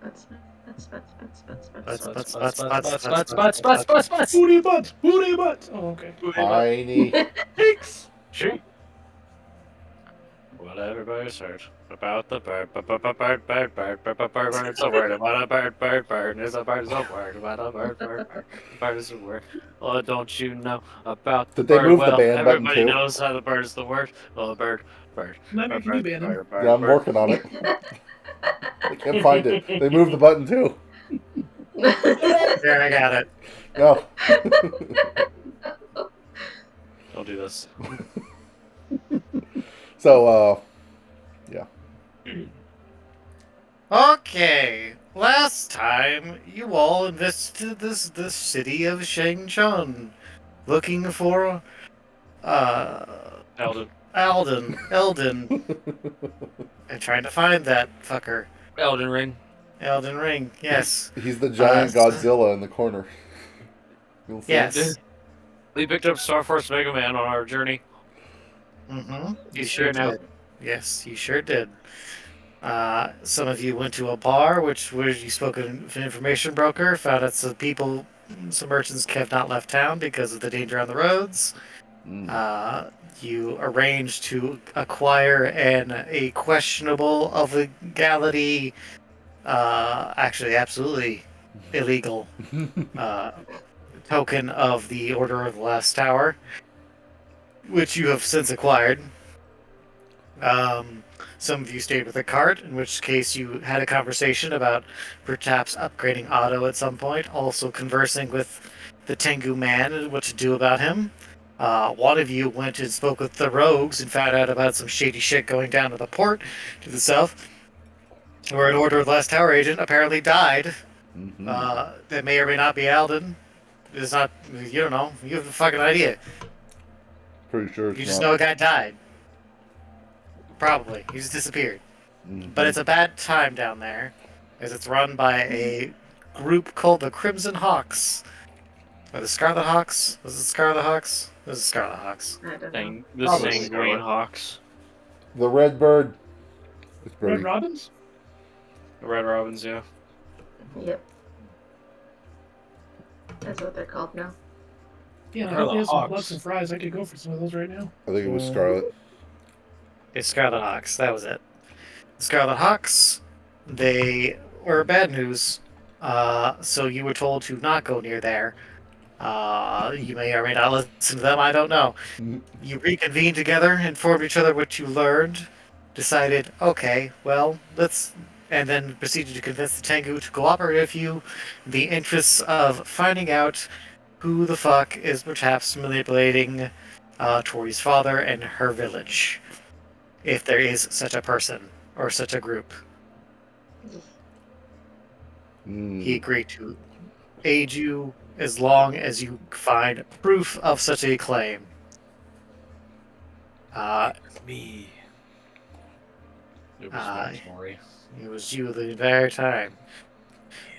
Butts. Booty butts. Booty butts. Oh, okay. Tiny. Cheeks. Cheek. Well, everybody's heard about the bird. Bird is a word about a bird. Bird is a bird is a word about a bird. Bird is a word. Well, don't you know about the Did they bird? move the Well, ban button everybody too? knows how the bird is the word. Well, bird. Maybe can you ban him? Yeah, I'm working on it. I can't find it. They moved the button too. There, I got it. No. Don't do this. So, yeah. Okay, last time you all invested this city of Shangchun, looking for Alden, and trying to find that fucker. Elden Ring. Elden Ring, yes. He's the giant Godzilla in the corner. You'll see. Yes. We picked up Star Force Mega Man on our journey. Mm-hmm. You sure sure now? did. Yes, you sure did. Some of you went to a bar, where you spoke to an information broker, found out some merchants have not left town because of the danger on the roads. You arranged to acquire a questionable of legality, actually absolutely illegal, token of the Order of the Last Tower, which you have since acquired. Some of you stayed with a cart, in which case you had a conversation about perhaps upgrading Otto at some point, also conversing with the Tengu man and what to do about him. One of you went and spoke with the rogues and found out about some shady shit going down to the port to the south, where an Order of the Last Tower agent apparently died. That may or may not be Alden. It's not, you don't know. You have a fucking idea. Pretty sure it's You just not. know a guy died. Probably. He just disappeared. But it's a bad time down there, as it's run by a group called the Crimson Hawks. Or the Scarlet Hawks? Was it Scarlet Hawks? It was the Scarlet Hawks. I don't know. The Probably Sanguine Hawks. The Red Bird. It's Red Birdie. Robins? The Red Robins, yeah. Yep. That's what they're called now. Yeah, Or I the have some Hawks. nuts and fries. I could go for some of those right now. I think it was Scarlet. It's Scarlet Hawks. That was it. The Scarlet Hawks, they were bad news. So you were told to not go near there. You may or may not listen to them, I don't know. You reconvened together, informed each other what you learned, decided, okay, well, and then proceeded to convince the Tengu to cooperate with you in the interests of finding out who the fuck is perhaps manipulating Tori's father and her village. If there is such a person, or such a group. He agreed to aid you as long as you find proof of such a claim. Me. It was Uh, Maury. It was you the entire time.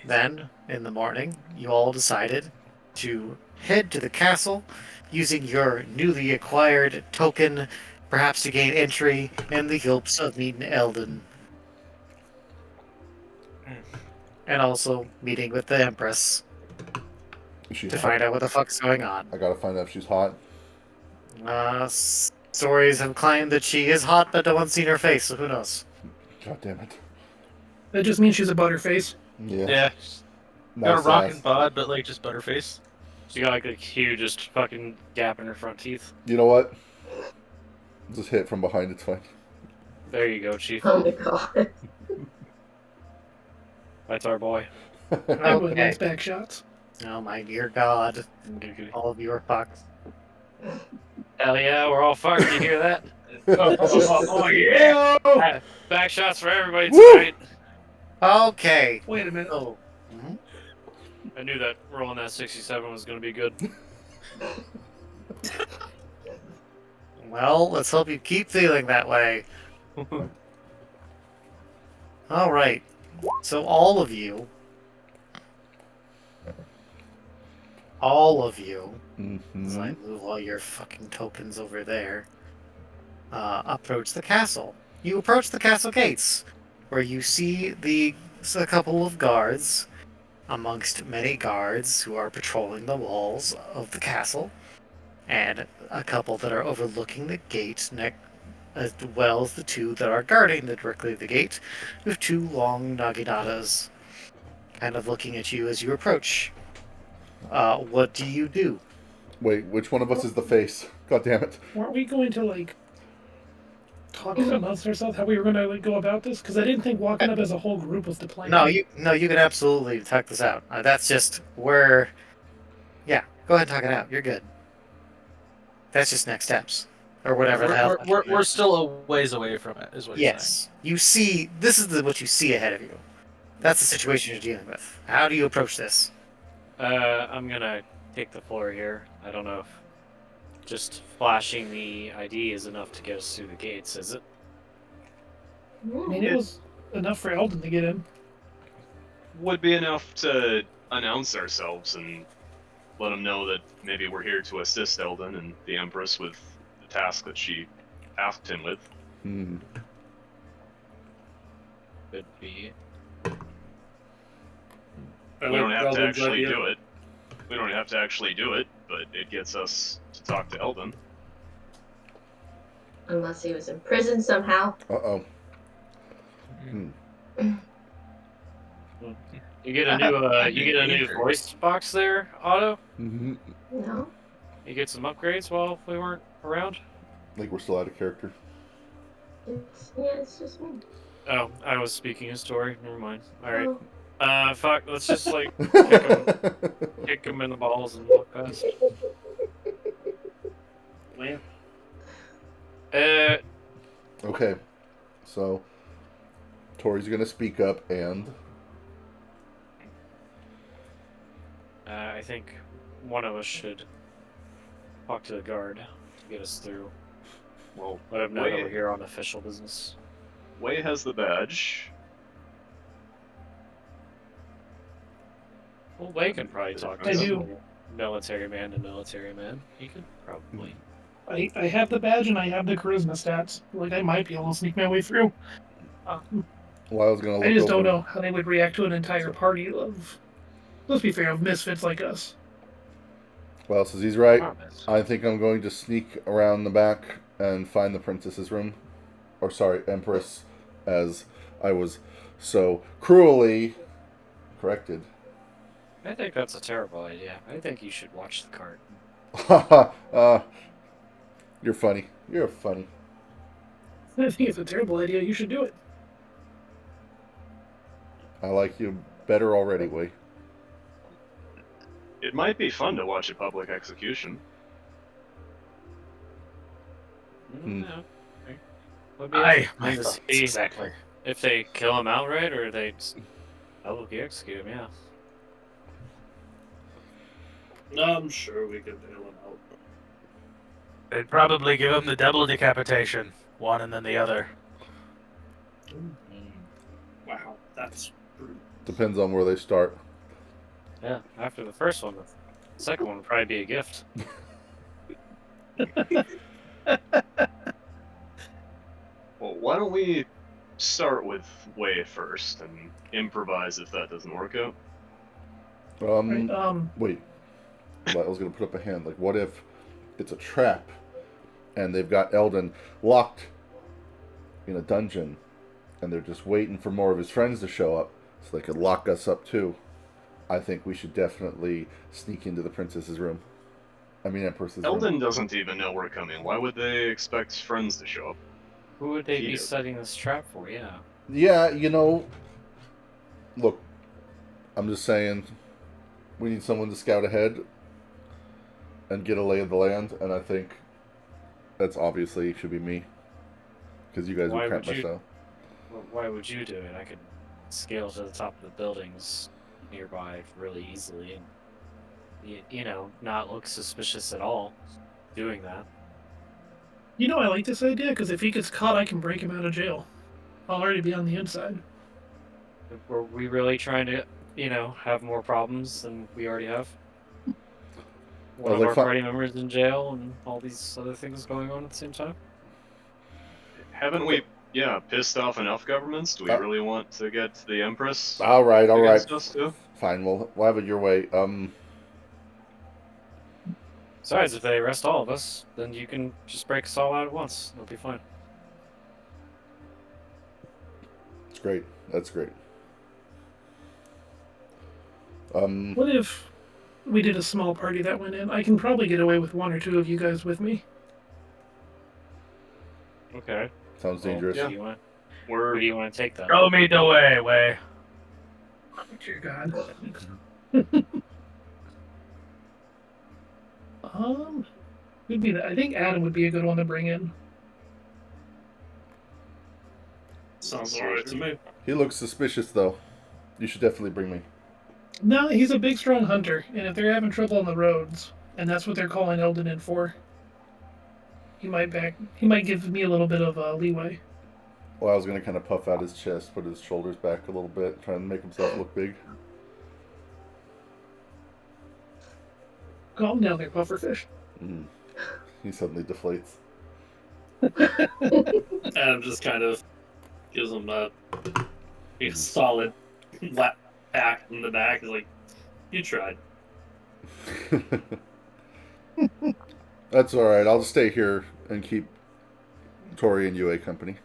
Then, in the morning, you all decided to head to the castle using your newly acquired token, perhaps to gain entry in the hopes of meeting Eldon. And also meeting with the Empress Is she to hot? find out what the fuck's going on. I gotta find out if she's hot. Stories have claimed that she is hot, but no one's seen her face, so who knows? God damn it. That just means she's a butterface. Yeah. Yeah. Nice Got a rockin' ass. bod, but like just Butterface. She got like a hugest fucking gap in her front teeth. You know what? Just hit from behind, it's fine. There you go, Chief. Oh my god. That's our boy. I would Okay. nice back shots. Oh my dear God. All of you are fucked. Hell yeah, we're all fucked. You hear that? Oh yeah! Back shots for everybody Woo! tonight. Okay. Wait a minute. Oh. I knew that rolling that 67 was gonna be good. Well, let's hope you keep feeling that way. All right. So all of you, as I move all your fucking tokens over there, approach the castle. You approach the castle gates, where you see the a couple of guards, amongst many guards who are patrolling the walls of the castle, and a couple that are overlooking the gate, as well as the two that are guarding directly the gate, with two long naginatas kind of looking at you as you approach. What do you do? Wait, which one of us is the face? God damn it. Weren't we going to like talk amongst ourselves how we were going to like go about this? Because I didn't think walking up as a whole group was the plan. No, you can absolutely talk this out. That's just where. Yeah, go ahead and talk it out. You're good. That's just next steps, or whatever the hell. We're still a ways away from it, is what you're saying. Yes, you see. This is what you see ahead of you. That's the situation you're dealing with. How do you approach this? I'm gonna take the floor here. I don't know if just flashing the ID is enough to get us through the gates, is it? I mean, it was enough for Eldon to get in. Would be enough to announce ourselves and let them know that maybe we're here to assist Eldon and the Empress with the task that she asked him with. Hmm. Could be. We don't have to actually do it. We don't have to actually do it, but it gets us to talk to Eldon. Unless he was in prison somehow. Uh-oh. You get a new voice box there, Otto. Mm-hmm. No. You get some upgrades while we weren't around. Like we're still out of character. It's just me. Oh, I was speaking a story. Never mind. All right. Oh. Fuck. Let's just like kick him in the balls and walk past. Well. Okay. So, Tori's gonna speak up and... I think one of us should talk to the guard to get us through. Well, Let him know that we're here on official business. Wei has the badge. Well, Wei can probably talk to I some do. military man to military man. He could probably. I have the badge and I have the charisma stats. Like, I might be able to sneak my way through. Well, I was gonna look I just don't over- know how they would react to an entire party of, let's be fair, of misfits like us. Well, since he's right, Promise. I think I'm going to sneak around the back and find the princess's room. Or, sorry, Empress, as I was so cruelly corrected. I think that's a terrible idea. I think you should watch the card. You're funny. You're funny. I think it's a terrible idea. You should do it. I like you better already, Wei. It might be fun to watch a public execution. Hmm. Yeah. Would be interesting to see exactly. if they kill him outright or they publicly execute him. Yeah. I'm sure we could bail him out. They'd probably give him the double decapitation, one and then the other. Wow, that's brutal. Depends on where they start. Yeah. After the first one, the second one would probably be a gift. Well, why don't we start with Wei first and improvise if that doesn't work out? Right? Wait. I was going to put up a hand. Like, what if it's a trap and they've got Eldon locked in a dungeon and they're just waiting for more of his friends to show up so they could lock us up too? I think we should definitely sneak into the princess's room. I mean, Empress's room. Eldon doesn't even know we're coming. Why would they expect friends to show up? Who would they He be did. setting this trap for? Yeah. Yeah, you know, look, I'm just saying, we need someone to scout ahead and get a lay of the land, and I think that's obviously should be me, because you guys Why would cramp would you- myself. Why would you do it? I could scale to the top of the buildings nearby really easily and, you know, not look suspicious at all doing that. You know, I like this idea because if he gets caught, I can break him out of jail. I'll already be on the inside. Were we really trying to, you know, have more problems than we already have? One Oh, of like our fi- party members in jail and all these other things going on at the same time? Haven't we Yeah, pissed off enough governments. Do we really want to get the Empress All right. against us too? Fine, we'll have it your way. Besides, if they arrest all of us, then you can just break us all out at once. It'll be fine. It's great. That's great. What if we did a small party that went in? I can probably get away with 1 or 2 of you guys with me. Okay. Sounds Well, dangerous. Who do you want? We're Who do you want to take then? Show me the way. Oh, dear God. Who'd be I think Adam would be a good one to bring in. Sounds alright to me. He looks suspicious, though. You should definitely bring me. No, he's a big, strong hunter, and if they're having trouble on the roads, and that's what they're calling Eldon in for, he might give me a little bit of leeway. Well, I was going to kind of puff out his chest, put his shoulders back a little bit, trying to make himself look big. Calm down there, pufferfish. He suddenly deflates. Adam just kind of gives him a solid lap back in the back. He's like, you tried. That's all right. I'll just stay here and keep Tori and UA company.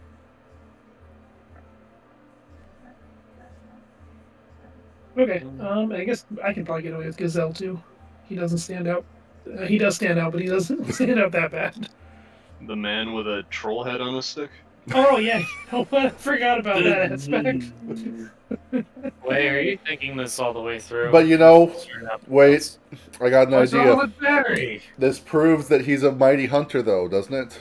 Okay, I guess I can probably get away with Gazelle too. He doesn't stand out. He does stand out, but he doesn't stand out that bad. the man with a troll head on a stick. Oh yeah, I forgot about that aspect. Wait, are you thinking this all the way through? But wait, I got an What's idea. wrong with Barry? This proves that he's a mighty hunter, though, doesn't it?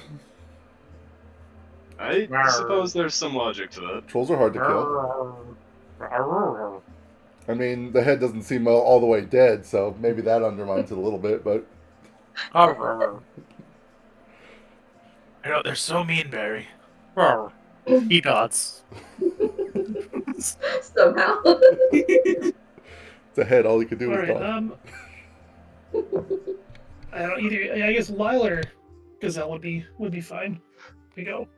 I suppose there's some logic to that. Trolls are hard to kill. I mean, the head doesn't seem all the way dead, so maybe that undermines it a little bit, but... I know, they're so mean, Barry. He nods. Somehow. The head, all he could do All was right, talk. I don't I guess Lyle or Gazelle would be fine. We go.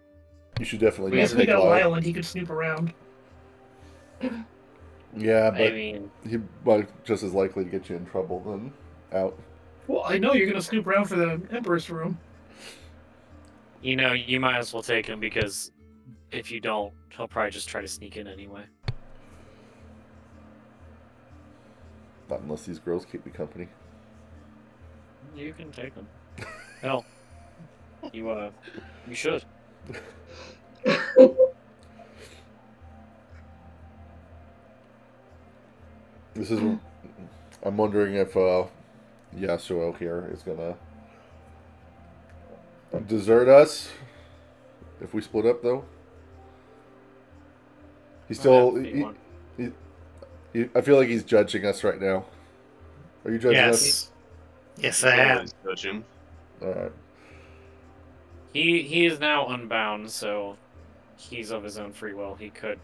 You should definitely I not guess we take got Lyle. Lyle and he could snoop around. Yeah, I but mean, he might just as likely to get you in trouble than out. Well, I know you're gonna snoop around for the Emperor's room. you know, you might as well take him because if you don't, he'll probably just try to sneak in anyway. Not unless these girls keep me company. You can take him. Hell, you should. This is... I'm wondering if Yasuo here is gonna desert us if we split up, though. He's still... I feel like he's judging us right now. Are you judging us? Yes. Yes, I am. Always judge him. Alright. He is now unbound, so he's of his own free will. He could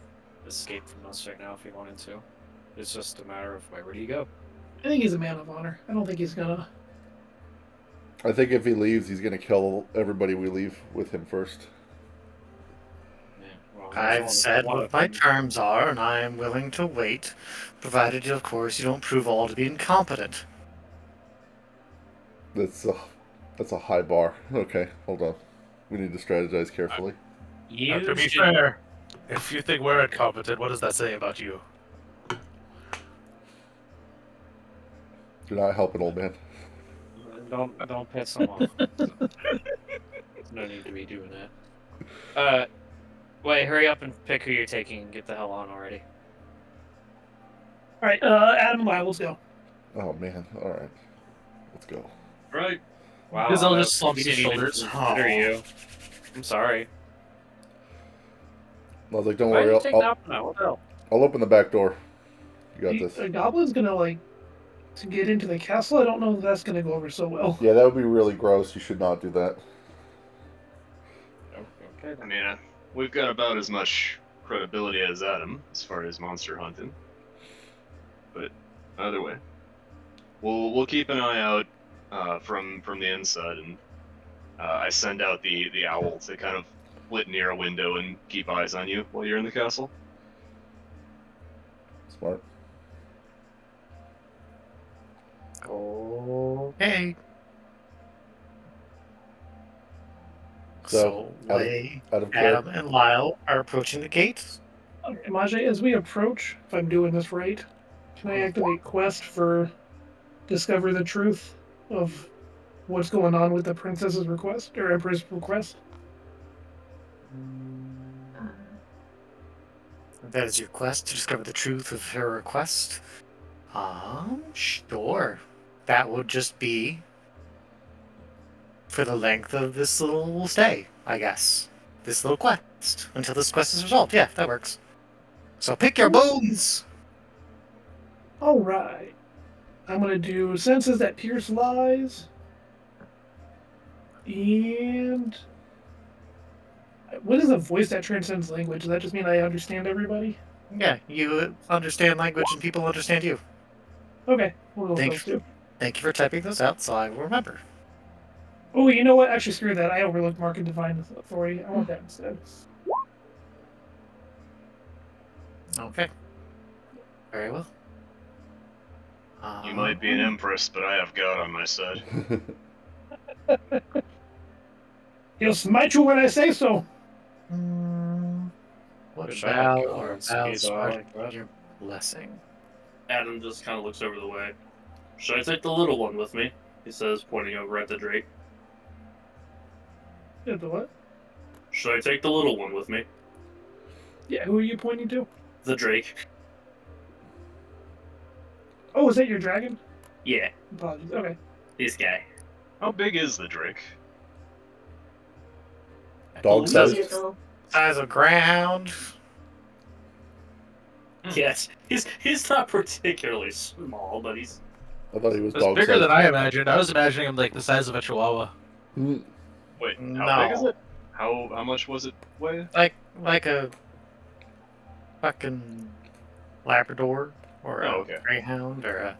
escape from us right now if he wanted to. It's just a matter of where do you go? I think he's a man of honor. I don't think he's gonna. I think if he leaves, he's gonna kill everybody we leave with him first. Yeah, well, I've said what my terms are, and I am willing to wait, provided, of course, you don't prove all to be incompetent. That's a high bar. Okay, hold on. We need to strategize carefully. You To be should- fair, if you think we're incompetent, what does that say about you? You're not helping, old man. Don't piss him off. There's no need to be doing that. Wait, hurry up and pick who you're taking and get the hell on already. All right, Adam and Lyle, let's go. Oh man. All right. Let's go. Right. Wow, Gazelle that- just slumps we his didn't even shoulders. consider you. I'm sorry. I was like, don't Why worry. did you take I'll, that one out? What the hell? I'll open the back door. You got this. A goblin's gonna to get into the castle. I don't know if that's gonna go over so well. Yeah, that would be really gross. You should not do that. Okay. I mean, we've got about as much credibility as Adam as far as monster hunting. But either way, we'll keep an eye out from the inside, and I send out the owl to kind of flit near a window and keep eyes on you while you're in the castle. Smart. Okay. So, So, out of- Way, Out of Adam, character. and Lyle are approaching the gate. Majay, as we approach, if I'm doing this right, can I activate quest for discover the truth of what's going on with the princess's request or empress request? That is your quest to discover the truth of her request. Sure. That would just be for the length of this little stay, I guess. This little quest. Until this quest is resolved. Yeah, that works. So pick your bones! All right. I'm gonna do senses that pierce lies, and what is a voice that transcends language? Does that just mean I understand everybody? Yeah, you understand language and people understand you. Okay, we'll go with Thank those two. Thank you for typing those out so I will remember. Oh, you know what? Actually, screw that. I overlooked Mark and Divine Authority. I want that instead. Okay. Very well. You might be an empress, but I have God on my side. He'll smite you when I say so. What Wish a I had bow God or on a speed bow dial smart like that. your blessing. Adam just kind of looks over the way. Should I take the little one with me? He says, pointing over at the Drake. Yeah, the what? Should I take the little one with me? Yeah, who are you pointing to? The Drake. Oh, is that your dragon? Yeah, Apologies. Okay. this guy. How big is the Drake? Dog Says- size. Little. Size of ground. Yes, he's not particularly small, but he's I thought he was It's dog bigger size. than I imagined. I was imagining him like the size of a chihuahua. Hmm. Wait, how No. big is it? How much was it weigh? Like a fucking Labrador or a Oh, okay. Greyhound or a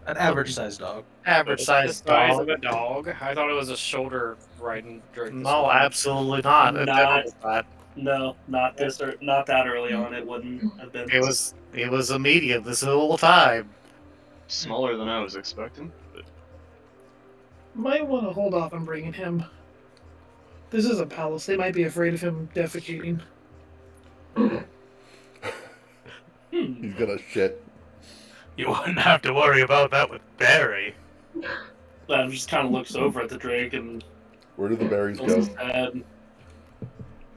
An average sized dog. average The sized size dog. of a dog. I thought it was a shoulder riding Drake. this No, whole- absolutely not. It Not- was not. no, not this or not that early on. It wouldn't have been. It was a medium this whole time. Smaller than I was expecting. But Might want to hold off on bringing him. This is a palace. They might be afraid of him defecating. He's gonna shit. You wouldn't have to worry about that with Barry. Adam just kind of looks over at the Drake and Where do the berries tilts go? his head.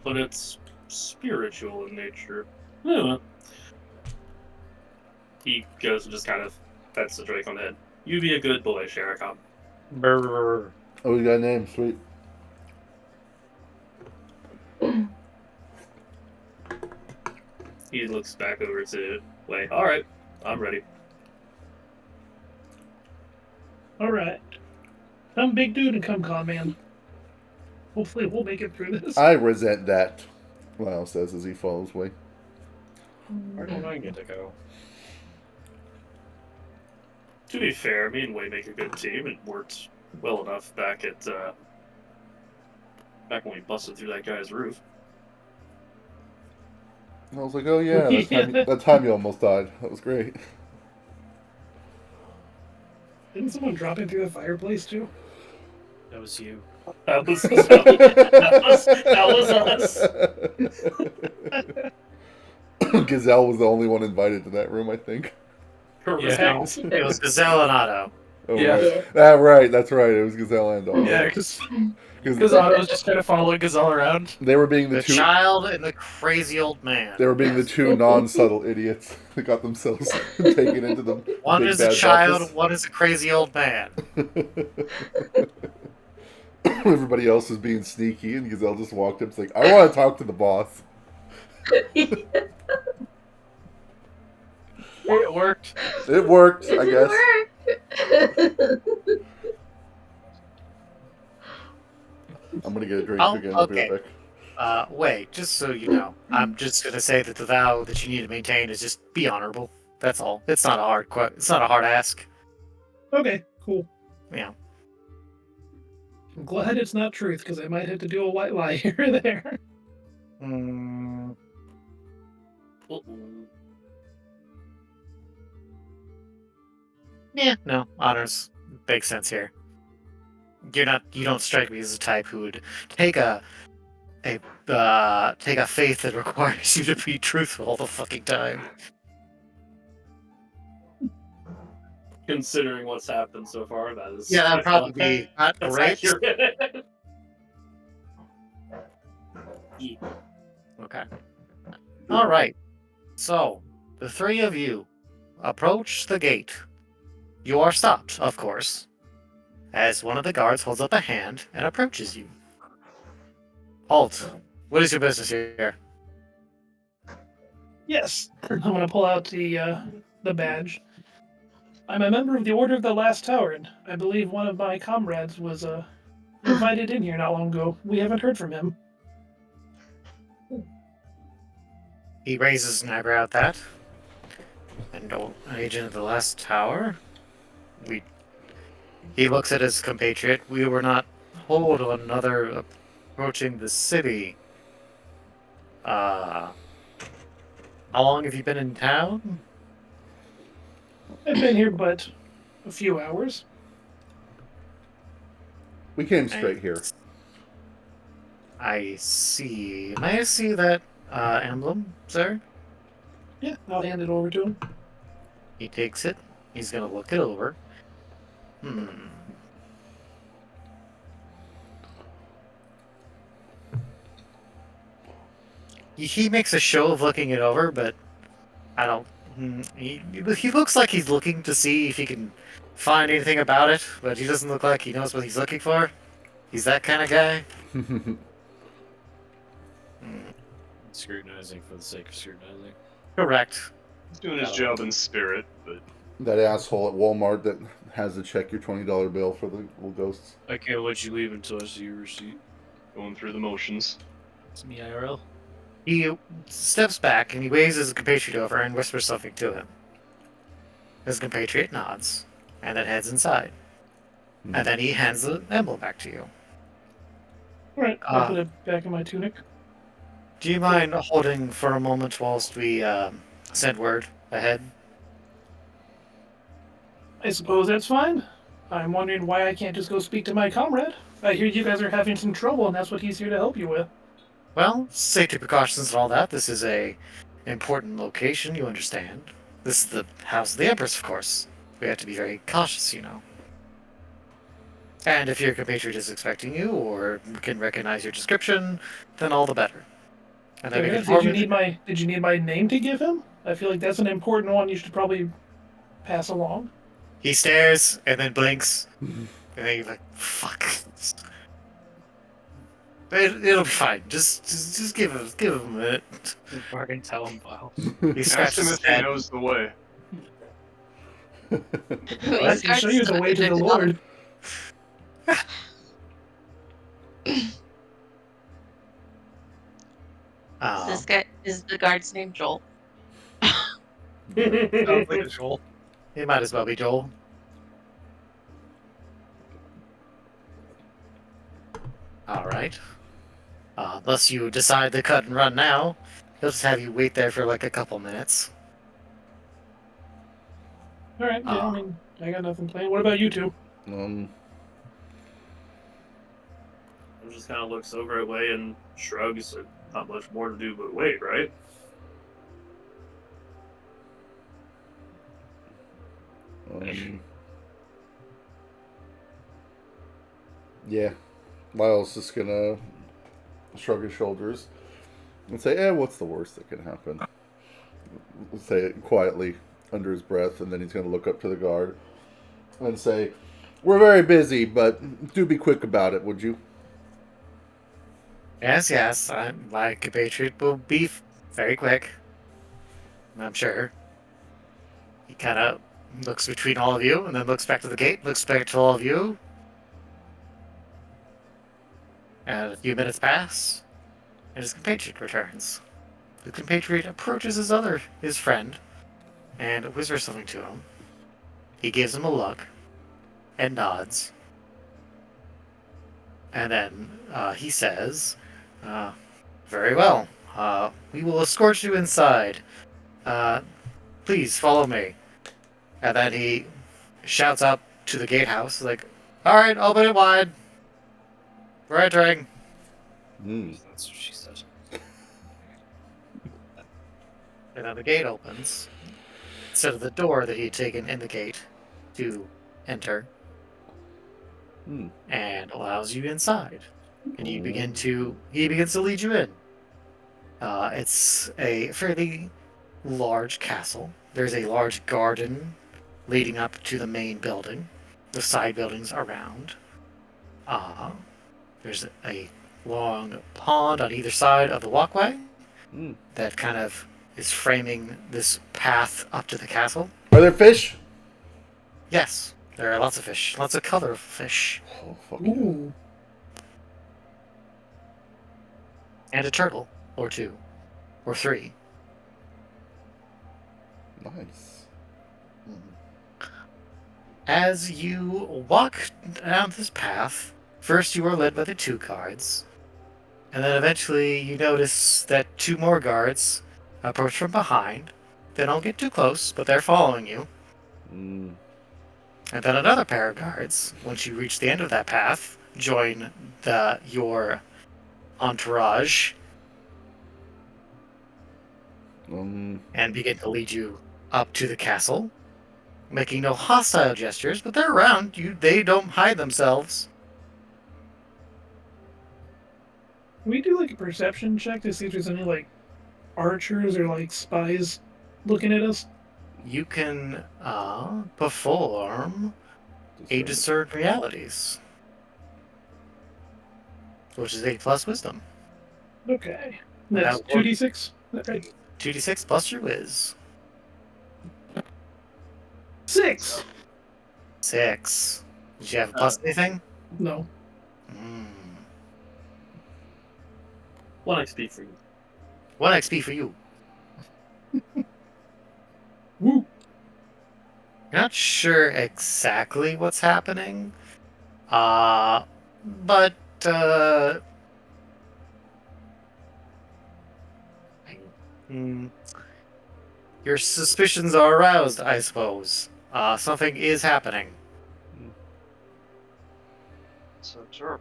But it's spiritual in nature. Yeah. He goes and just kind of pets the Drake on the head. You be a good boy, Sherikan. Brrr. Oh, you got a name. Sweet. He looks back over to Way. All right, I'm ready. All right. Come big dude and come calm man. Hopefully we'll make it through this. I resent that. Lyle says as he follows away. Where do I get to go? To be fair, me and Way make a good team. It worked well enough back at back when we busted through that guy's roof. And I was like, oh yeah, that time you almost died. That was great. Didn't someone drop in through the fireplace too? That was you. That was us. Gazelle was the only one invited to that room, I think. Yeah. It was Gazelle and Otto. Oh, Yeah. right. Ah, right, that's right. It was Gazelle and Otto. Yeah, because Because Otto was just kind of following Gazelle around. they were being the The two. child and the crazy old man. They were being the two non-subtle idiots that got themselves taken into the One big is a bad's child, office. one is a crazy old man. Everybody else was being sneaky, and Gazelle just walked up. It's like, I want to talk to the boss. It worked. It worked, I guess. Work. I'm gonna get a drink Oh, again. I'll be right okay. back. Wait, just so you know, I'm just gonna say that the vow that you need to maintain is just be honorable. That's all. It's not a hard it's not a hard ask. Okay, cool. Yeah. I'm glad it's not truth because I might have to do a white lie here or there. Mm, Uh-oh. yeah, no, honors makes sense here. You don't strike me as a type who would take take a faith that requires you to be truthful all the fucking time. Considering what's happened so far, that is Yeah, that'd probably be not that's great. accurate. Yeah. Okay. All right. So the three of you approach the gate. You are stopped, of course, as one of the guards holds up a hand and approaches you. Halt. What is your business here? Yes, I'm gonna pull out the badge. I'm a member of the Order of the Last Tower, and I believe one of my comrades was invited in here not long ago. We haven't heard from him. He raises an eyebrow at that. And an agent of the last tower? He looks at his compatriot. We were not told of another approaching the city. How long have you been in town? I've been here but a few hours. We came straight here. I see. May I see that emblem, sir? Yeah, I'll hand it over to him. He takes it. He's gonna look it over. He makes a show of looking it over, but I don't. He looks like he's looking to see if he can find anything about it, but he doesn't look like he knows what he's looking for. He's that kind of guy. Scrutinizing for the sake of scrutinizing. Correct. He's doing his job in spirit, but That asshole at Walmart that has to check your $20 bill for the little ghosts. I can't let you leave until I see your receipt. going through the motions. It's me, IRL. He steps back and he waves his compatriot over and whispers something to him. His compatriot nods and then heads inside. And then he hands the emblem back to you. Alright, I'll put it back in my tunic. Do you mind holding for a moment whilst we send word ahead? I suppose that's fine. I'm wondering why I can't just go speak to my comrade. I hear you guys are having some trouble, and that's what he's here to help you with. Well, safety precautions and all that. This is a important location, you understand. This is the house of the Empress, of course. We have to be very cautious, you know. And if your compatriot is expecting you, or can recognize your description, then all the better. And then we can Did you need my name to give him? I feel like that's an important one you should probably pass along. He stares and then blinks, and then he's like, "Fuck." It'll be fine. Just give him a minute. Fucking tell him, Val. He Ask scratches him his if he head. knows the way. I can show you the way to the Lord. This guy is the guard's name Joel. Sounds like a Joel. It might as well be Joel. Alright. Unless you decide to cut and run now, he'll just have you wait there for like a couple minutes. Alright, yeah, I mean, I got nothing planned. What about you two? Just kind of looks over at Way and shrugs. Not much more to do but wait, right? Yeah. Lyle's just gonna shrug his shoulders and say, what's the worst that can happen? Say it quietly under his breath, and then he's gonna look up to the guard and say, we're very busy, but do be quick about it, would you? Yes, my compatriot will be very quick. I'm sure. He kind of looks between all of you, and then looks back to the gate, looks back to all of you. And a few minutes pass, and his compatriot returns. The compatriot approaches his friend, and whispers something to him. He gives him a look, and nods. And then he says, Very well. We will escort you inside. Please follow me. And then he shouts up to the gatehouse, like, all right, open it wide. We're entering. That's what she said. And then the gate opens. Instead of the door that he had taken in the gate to enter. And allows you inside. And he begins to lead you in. It's a fairly large castle. There's a large garden leading up to the main building, with side buildings around. There's a long pond on either side of the walkway that kind of is framing this path up to the castle. Are there fish? Yes, there are lots of fish, lots of colorful fish. Oh, fuck Ooh. And a turtle, or two, or three. Nice. As you walk down this path, first you are led by the 2 guards, and then eventually you notice that 2 more guards approach from behind. They don't get too close, but they're following you. And then another pair of guards, once you reach the end of that path, join your entourage and begin to lead you up to the castle, making no hostile gestures, but they're around you. They don't hide themselves. Can we do like a perception check to see if there's any like archers or like spies looking at us? You can perform a discern realities, which is 8 plus wisdom. Okay. That's 2d6? Right. 2d6 plus your whiz. 6! 6. Did you have a plus anything? No. 1 XP for you. 1 XP for you. Woo! You're not sure exactly what's happening, but your suspicions are aroused, I suppose. Something is happening. So sure.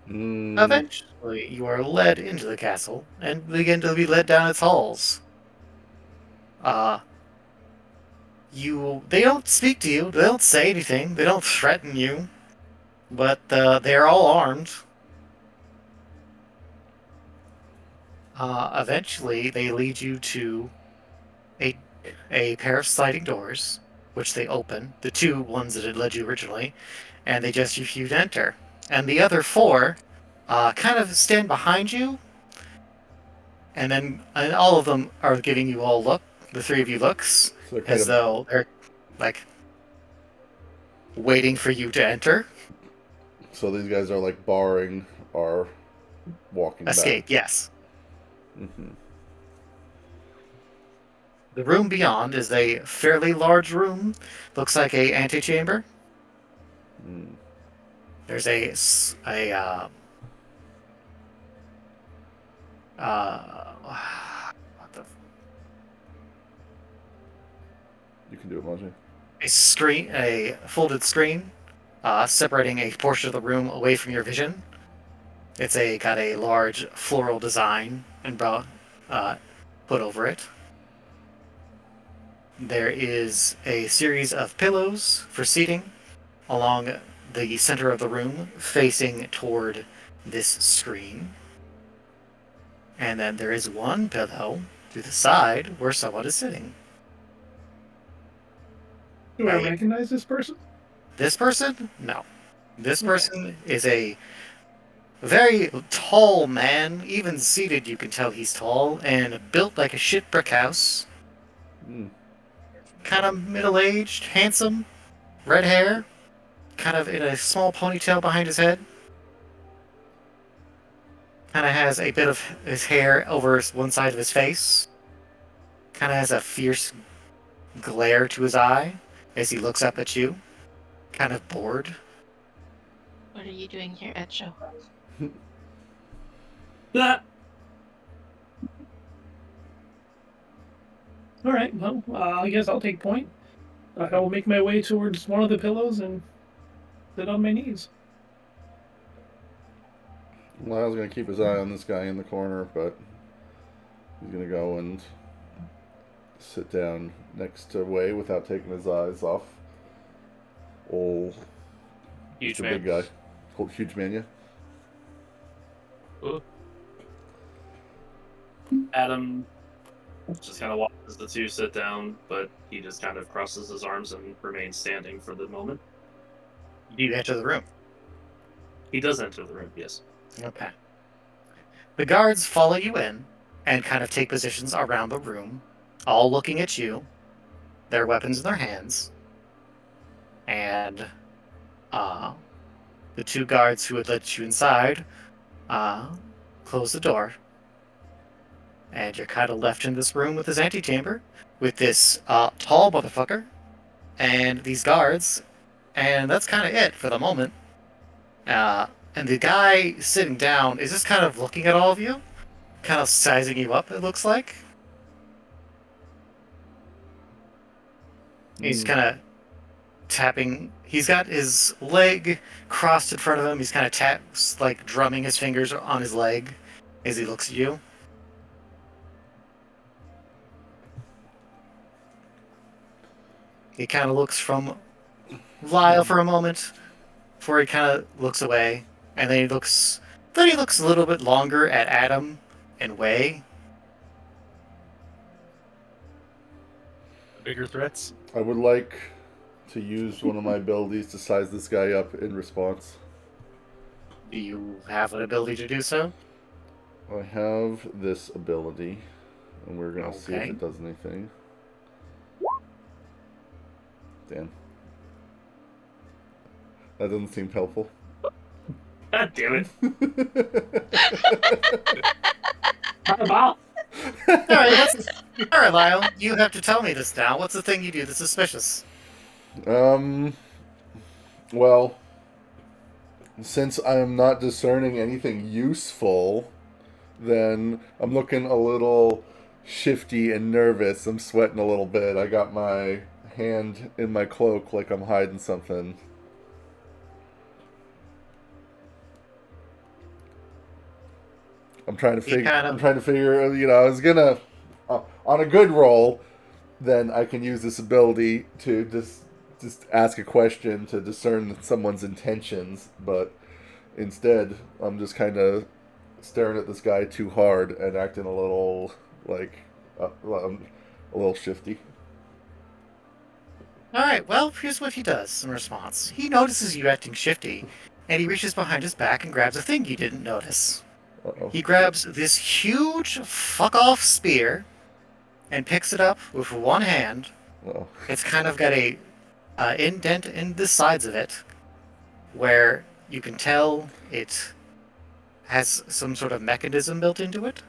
Eventually, you are led into the castle and begin to be led down its halls. They don't speak to you, they don't say anything, they don't threaten you, but they're all armed. Eventually, they lead you to a pair of sliding doors, which they open, the 2 ones that had led you originally, and they just refuse to enter. And the other 4 kind of stand behind you, and all of them are giving you all look. The 3 of you looks as though they're like waiting for you to enter. So these guys are like barring our walking Escape, back. yes. The room beyond is a fairly large room. Looks like a antechamber. There's You can do it, Maji. a folded screen, separating a portion of the room away from your vision. It's got a large floral design and put over it. There is a series of pillows for seating along the center of the room, facing toward this screen. And then there is one pillow to the side where someone is sitting. Do I recognize this person? This person? No. This person is a very tall man. Even seated, you can tell he's tall and built like a shit brick house. Kind of middle-aged, handsome, red hair, kind of in a small ponytail behind his head. Kind of has a bit of his hair over one side of his face. Kind of has a fierce glare to his eye as he looks up at you. Kind of bored. What are you doing here, Echo? That All right. Well, I guess I'll take point. I will make my way towards one of the pillows and sit on my knees. Lyle's gonna keep his eye on this guy in the corner, but he's gonna go and sit down next to Way without taking his eyes off old Huge the man. big guy. Called Huge Man, yeah. Adam just kind of watches the two sit down, but he just kind of crosses his arms and remains standing for the moment. Do you enter the room? He does enter the room, yes. Okay. The guards follow you in and kind of take positions around the room, all looking at you, their weapons in their hands. And the two guards who had let you inside close the door. And you're kind of left in this room with this antechamber, with this tall motherfucker, and these guards, and that's kind of it for the moment. And the guy sitting down is just kind of looking at all of you, kind of sizing you up, it looks like. He's kind of tapping. He's got his leg crossed in front of him. He's kind of taps, like drumming his fingers on his leg as he looks at you. He kind of looks from Lyle for a moment, before he kind of looks away, and then he looks a little bit longer at Adam and Way. Bigger threats? I would like to use one of my abilities to size this guy up in response. Do you have an ability to do so? I have this ability, and we're gonna see if Okay. it does anything. Damn. That doesn't seem helpful. God damn it. About. Alright, Lyle, you have to tell me this now. What's the thing you do that's suspicious? Well, since I'm not discerning anything useful, then I'm looking a little shifty and nervous. I'm sweating a little bit. I got my hand in my cloak like I'm hiding something. I'm trying to figure. I'm trying to figure. You know, I was gonna on a good roll, then I can use this ability to just ask a question to discern someone's intentions. But instead, I'm just kind of staring at this guy too hard and acting a little like a little shifty. Alright, well, here's what he does in response. He notices you acting shifty, and he reaches behind his back and grabs a thing you didn't notice. Uh-oh. He grabs this huge fuck-off spear and picks it up with one hand. Uh-oh. It's kind of got a indent in the sides of it, where you can tell it has some sort of mechanism built into it.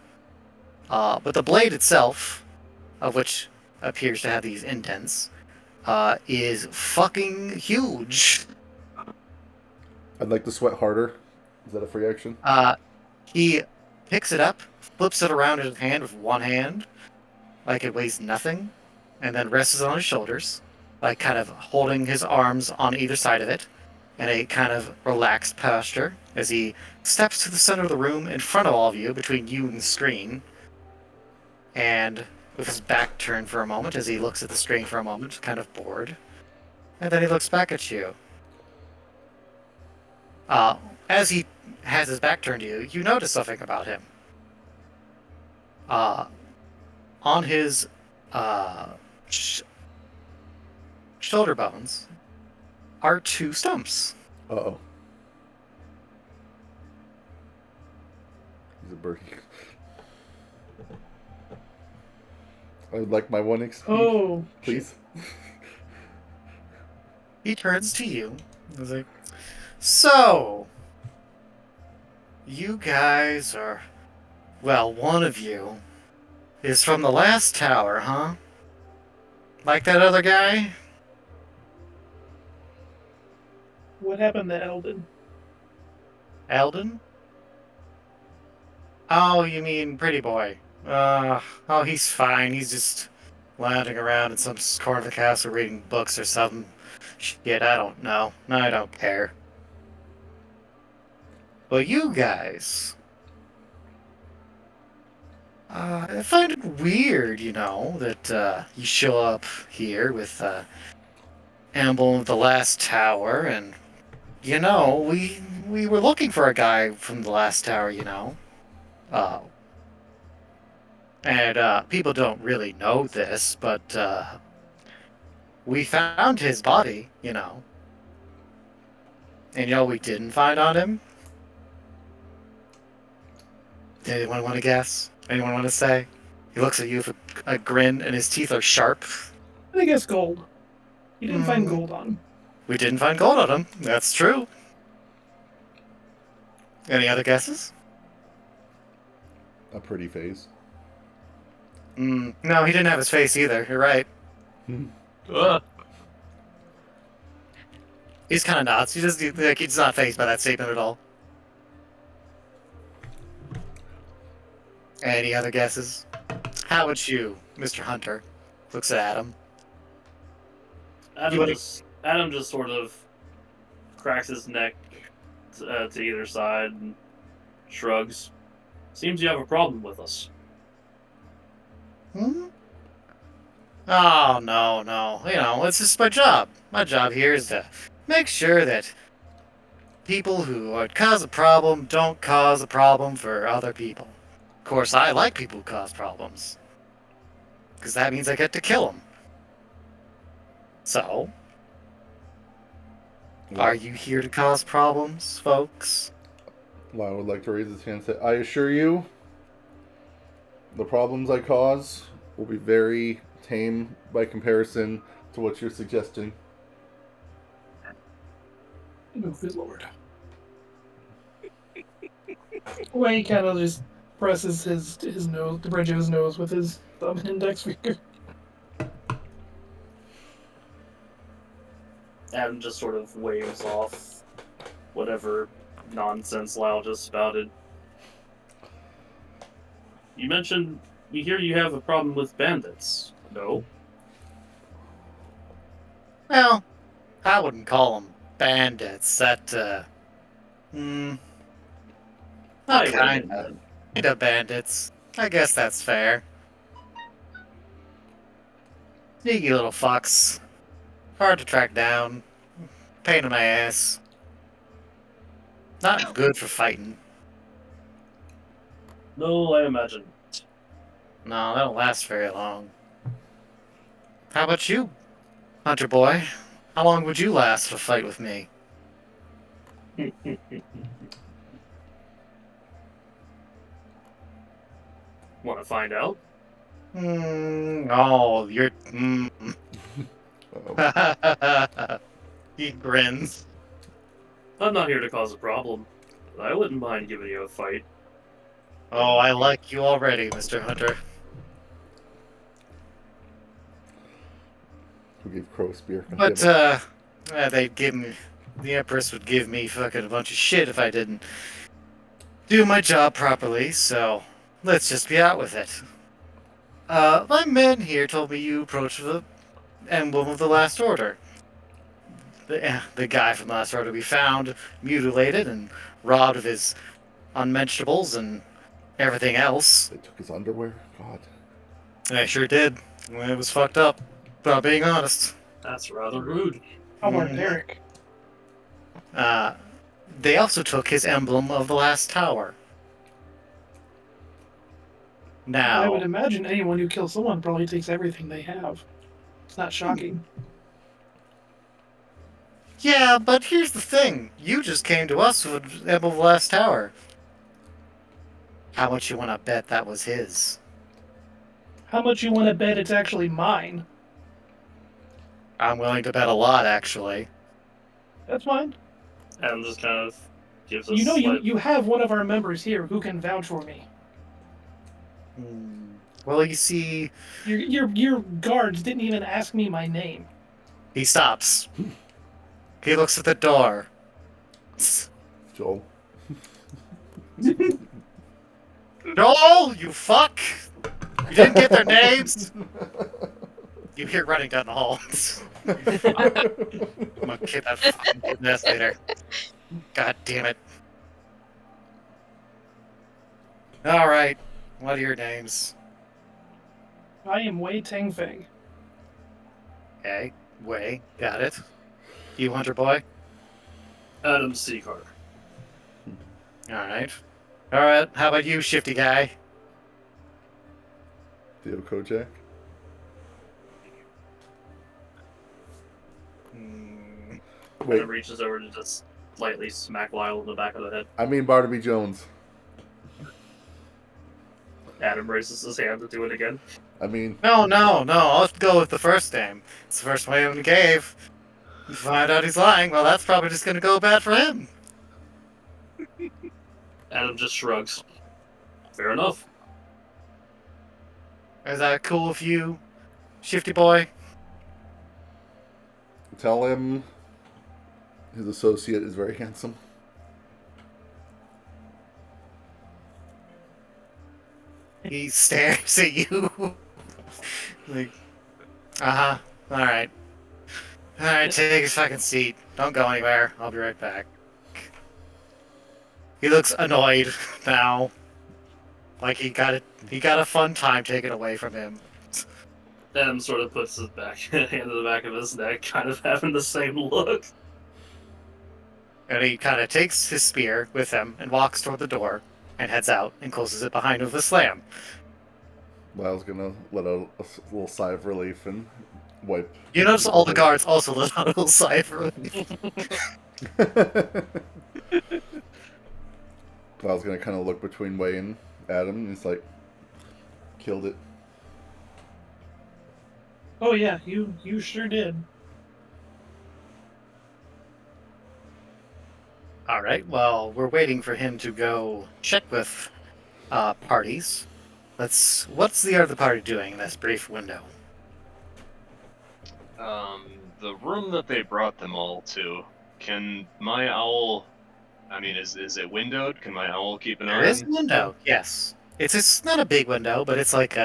But the blade itself, of which appears to have these indents, is fucking huge. I'd like to sweat harder. Is that a free action? He picks it up, flips it around in his hand with one hand, like it weighs nothing, and then rests it on his shoulders, like kind of holding his arms on either side of it, in a kind of relaxed posture, as he steps to the center of the room in front of all of you, between you and the screen, and with his back turned for a moment, as he looks at the screen for a moment, kind of bored, and then he looks back at you. As he has his back turned to you, you notice something about him. On his shoulder bones are two stumps. Uh-oh. He's a birdie. I would like my one XP, Oh, please. He turns to you. He's like, so, you guys are, well, one of you is from the last tower, huh? Like that other guy? what happened to Eldon? Eldon? Oh, you mean Pretty Boy? Oh, he's fine. He's just lounging around in some corner of the castle reading books or something. Shit, I don't know. I don't care. But you guys, I find it weird, that you show up here with emblem of the last tower, and we were looking for a guy from the last tower, Uh, and people don't really know this, but we found his body, And we didn't find on him? Anyone want to guess? Anyone want to say? He looks at you with a grin, and his teeth are sharp. I guess gold. You didn't find gold on him. We didn't find gold on him. That's true. Any other guesses? A pretty face. No, he didn't have his face either. You're right. He's kind of nods. He's not fazed by that statement at all. Any other guesses? How about you, Mr. Hunter? Looks at Adam. Adam just sort of cracks his neck to either side and shrugs. Seems you have a problem with us. Hmm? Oh, no. It's just my job. My job here is to make sure that people who would cause a problem don't cause a problem for other people. Of course, I like people who cause problems. Because that means I get to kill them. So, are you here to cause problems, folks? Well, I would like to raise his hand and say, I assure you, the problems I cause will be very tame by comparison to what you're suggesting. Oh, good lord. Well, he kind of just presses his nose, the bridge of his nose, with his thumb and index finger. Adam just sort of waves off whatever nonsense Lau just spouted. You mentioned, we hear you have a problem with bandits. No? Well, I wouldn't call them bandits. Not kind of bandits. I guess that's fair. Sneaky little fucks. Hard to track down. Pain in my ass. Not good for fighting. No, I imagine. No, they don't last very long. How about you, Hunter boy? How long would you last to fight with me? Want to find out? Oh, you're... He grins. I'm not here to cause a problem, but I wouldn't mind giving you a fight. Oh, I like you already, Mr. Hunter. Who gave Crow a spear? But, they'd give me... The Empress would give me fucking a bunch of shit if I didn't do my job properly, so let's just be out with it. My men here told me you approached the emblem of the Last Order. The guy from the Last Order we found, mutilated and robbed of his unmentionables and everything else. They took his underwear? God. I sure did. It was fucked up, about being honest. That's rather rude. How barbaric. They also took his emblem of the Last Tower. Now, I would imagine anyone who kills someone probably takes everything they have. It's not shocking. Yeah, but here's the thing. You just came to us with the emblem of the Last Tower. How much you want to bet that was his? How much you want to bet it's actually mine? I'm willing to bet a lot, actually. That's fine. Adam just kind of gives us. You have one of our members here who can vouch for me. Well, you see, your guards didn't even ask me my name. He stops. He looks at the door. Joel. Joel, you fuck! You didn't get their names! You hear running down the hall. I'm gonna kick that fucking kid in the ass later. God damn it. Alright, what are your names? I am Wei Tangfeng. Okay, Wei, got it. You hunter boy? Adam Seacar. Alright. Alright, how about you, shifty guy? Theo Kojak. Hmm, Wait, Adam reaches over to just lightly smack Lyle in the back of the head. I mean Barnaby Jones. Adam raises his hand to do it again. I mean, No, I'll go with the first name. It's the first name in the cave. You find out he's lying, well, that's probably just gonna go bad for him. Adam just shrugs. Fair enough. Is that cool with you, shifty boy? tell him his associate is very handsome. He stares at you. Like, uh-huh. Alright. Alright, take a fucking seat. Don't go anywhere. I'll be right back. He looks annoyed now. Like he got a fun time taken away from him. Adam sort of puts his hand to the back of his neck, kind of having the same look. And he kind of takes his spear with him and walks toward the door and heads out and closes it behind him with a slam. Lyle's gonna let out a little sigh of relief and wipe. You notice all the guards also let out a little sigh of relief. Lyle's gonna kind of look between Wei and Adam, and he's like, "Killed it." Oh yeah, you sure did. Alright, well, we're waiting for him to go check with parties. What's the other party doing in this brief window? The room that they brought them all to. Can my owl? I mean, is it windowed? Can my owl keep an eye? There is a window, yes. It's not a big window, but it's like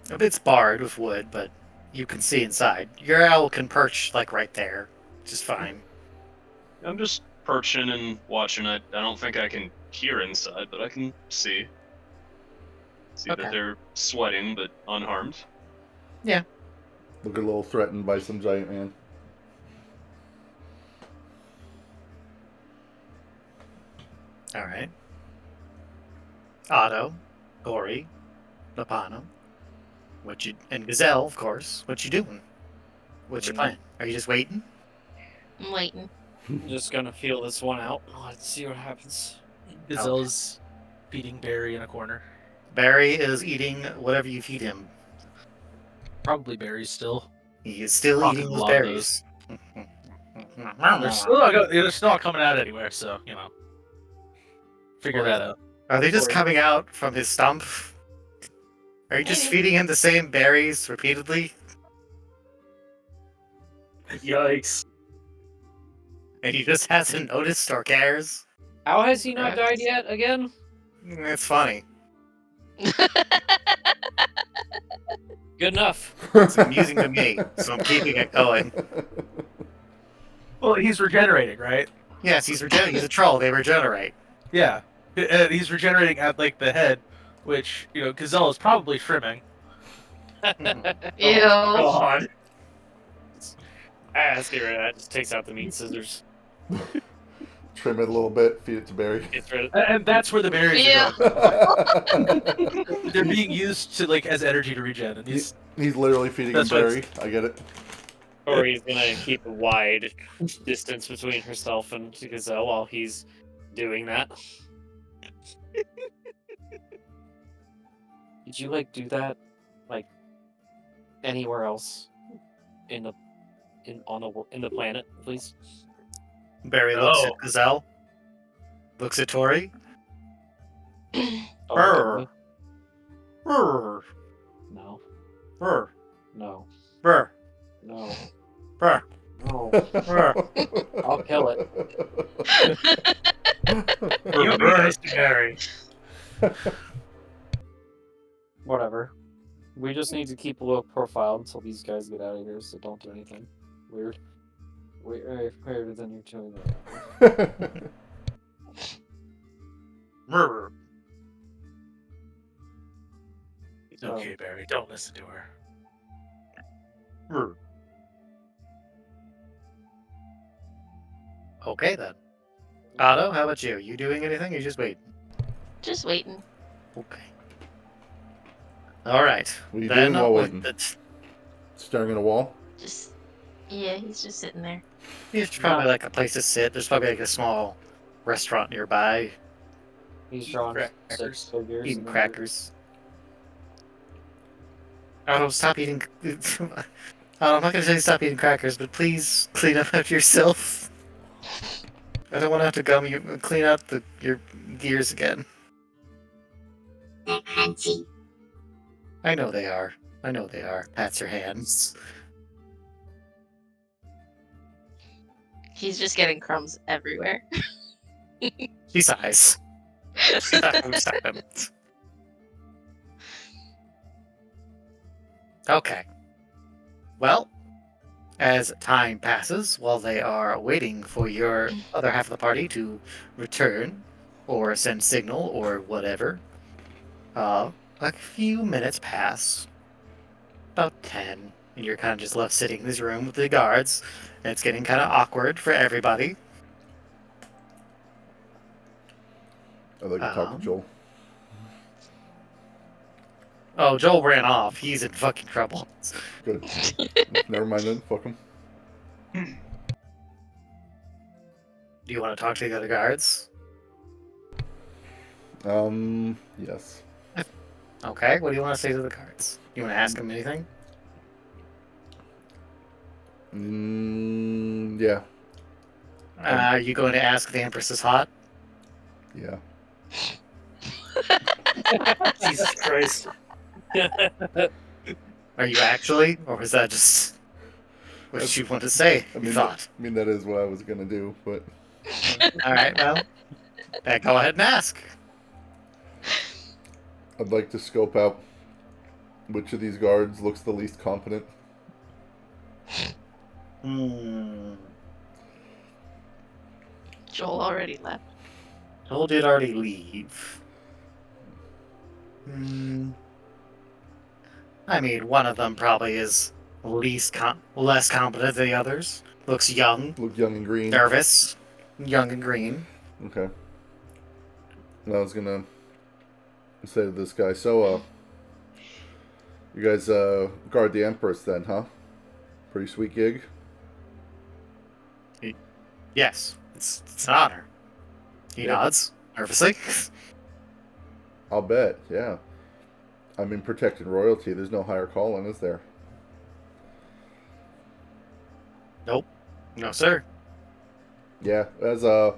it's barred with wood, but you can see inside. Your owl can perch like right there, which is fine. I'm just perching and watching. I don't think I can hear inside, but I can see. See Okay. that they're sweating but unharmed. Look a little threatened by some giant man. Alright. Otto, Ori, Lapano, and Gazelle, of course. What you doing? What's your plan? Are you just waiting? I'm waiting. I'm just gonna feel this one out. Let's see what happens. Gazelle's feeding Barry in a corner. Barry is eating whatever you feed him. Probably berries still. He is still Probably eating a those lot of berries. They're still not coming out anywhere, so, figure that out. Are they just coming out from his stump? Are you just feeding him the same berries repeatedly? Yikes. And he just hasn't noticed or cares? How has he not died yet again? It's funny. Good enough. It's amusing to me, so I'm keeping it going. Well, he's regenerating, right? Yes, he's regenerating. He's a troll. They regenerate. Yeah. He's regenerating at, the head, which, Gazelle is probably trimming. Ew. God. Let's get rid of that. Just takes out the meat scissors. Trim it a little bit, feed it to Barry. Gets rid of And that's where the berries Yeah. are going. They're being used to, as energy to regen. And He's literally feeding him That's what Barry. I get it. Or he's gonna keep a wide distance between herself and Gazelle while he's doing that. Did you do that anywhere else in the planet, please? Barry looks No. at Gazelle. Looks at Tori. Oh, Brr. Brr. no, Brr. no, Brr. no, Brr. no. Brr. I'll kill it. You be nice to Barry. Whatever. We just need to keep a low profile until these guys get out of here, so don't do anything weird. Weirder than you're doing right now. Murder. It's Oh. okay, Barry. Don't listen to her. Murder. Okay then. Otto, how about you? You doing anything? Or you just waiting? Just waiting. Okay. All right. What are you Then doing while with waiting? the- Staring at a wall? Just yeah, he's just sitting there. There's probably like a place to sit. There's probably like a small restaurant nearby. He's drawn Crackers. 6 figures. Eating and then crackers. Oh, stop eating. Oh, I'm not gonna say stop eating crackers, but please clean up after yourself. I don't want to have to gum you clean out your gears again. They're crunchy. I know they are. I know they are. Pats your hands. He's just getting crumbs everywhere. She sighs. Okay. Well, as time passes, while they are waiting for your other half of the party to return, or send signal, or whatever, a few minutes pass. About 10. And you're kind of just left sitting in this room with the guards, and it's getting kind of awkward for everybody. I'd like to talk to Joel. Oh, Joel ran off. He's in fucking trouble. Good. Never mind then. Fuck him. Do you want to talk to the other guards? Yes. Okay, what do you want to say to the guards? You want to ask them anything? Yeah. Are you going to ask if the Empress is hot? Yeah. Jesus Christ. Are you actually? Or was that just what you want to say? I You mean, thought. that is what I was gonna do, but Alright, well, go ahead and ask. I'd like to scope out which of these guards looks the least competent. Joel already left. Joel did already leave. I mean, one of them probably is less competent than the others. Looks young, Look young and green. nervous, young and green. Okay. And I was gonna say to this guy, so, you guys, guard the Empress then, huh? Pretty sweet gig. Yes, it's an honor. He nods nervously. I'll bet, yeah. I mean, protected royalty, there's no higher calling, is there? Nope. No, sir. Yeah, as a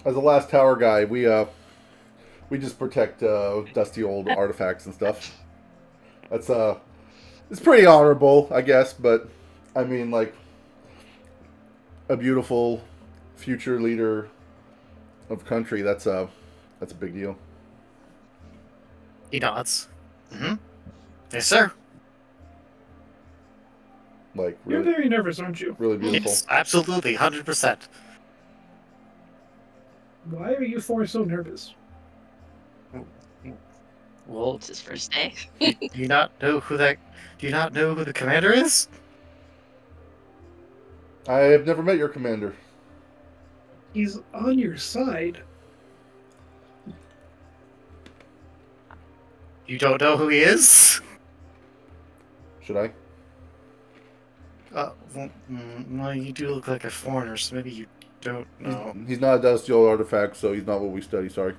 last tower guy, we just protect dusty old artifacts and stuff. That's it's pretty honorable, I guess, but I mean, like, a beautiful future leader of country, that's a big deal. He nods. Mm-hmm. Yes, sir. Like, You're really, very nervous, aren't you? really beautiful. Yes, absolutely, 100%. Why are you four so nervous? Well, It's his first day. do you not know who the commander is? I have never met your commander. He's on your side. You don't know who he is? Should I? Well, you do look like a foreigner, so maybe you don't know. He's not a dusty old artifact, so he's not what we study. Sorry.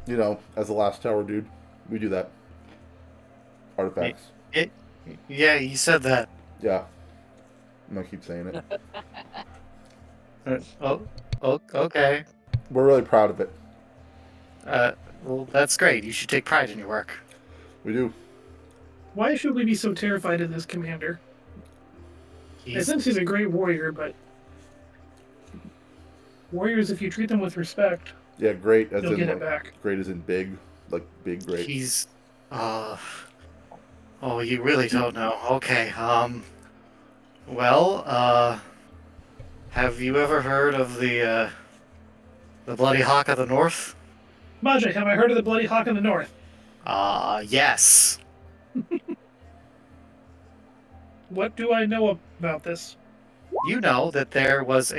You know, as a last tower dude, we do that. Artifacts. Yeah, you said that. Yeah. I'm gonna keep saying it. Okay. We're really proud of it. Well, that's great. You should take pride in your work. We do. Why should we be so terrified of this commander? I sense he's a great warrior, but warriors, if you treat them with respect, Yeah, great as you'll in get it like back. great as in big, like big great. He's oh, you really don't know. Okay. Well, have you ever heard of the Bloody Hawk of the North? Majay, have I heard of the Bloody Hawk in the North? Yes. What do I know about this? You know that there's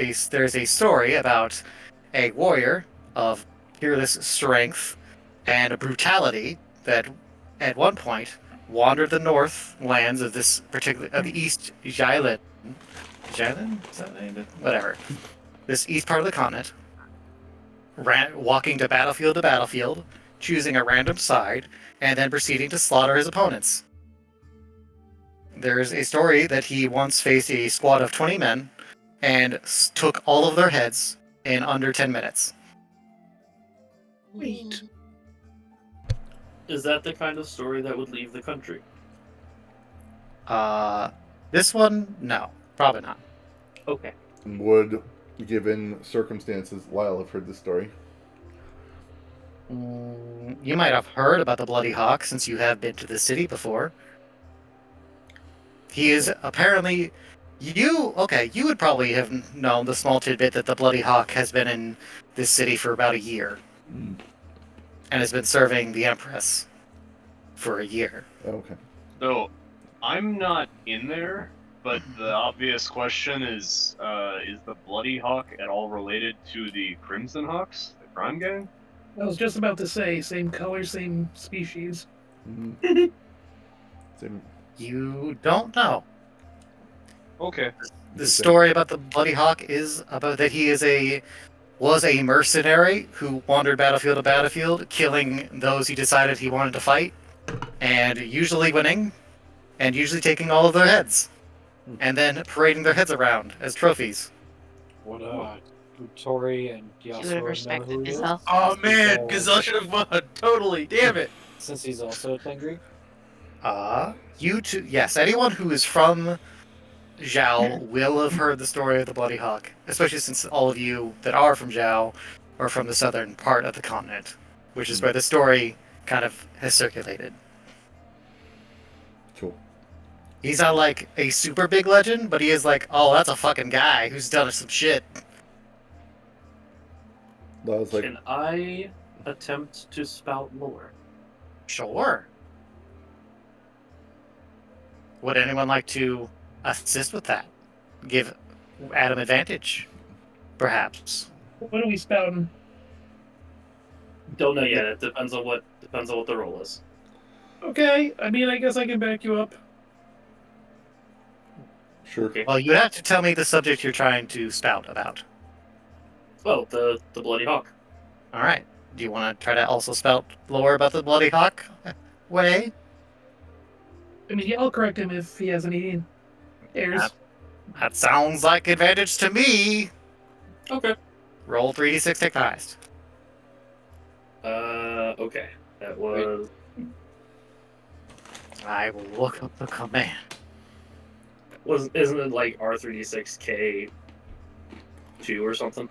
a story about a warrior of peerless strength and brutality that at one point wandered the north lands of this particular of the East Jylland. Jylland? Is that named it? Whatever. This east part of the continent. Walking to battlefield, choosing a random side, and then proceeding to slaughter his opponents. There's a story that he once faced a squad of 20 men and took all of their heads in under 10 minutes. Wait. Is that the kind of story that would leave the country? This one, no, probably not. Okay. Would, given circumstances, Lyle have heard this story? You might have heard about the Bloody Hawk since you have been to the city before. He is apparently... You would probably have known the small tidbit that the Bloody Hawk has been in this city for about a year. And has been serving the Empress for a year. Okay. So, I'm not in there, but the obvious question is the Bloody Hawk at all related to the Crimson Hawks, the crime gang? I was just about to say, same color, same species. Same. You don't know. Okay. The story about the Bloody Hawk is about that he was a mercenary who wandered battlefield to battlefield, killing those he decided he wanted to fight, and usually winning, and usually taking all of their heads, and then parading their heads around as trophies. What Tori and You would have Yasuo know respected who he is? yourself. Oh man, Oh. Gazelle should have won. Totally, damn it. Since he's also a Tengri? You two, yes, anyone who is from Zhao will have heard the story of the Bloody Hawk, especially since all of you that are from Zhao are from the southern part of the continent, which is where the story kind of has circulated. Cool. He's not like a super big legend, but he is like, oh, that's a fucking guy who's done some shit. Lyle's like, Can I attempt to spout lore? Sure. Would anyone like to assist with that? Give Adam advantage, perhaps. What are we spouting? Don't know yet. It depends on what the role is. Okay, I mean, I guess I can back you up. sure. Okay. Well, you have to tell me the subject you're trying to spout about. Oh, the Bloody Hawk. All right. Do you want to try to also spout lore about the Bloody Hawk way? I mean, yeah, I'll correct him if he has any errors. That sounds like advantage to me. Okay. Roll 3d6, take the highest. Okay. That was I will look up the command. isn't it like R3D6K2 or something?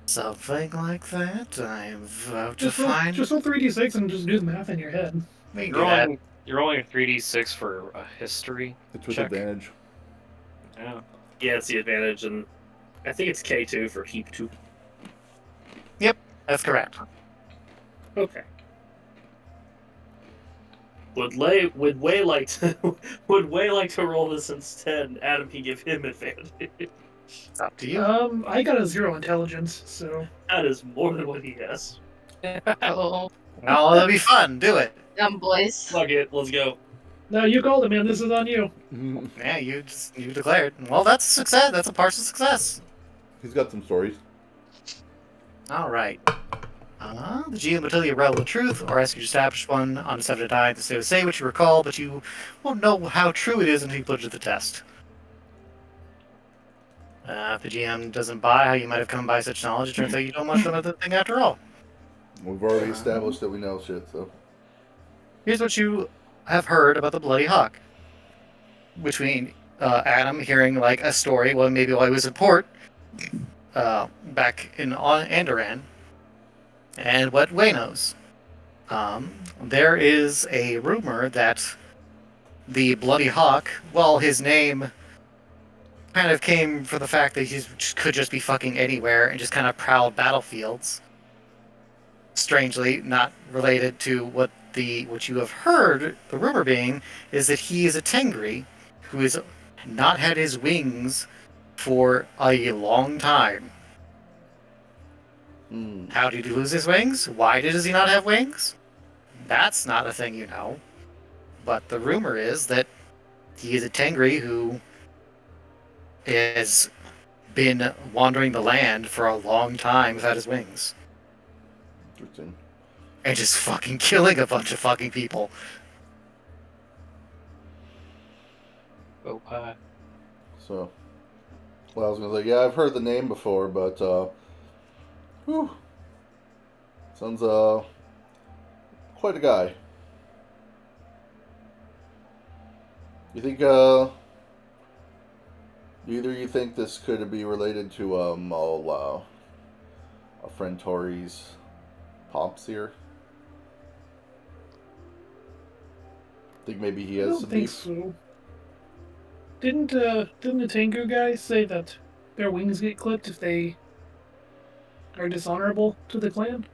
Something like that. I'm about to Just roll, find. just roll 3d6 and just do the math in your head. We can You're do that. rolling a 3d6 for a history. It's with Check. advantage. Yeah. Yeah, it's the advantage, and I think it's K2 for Heap 2. That's correct. Okay. Would Way like to roll this instead? Adam can give him advantage. It's up to you. I got a 0 intelligence, so That is more than what he has. Oh, No, that'll be fun. Do it. dumb boys. Fuck it, let's go. no, you called it, man. This is on you. Yeah, you declared. Well, that's a success. That's a partial success. He's got some stories. All right. The GM will tell you a relevant truth or ask you to establish one on a 7 to 9 to say what you recall, but you won't know how true it is until you put it to the test. If the GM doesn't buy how you might have come by such knowledge, it turns out you don't much know the thing after all. We've already established that we know shit, so. Here's what you have heard about the Bloody Hawk. Between Adam hearing like a story, well, maybe while he was in port, back in Andoran, and what Way knows. There is a rumor that the Bloody Hawk, well, his name kind of came from the fact that he could just be fucking anywhere and just kind of prowled battlefields. Strangely, not related to what you have heard. The rumor being is that he is a Tengri who has not had his wings for a long time. How did he lose his wings? Why does he not have wings? That's not a thing you know. But the rumor is that he is a Tengri who has been wandering the land for a long time without his wings. Interesting. And just fucking killing a bunch of fucking people. Oh, So, well, I was gonna say, yeah, I've heard the name before, but whew, sounds quite a guy. You think either you think this could be related to a friend Tori's pops here? Think maybe he I has don't some think beef? so. Didn't the Tengu guy say that their wings get clipped if they are dishonorable to the clan?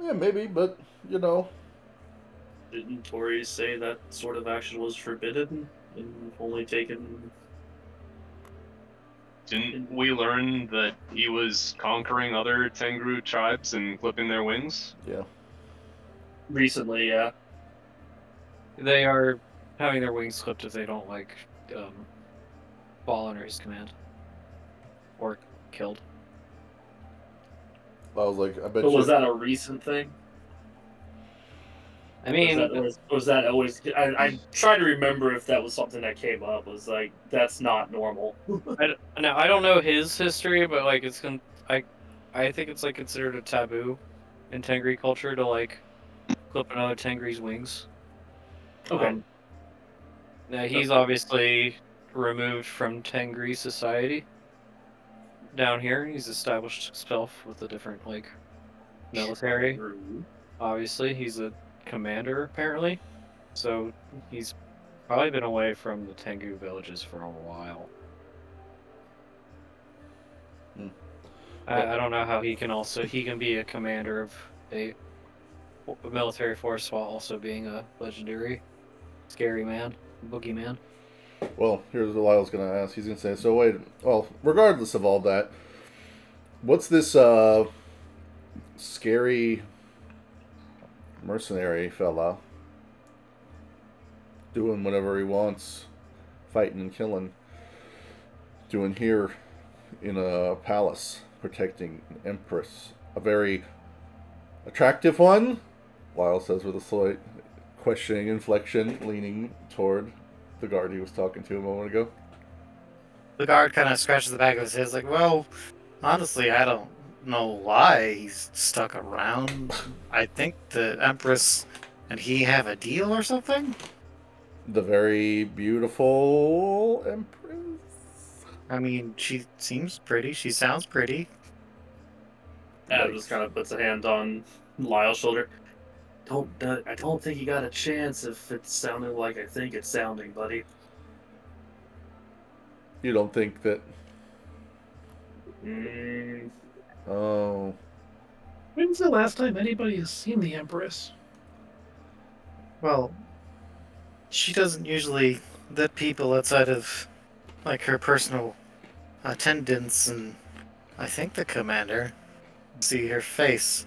Yeah, maybe, but you know, Didn't Tori say that sort of action was forbidden and only taken? Didn't we learn that he was conquering other Tengu tribes and clipping their wings? yeah. Recently, yeah. they are having their wings clipped if they don't like fall under his command or killed. I was like, I bet But you. was that a recent thing? I mean, Was that always? I try to remember if that was something that came up. Was like that's not normal. I don't know his history, but like I think it's like considered a taboo in Tengri culture to like clip another Tengri's wings. Okay. Now he's obviously removed from Tengri society down here. He's established himself with a different like military. Obviously, he's a commander apparently, so he's probably been away from the Tengu villages for a while. Hmm. I don't know how he can be a commander of a military force while also being a legendary scary man, boogeyman. Well, here's what I was gonna ask. He's gonna say, so wait. Well, regardless of all that, what's this scary mercenary fella doing whatever he wants, fighting and killing, doing here in a palace, protecting an empress, a very attractive one? Lyle says with a slight questioning inflection, leaning toward the guard he was talking to a moment ago. The guard kind of scratches the back of his head, like, well, honestly, I don't know why he's stuck around. I think the Empress and he have a deal or something? The very beautiful empress. I mean, she seems pretty. She sounds pretty. Adam just kind of puts a hand on Lyle's shoulder. I don't think you got a chance if it's sounding like I think it's sounding, buddy. You don't think that? Mm, Oh, When's the last time anybody has seen the Empress? Well, she doesn't usually let people outside of, like, her personal attendants and I think the commander see her face.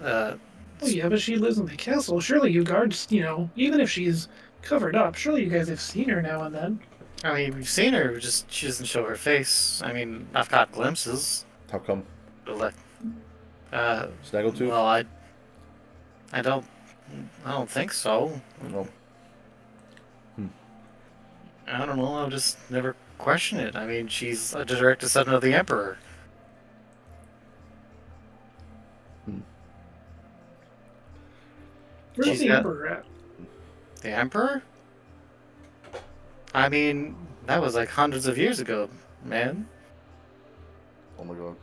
Oh yeah, but she lives in the castle. Surely you guards, even if she's covered up, surely you guys have seen her now and then. I mean, we've seen her, just she doesn't show her face. I mean, I've got glimpses. how come? But, Snaggletooth? well, I don't think so. No. I don't know. I'll just never question it. I mean, she's a direct descendant of the Emperor. Where's She's the got- Emperor at? The Emperor? I mean, that was like hundreds of years ago, man. Oh my god.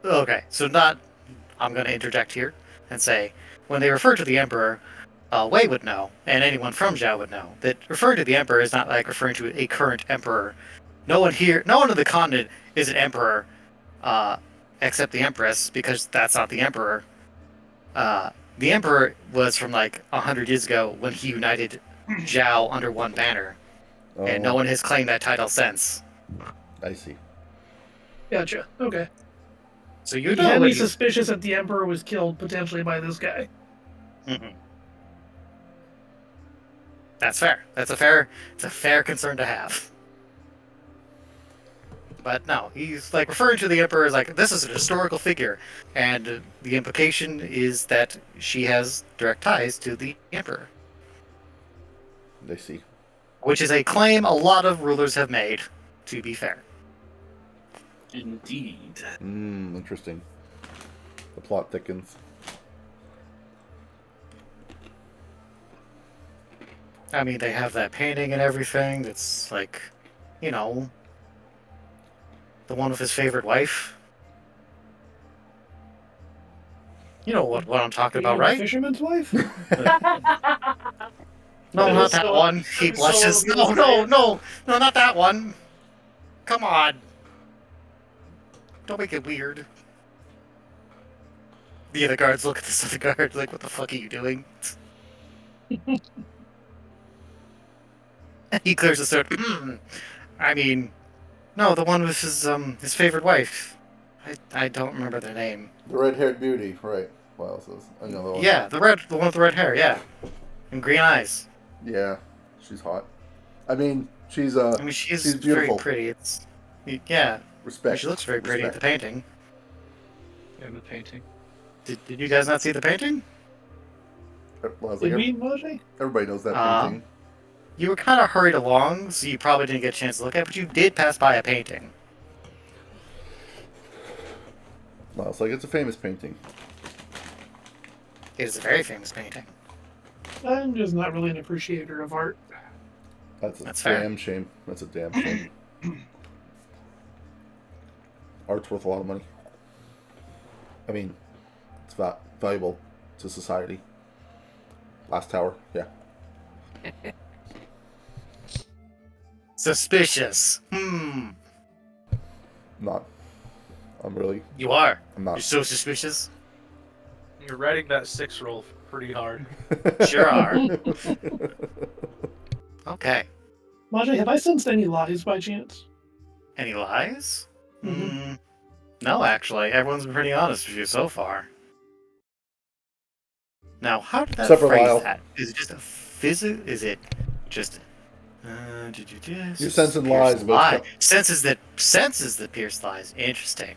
Okay, so not. I'm going to interject here and say, when they refer to the Emperor, Wei would know, and anyone from Zhao would know, that referring to the Emperor is not like referring to a current Emperor. No one on the continent is an Emperor, except the Empress, because that's not the Emperor. The Emperor was from like 100 years ago when he united Zhao under one banner, and no Oh, one has claimed that title since. I see. Gotcha. Okay. So you You know had what me he's... suspicious that the Emperor was killed potentially by this guy. Mhm. That's fair. It's a fair concern to have. But no, he's like referring to the Emperor as like, this is a historical figure, and the implication is that she has direct ties to the Emperor, I see. which is a claim a lot of rulers have made, to be fair. Indeed. Interesting. The plot thickens. I mean, they have that painting and everything that's like, you know, the one with his favorite wife. You know what I'm talking about, The right? fisherman's wife? No, That not is that so- one. He that is so blushes. what No, I'm no, saying. no, no, not that one. Come on. Don't make it weird. The other guards look at this other guard like, what the fuck are you doing? He clears his throat. I mean, no, the one with his favorite wife. I don't remember their name. The red-haired beauty, right? What else is another one? Yeah, the one with the red hair, yeah. And green eyes. Yeah, she's hot. I mean, she's I mean, she's very beautiful. pretty. Yeah. Respect. She looks very pretty at the painting. Yeah, the painting. Did you guys not see the painting? Well, I was Did like, we, Moji? everybody knows that Uh, painting. You were kind of hurried along, so you probably didn't get a chance to look at it, but you did pass by a painting. Well, it's like it's a famous painting. It is a very famous painting. I'm just not really an appreciator of art. That's a That's fair. damn shame. That's a damn shame. Art's worth a lot of money. I mean, it's valuable to society. Last Tower, yeah. Suspicious. Not. I'm really. You are. I'm You're not. so suspicious. You're riding that 6 roll pretty hard. Sure are. Okay. Moji, have I sensed any lies by chance? Any lies? Mhm. No, actually. Everyone's been pretty honest with you so far. Now, how did that Except for phrase Lyle. that? Is it just a Is it just... You're sensing lies, but lie. Senses that pierce lies. Interesting.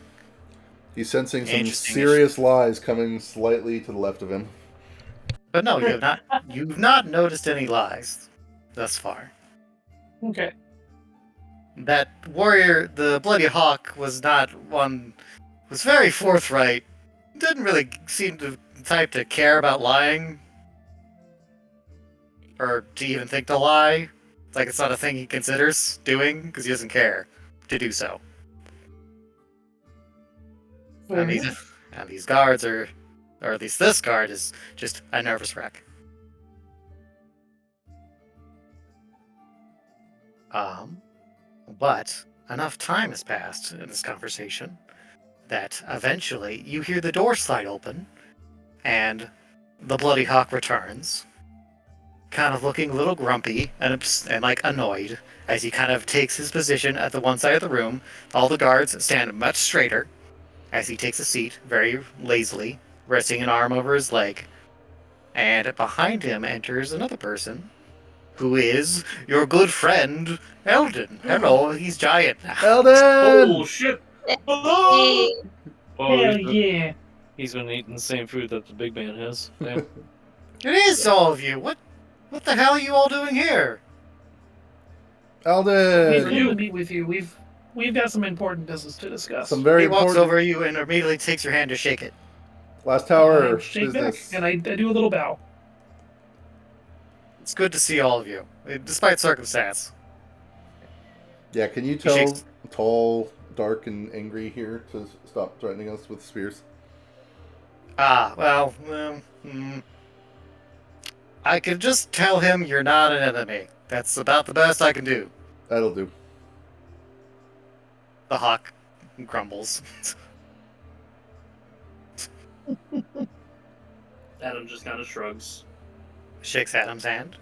he's sensing some Interesting. serious lies coming slightly to the left of him. But no, you've not noticed any lies thus far. Okay. That warrior, the Bloody Hawk, was very forthright. Didn't really seem the type to care about lying. Or to even think to lie. Like it's not a thing he considers doing, because he doesn't care to do so. Fair And enough. these guards or at least this guard is just a nervous wreck. But enough time has passed in this conversation that eventually you hear the door slide open, and the Bloody Hawk returns, kind of looking a little grumpy and like annoyed as he kind of takes his position at the one side of the room. All the guards stand much straighter as he takes a seat very lazily, resting an arm over his leg. And behind him enters another person, who is your good friend, Eldon. Hello, he's giant now. Eldon! Oh shit! Hey, Oh, Hell he's been, yeah. he's been eating the same food that the big man has. Damn. It is all of you. What the hell are you all doing here? We've Eldon! come to meet with you. We've got some important business to discuss. Some very He walks important over you and immediately takes your hand to shake it. Last And I Tower shake business. back, and I do a little bow. It's good to see all of you, despite circumstance. Yeah, can you He shakes- tell tall, dark, and angry here to stop threatening us with spears? Well, I can just tell him you're not an enemy. That's about the best I can do. That'll do. The hawk grumbles. Adam just kind of shrugs. Shakes Adam's hand.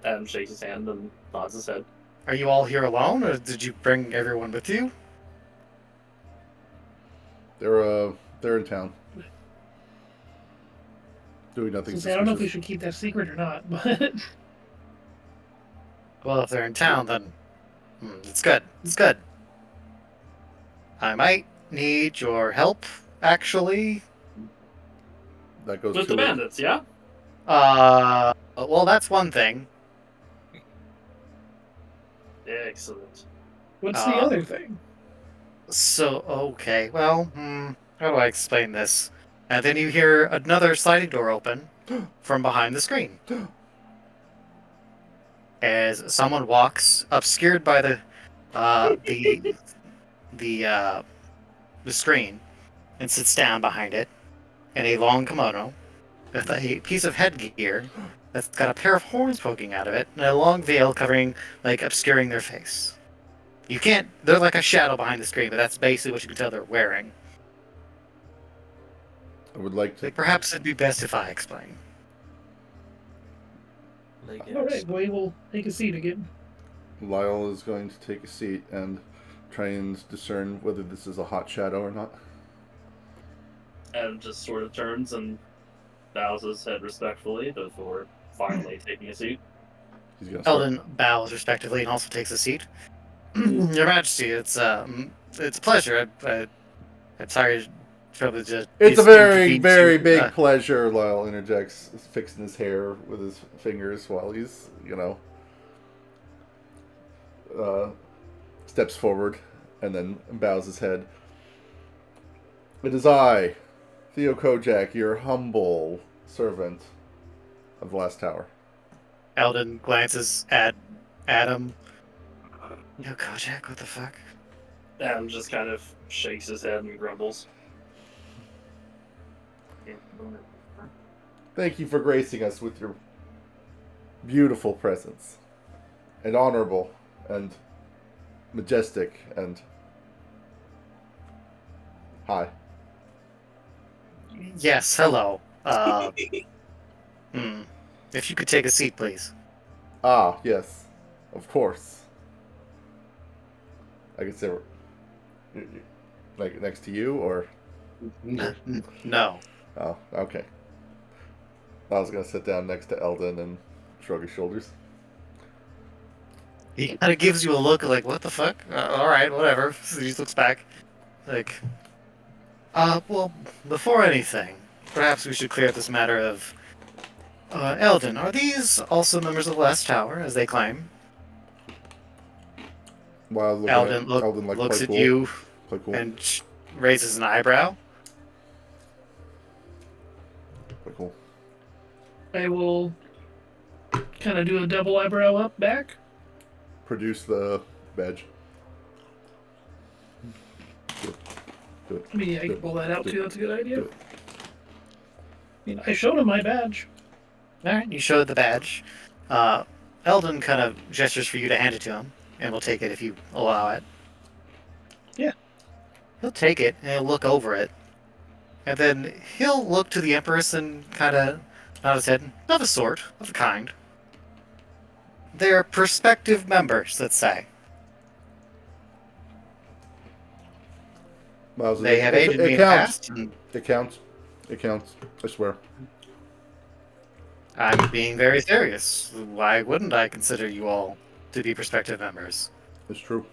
Adam shakes his hand and nods his head. Are you all here alone, or did you bring everyone with you? They're in town. Doing nothing Since I don't know if we suspicious. should keep that secret or not, but Well, if they're in town, then it's good. It's good. I might need your help, actually. That goes With to the bandits, yeah? Well, that's one thing. Excellent. what's the other thing? So, okay, well, how do I explain this? And then you hear another sliding door open from behind the screen. As someone walks, obscured by the screen, and sits down behind it in a long kimono with a piece of headgear that's got a pair of horns poking out of it and a long veil covering, obscuring their face. You can't. They're like a shadow behind the screen, but that's basically what you can tell they're wearing. I would like to. Perhaps it'd be best if I explain. All right, we will take a seat again. Lyle is going to take a seat and try and discern whether this is a hot shadow or not. Adam just sort of turns and bows his head respectfully before finally taking a seat. He's gonna start. Eldon bows respectively and also takes a seat. Your Majesty, it's a pleasure. I'm sorry to just. It's a very, inconvenience very you. big pleasure, Lyle interjects, fixing his hair with his fingers while he's, steps forward and then bows his head. It is I, Theo Kojak, your humble servant of the last tower. Eldon glances at Adam. No, Kojak, what the fuck? Adam just kind of shakes his head and grumbles. Thank you for gracing us with your beautiful presence. And honorable and majestic and hi. Yes, hello. If you could take a seat, please. Ah, yes. Of course. I could say, like, next to you, or? No. Oh, okay. I was gonna sit down next to Eldon and shrug his shoulders. He kind of gives you a look like, what the fuck? All right, whatever. So he just looks back. Well, before anything, perhaps we should clear up this matter of... Eldon, are these also members of the last tower, as they claim? While looking Eldon, at Eldon like, looks play at cool. you Play cool. and raises an eyebrow. Play cool. I will kind of do a double eyebrow up back. Produce the badge. Do it. I mean, I can pull that out Do too. That's a good idea. Do it. I mean, I showed him my badge. Alright, you showed the badge. Eldon kind of gestures for you to hand it to him, and we'll take it if you allow it. Yeah. He'll take it, and he'll look over it. And then he'll look to the Empress and kind of nod his head. Of a sort, of a kind. They're prospective members, let's say. Miles, They have aided me in the counts. past, and It counts. It counts. I swear. I'm being very serious. Why wouldn't I consider you all to be prospective members? It's true.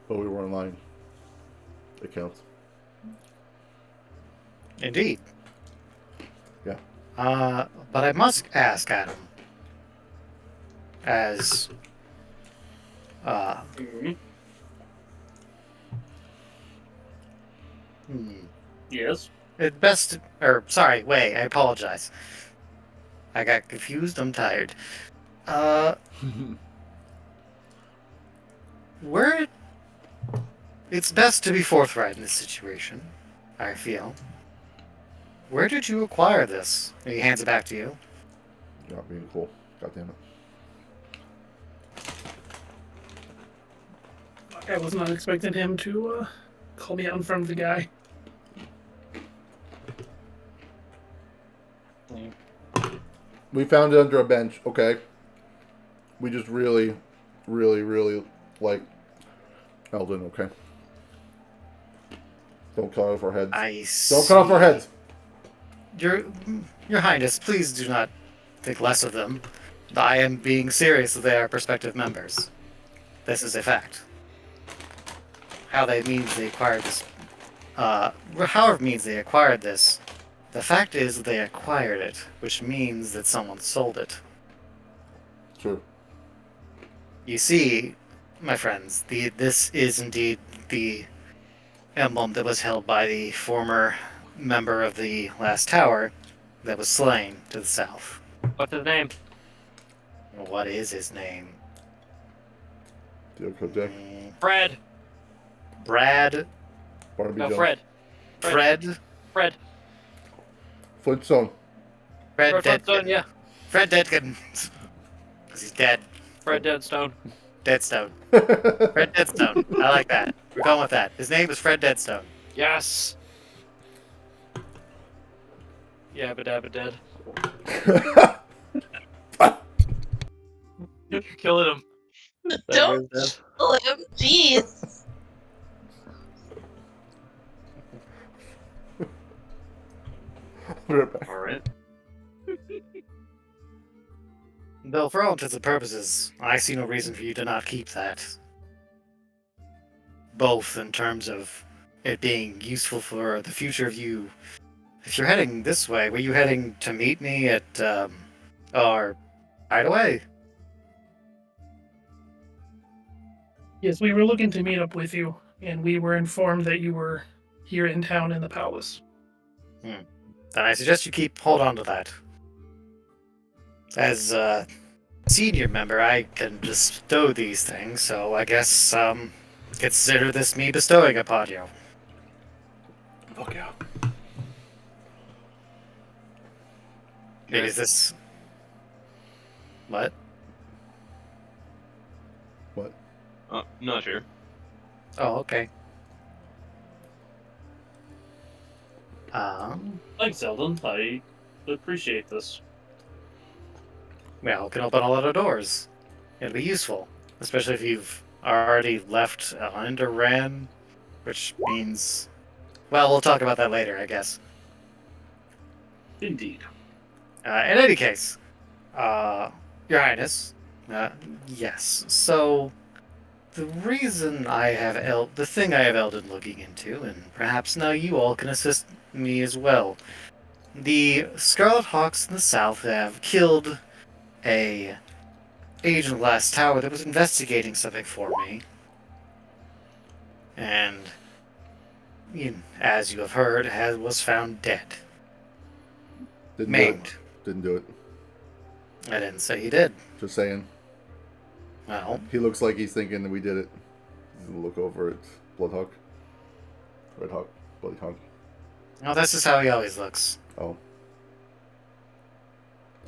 But we weren't lying. It counts. Indeed. Yeah. But I must ask, Adam, as Yes. Wei, I apologize. I got confused. I'm tired. Where... It's best to be forthright in this situation, I feel. Where did you acquire this? He hands it back to you. Not being cool. God damn it. I was not expecting him to call me out in front of the guy. We found it under a bench, okay? We just really, really, really like Eldon, okay? Don't cut off our heads. Don't cut off our heads! Your Highness, please do not think less of them. I am being serious that they are prospective members. This is a fact. However means they acquired this, the fact is they acquired it, which means that someone sold it. Sure. You see, my friends, this is indeed the emblem that was held by the former member of the last tower that was slain to the south. What's his name? What is his name? Fred. Brad. Barnaby No, Jones. Fred. Fred. Flintstone. Fred Flintstone, Deadkin. yeah. Fred Deadkin. Because he's dead. Fred Deadstone. Deadstone. Fred Deadstone. I like that. We're going with that. His name is Fred Deadstone. Yes. Yabba dabba dead. You're killing him. Don't kill him. Jeez. All right. Though for all intents and purposes, I see no reason for you to not keep that. Both in terms of it being useful for the future of you. If you're heading this way, were you heading to meet me at our hideaway? Yes, we were looking to meet up with you, and we were informed that you were here in town in the palace. Then I suggest you hold on to that. As a senior member, I can bestow these things, so I guess consider this me bestowing upon you. Fuck yeah. Is this... What? What? Not sure. Oh, okay. Thanks, Eldon. I appreciate this. Well, it can open a lot of doors. It'll be useful, especially if you've already left or ran, which means... Well, we'll talk about that later, I guess. Indeed. In any case, Your Highness, yes. So, the reason I have the thing I have Eldon looking into, and perhaps now you all can assist me as well. The Scarlet Hawks in the south have killed a agent of the last tower that was investigating something for me. And, as you have heard, was found dead. Maimed. Didn't do it. I didn't say he did. Just saying. Well, He looks like he's thinking that we did it. He's gonna look over at Bloodhawk. Red Hawk. Bloody Hawk. well, this is how he always looks. Oh.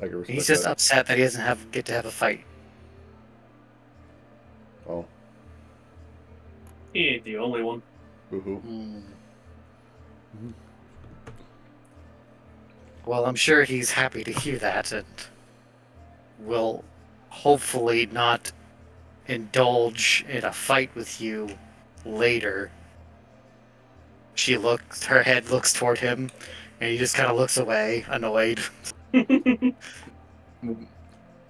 I can respect He's just that. upset that he doesn't get to have a fight. Oh. He ain't the only one. Boo-hoo. Well, I'm sure he's happy to hear that, and will hopefully not indulge in a fight with you later. Her head looks toward him, and he just kind of looks away, annoyed.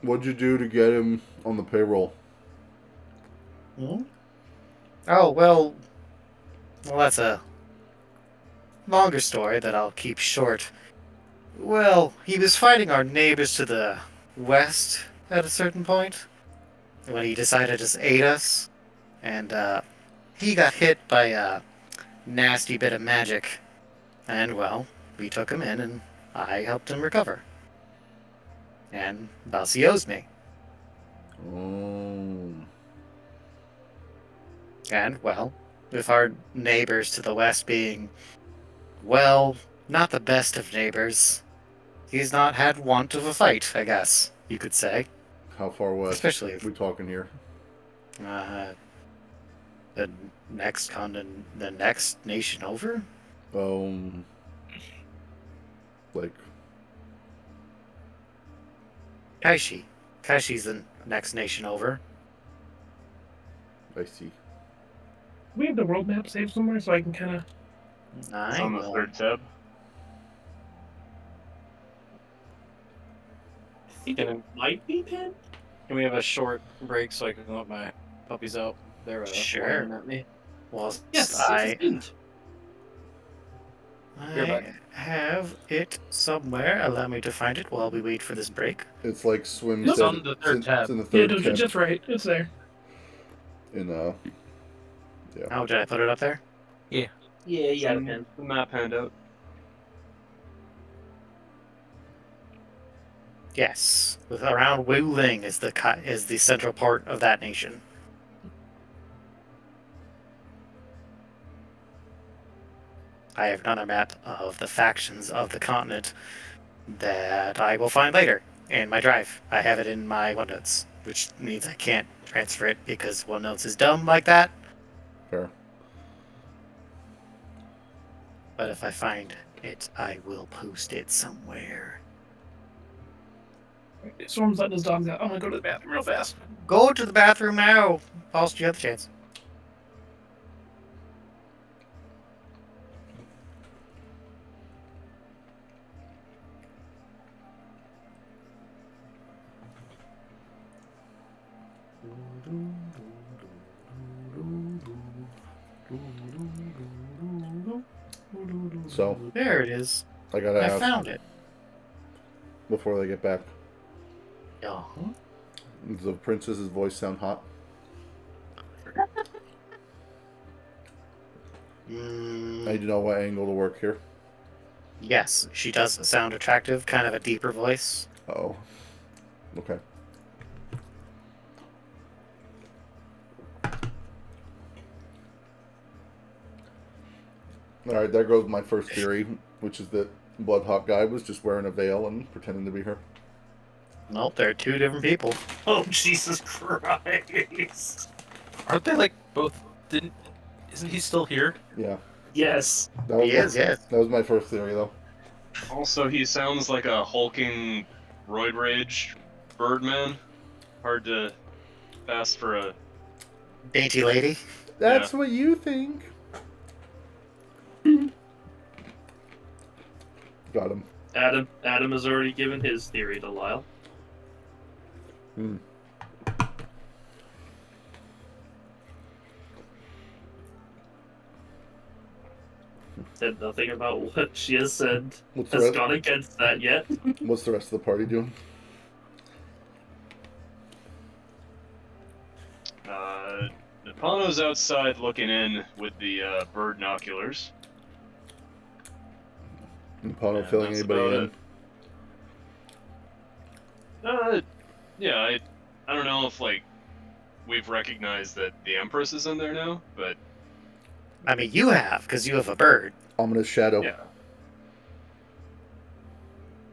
What'd you do to get him on the payroll? Oh, well, that's a longer story that I'll keep short. Well, he was fighting our neighbors to the west at a certain point, when he decided to just aid us, and he got hit by a nasty bit of magic, and well, we took him in, and I helped him recover. And thus he owes me. Oh. And, well, with our neighbors to the west being, well, not the best of neighbors, he's not had want of a fight, I guess, you could say. How far west Especially if, we talking here? the the next nation over? Like, Kaishi. Kaishi's the next nation over. I see. We have the world map saved somewhere so I can kind of. It's I on the will. third tab. I think it might be pinned. Can we have a short break so I can let my puppies out? They're Sure. whining at me. Well, Yes, I it's pinned. You're I back. have it somewhere. Allow me to find it while we wait for this break. It's like Swim It's said. on the third tab. It's in the Yeah, third no, tab. just right. It's there. In Oh, did I put it up there? Yeah, you got it Some- pinned. The map handout. Yes, with around Wu Ling is the central part of that nation. I have another map of the factions of the continent that I will find later in my drive. I have it in my OneNotes, which means I can't transfer it because OneNotes is dumb like that. fair. But if I find it, I will post it somewhere. Storm's letting his dogs out. I'm gonna go to the bathroom real fast. Go to the bathroom now. Whilst you have the chance. So There it is. I gotta I ask found it. before they get back. Uh-huh. Does the princess's voice sound hot? I need to know what angle to work here. Yes, she does sound attractive, kind of a deeper voice. Oh. Okay. Alright, there goes my first theory, which is that Bloodhawk guy was just wearing a veil and pretending to be her. Nope, they're two different people. Oh, Jesus Christ. Aren't they like both? Isn't he still here? Yeah. Yes. That was He is, yes. That was my first theory, though. Also, he sounds like a hulking roid rage birdman. Hard to pass for a. Dainty lady. That's what you think. Got him. Adam has already given his theory to Lyle. Hmm. Said nothing about what she has said What's the has rest? gone against that yet. What's the rest of the party doing? Napano's outside looking in with the bird binoculars. Napano Yeah, filling that's anybody about in? Yeah, I don't know if like we've recognized that the Empress is in there now, but I mean, you have, because you have a bird. Ominous shadow. yeah.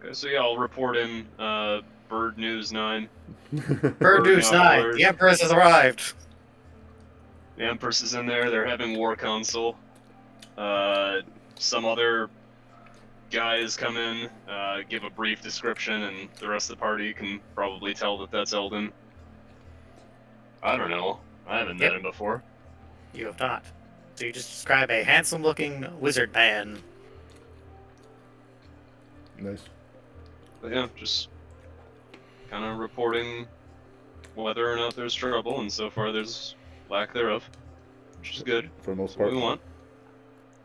Okay, so yeah, I'll report in Bird News 9. Bird News 9. binoculars. The Empress has arrived. The Empress is in there. They're having war council. Some other guys come in, give a brief description, and the rest of the party can probably tell that that's Eldon. I don't know. I haven't met Yep. him before. You have not. So you just describe a handsome-looking wizard man. Nice. But yeah, just kind of reporting whether or not there's trouble, and so far there's lack thereof, which is good. For the most That's what part. we want.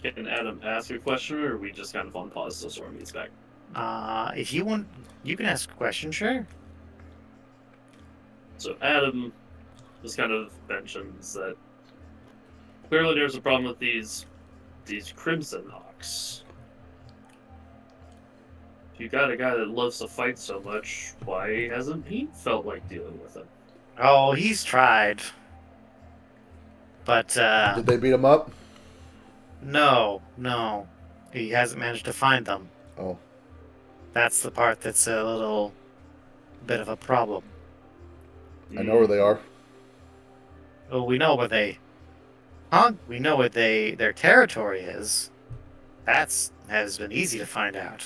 Can Adam ask a question, or are we just kind of on pause till Storm gets back? If you want, you can ask a question, sure. So Adam just kind of mentions that clearly there's a problem with these Crimson Hawks. If you got a guy that loves to fight so much, why hasn't he felt like dealing with him? Oh, he's tried. But, Did they beat him up? no. He hasn't managed to find them. Oh, That's the part that's a little bit of a problem. I know where they are. Well, we know where they... Huh? We know what their territory is. Has been easy to find out.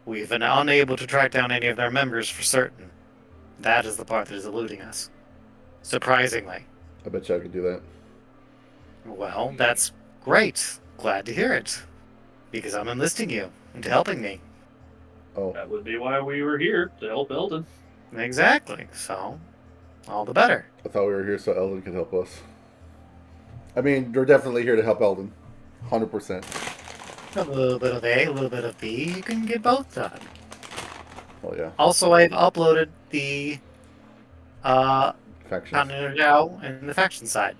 We've been unable to track down any of their members for certain. That is the part that is eluding us. Surprisingly. I bet you I could do that. Well, that's great. Glad to hear it. Because I'm enlisting you into helping me. Oh, That would be why we were here, to help Eldon. Exactly. So, all the better. I thought we were here so Eldon could help us. I mean, you're definitely here to help Eldon. 100%. A little bit of A, a little bit of B. You can get both done. Oh, yeah. Also, I've uploaded the Factions. Continental Zhao and the faction side.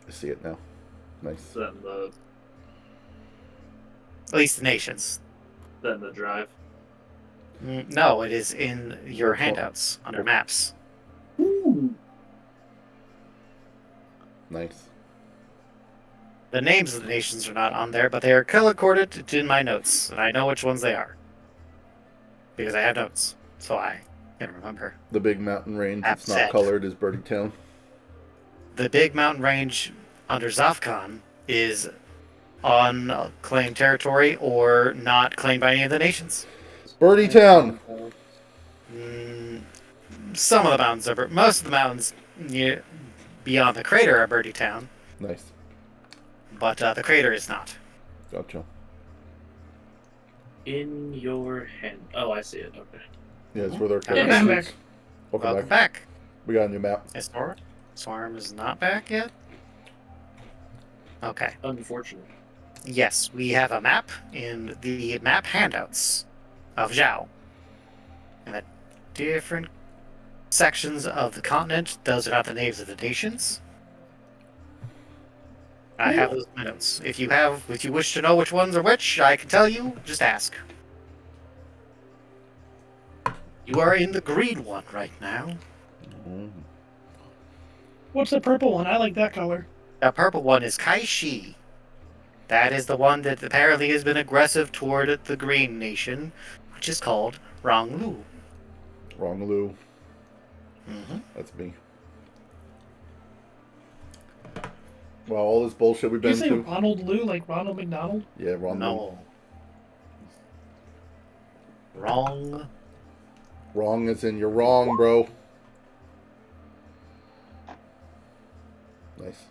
I see it now. Nice. Then the At least the nations. drive. No, it is in your Which one? handouts under maps. Ooh. Nice. The names of the nations are not on there, but they are color-coded in my notes, and I know which ones they are. Because I have notes, so I can remember. The big mountain range that's not Upset. colored is Birdie Town. The big mountain range under Zafkan is on claimed territory or not claimed by any of the nations. Birdie Town! Some of the mountains are, most of the mountains beyond the crater are Birdie Town, Nice. but the crater is not. Gotcha. In your hand. Oh, I see it. Okay. Yeah, it's where they're Yeah, carrying I'm the streets. Welcome Welcome back. back. We got a new map. Is Swarm is not back yet? Okay. Unfortunate. Yes, we have a map in the map handouts of Zhao. And the different sections of the continent, those are not the names of the nations. I have those in my notes. If you wish to know which ones are which, I can tell you, just ask. You are in the green one right now. What's the purple one? I like that color. The purple one is Kaishi. That is the one that apparently has been aggressive toward the Green Nation, which is called Ronglu. Wrong Lou. Mm-hmm. That's me. Well, all this bullshit we've Did you been say through. Ronald Lou, like Ronald McDonald? Yeah, wrong Lou. No. Wrong. Wrong as in you're wrong, bro. Nice.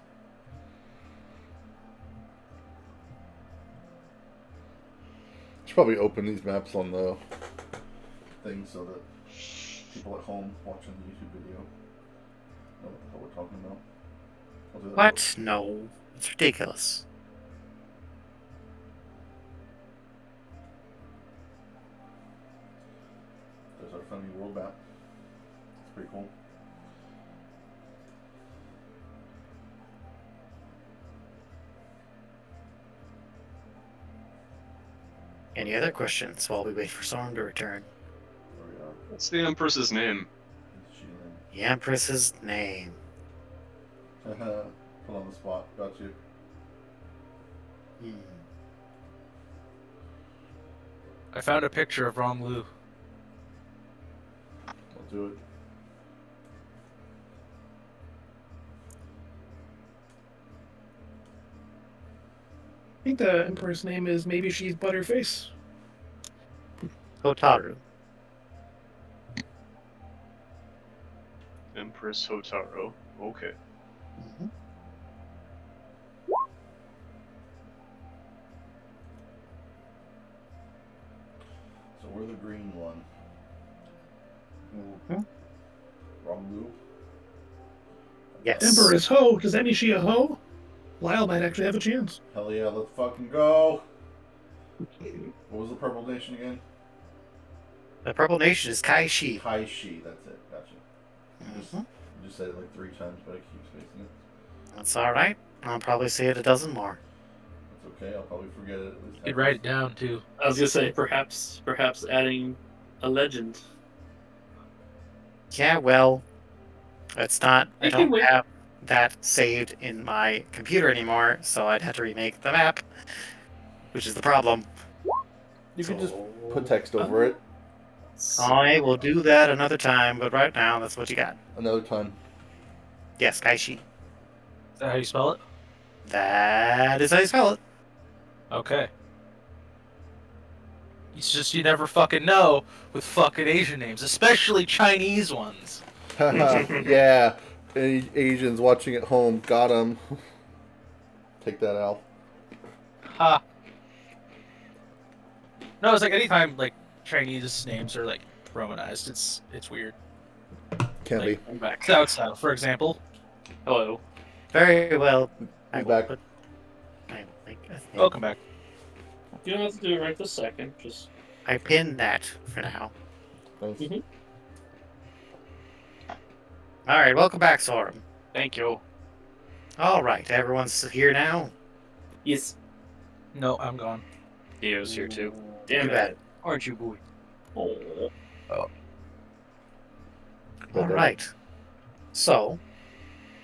Should probably open these maps on the thing so that people at home watching the YouTube video know what the hell we're talking about. I'll do that What? No. It's ridiculous. There's our funny world map. It's pretty cool. Any other questions while we wait for Storm to return? There we are. What's the Empress's name? It's Sheelan. The Empress's name. Put on the spot. Got you. I found a picture of Rom Lu. I'll do it. I think the Emperor's name is maybe she's Butterface. Hotaru. Empress Hotaru. Okay. So we're the green one. Mhm. Wrong Lou. Yes. Emperor is Ho. Does that mean she a Ho? Lyle might actually have a chance. Hell yeah, let's fucking go. What was the purple nation again? The Purple Nation is Kaishi. Kaishi, that's it. Gotcha. Mhm. You just said it like 3 times, but I keep spacing it. That's alright. I'll probably say it a dozen more. That's Okay, I'll probably forget it. At least You could write it down too. I was gonna say perhaps adding a legend. Yeah, well, it's not. I You can don't wait. have that saved in my computer anymore, so I'd have to remake the map, which is the problem. You could just So, put text over it I will do that another time, but right now, that's what you got. another time. Yes, Kaishi. Is that how you spell it? That is how you spell it. Okay. It's just you never fucking know with fucking Asian names, especially Chinese ones. Yeah. Any Asians watching at home, got them. Take that out. Ha. No, it's like anytime like Chinese names are like Romanized, it's weird. Can't Like, I'm back. South Style, for example. Hello. Very well. I He's will back. put- I will make a thing. Welcome back. You don't have to do it right this second. Just I pinned that for now. Thanks. Mhm. All right, welcome back, Sorum. Thank you. All right, everyone's here now. yes. No, I'm gone. Dio's here too. Damn Too bad. it. Aren't you, boy? Oh. All right. So,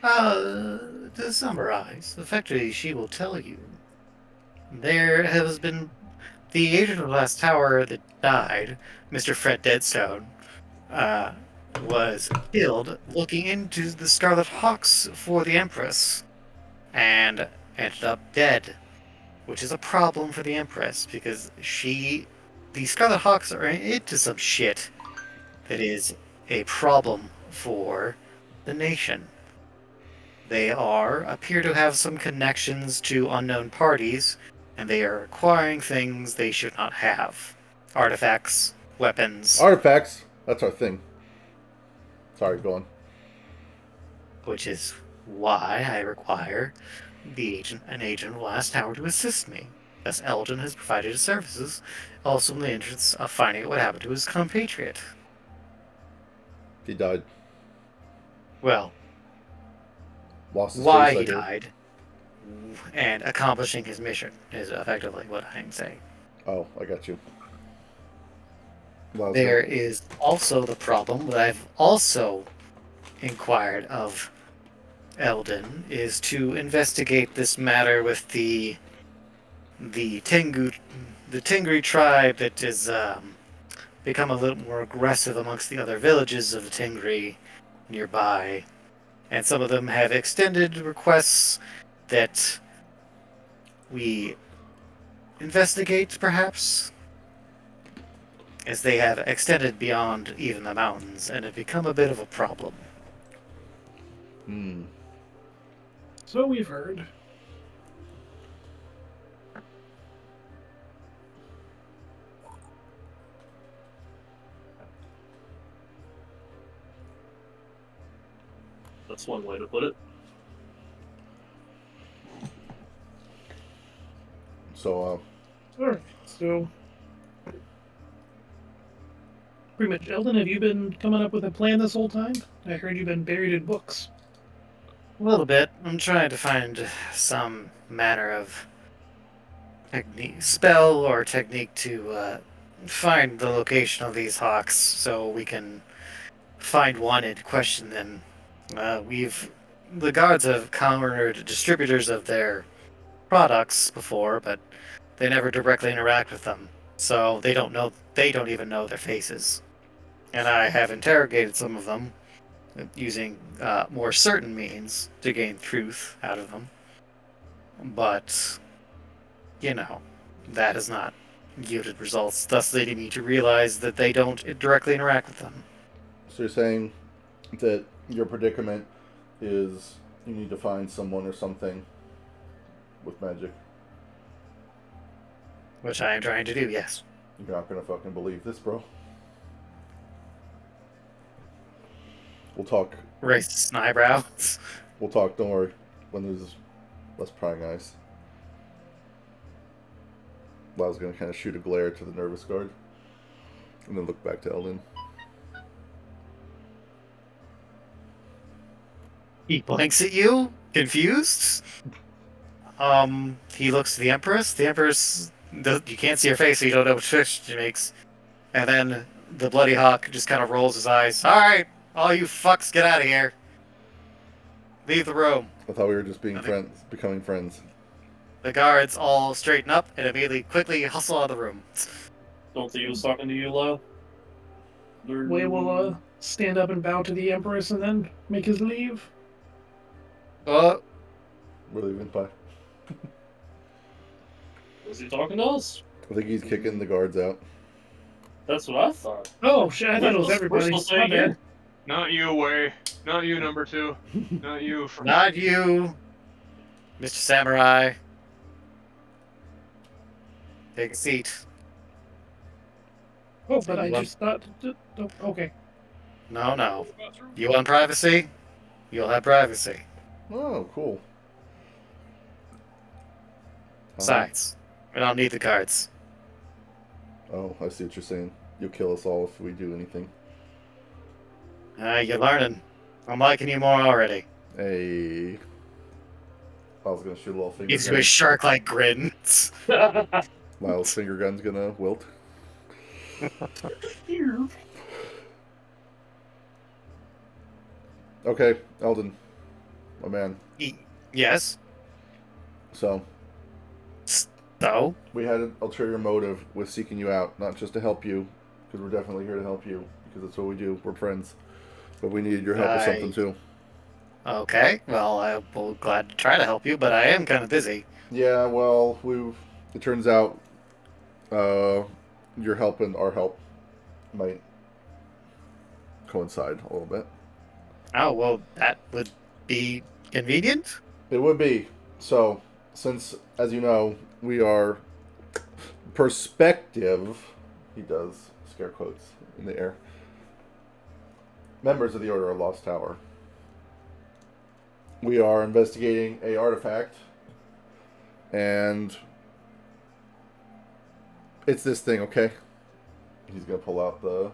to summarize, effectively, she will tell you there has been the agent of the last tower that died, Mr. Fred Deadstone, was killed looking into the Scarlet Hawks for the Empress, and ended up dead, which is a problem for the Empress because the Scarlet Hawks are into some shit that is a problem for the nation. They appear to have some connections to unknown parties, and they are acquiring things they should not have. Artifacts, weapons, Artifacts. That's our thing. Sorry, go on. which is why I require an agent of Last Tower to assist me, as Eldon has provided his services, also in the interests of finding out what happened to his compatriot. He died. Well, Lost his why face, I he hear. died, and accomplishing his mission is effectively what I'm saying. Oh, I got you. Well, There is also the problem that I've also inquired of Eldon is to investigate this matter with the Tingri tribe that has become a little more aggressive amongst the other villages of the Tingri nearby, and some of them have extended requests that we investigate, perhaps, as they have extended beyond even the mountains and have become a bit of a problem. So we've heard. That's one way to put it. So, Alright, so. Pretty much, Eldon, have you been coming up with a plan this whole time? I heard you've been buried in books. A little bit. I'm trying to find some manner of spell or technique to find the location of these hawks so we can find one and question them. The guards have countered distributors of their products before, but they never directly interact with them, so they don't even know their faces. And I have interrogated some of them using more certain means to gain truth out of them, but that has not yielded results, thus leading me to realize that they don't directly interact with them. so you're saying that your predicament is you need to find someone or something with magic. Which I am trying to do, yes. You're not gonna fucking believe this, bro. We'll talk. Raise an eyebrow. We'll talk. Don't worry. When there's less prying eyes. I was gonna kind of shoot a glare to the nervous guard, and then look back to Eldon. He blinks at you, confused. He looks to the Empress. The Empress, you can't see her face, so you don't know what face she makes. And then the Bloody Hawk just kind of rolls his eyes. All right, all you fucks, get out of here. Leave the room. I thought we were just being Okay. friends, becoming friends. The guards all straighten up and immediately quickly hustle out of the room. Don't think he was talking to you, Lyle? Wei will stand up and bow to the Empress and then make his leave. We're leaving. Bye. Was he talking to us? I think he's kicking the guards out. That's what I thought. Oh shit! I thought it was We're everybody. still My staying bad. here. Not you, Way. Not you, number 2. Not you. Not you, Mr. Samurai. Take a seat. Oh, but I What? just thought. Oh, okay. No. You want privacy? You'll have privacy. Oh, cool. Besides, we don't need the cards. Oh, I see what you're saying. You'll kill us all if we do anything. You're learning. I'm liking you more already. Hey. I was gonna shoot a little finger Gives you a gun. shark-like grin. Lyle's finger gun's gonna wilt. Okay, Eldon. My man. Yes. So, So? we had an ulterior motive with seeking you out, not just to help you, because we're definitely here to help you, because that's what we do. We're friends. But we needed your help with something too. Okay. Well, I'm glad to try to help you, but I am kind of busy. Yeah, well, it turns out your help and our help might coincide a little bit. Oh, well, that would be convenient. It would be. So, since, as you know, we are prospective, he does scare quotes in the air, members of the Order of Lost Tower. We are investigating a artifact, and it's this thing, okay? He's gonna pull out the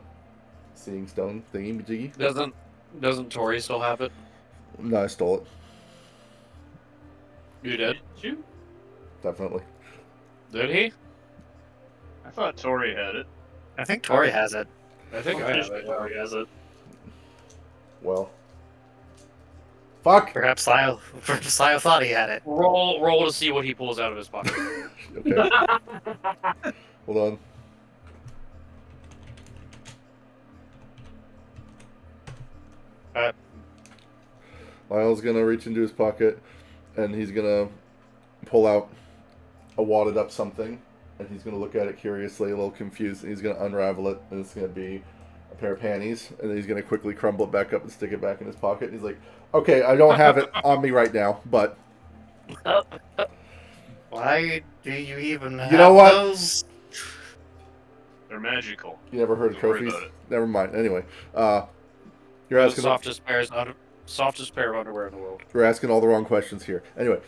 seeing stone thingy-majiggy. Doesn't Tori still have it? No, I stole it. You did? You? Definitely. Did he? I thought Tori had it. I think Tori has it. I think I have it. Tori has it. Well. Fuck! Perhaps Lyle thought he had it. Roll to see what he pulls out of his pocket. Okay. Hold on. Lyle's gonna reach into his pocket, and he's gonna pull out a wadded up something, and he's gonna look at it curiously, a little confused, and he's gonna unravel it, and it's gonna be a pair of panties, and then he's gonna quickly crumble it back up and stick it back in his pocket. And he's like, "Okay, I don't have it on me right now, but Why do you even have know what? those? They're magical. you never heard of Don't worry trophies? about it. Never mind. Anyway, you're The asking softest pair of underwear in the world. We're asking all the wrong questions here. Anyway,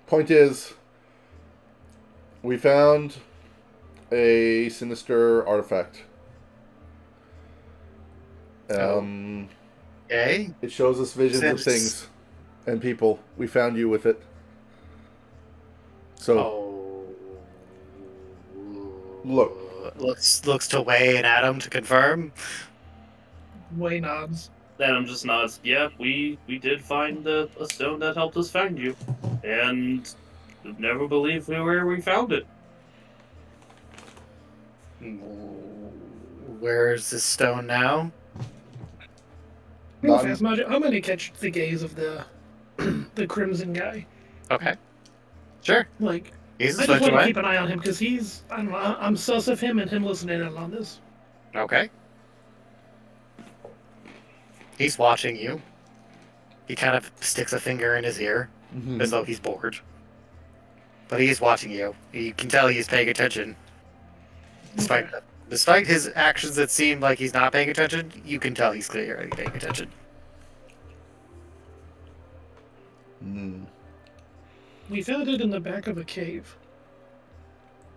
point is, we found a sinister artifact. Okay. It shows us visions of things and people. We found you with it. So, look. Looks to Wei and Adam to confirm. Wei nods. Adam just nods. Yeah, we did find a stone that helped us find you, and never believed where we found it. Where's this stone now? Real fast, Magic. I'm gonna catch the gaze of the the Crimson guy. Okay. Sure. Like, He's I just want to away. keep an eye on him because he's. I don't know. I'm sus of him and him listening in on this. Okay. He's watching you. He kind of sticks a finger in his ear as though he's bored. But he's watching you. You can tell he's paying attention. Despite his actions that seem like he's not paying attention, you can tell he's clearly paying attention. We found it in the back of a cave.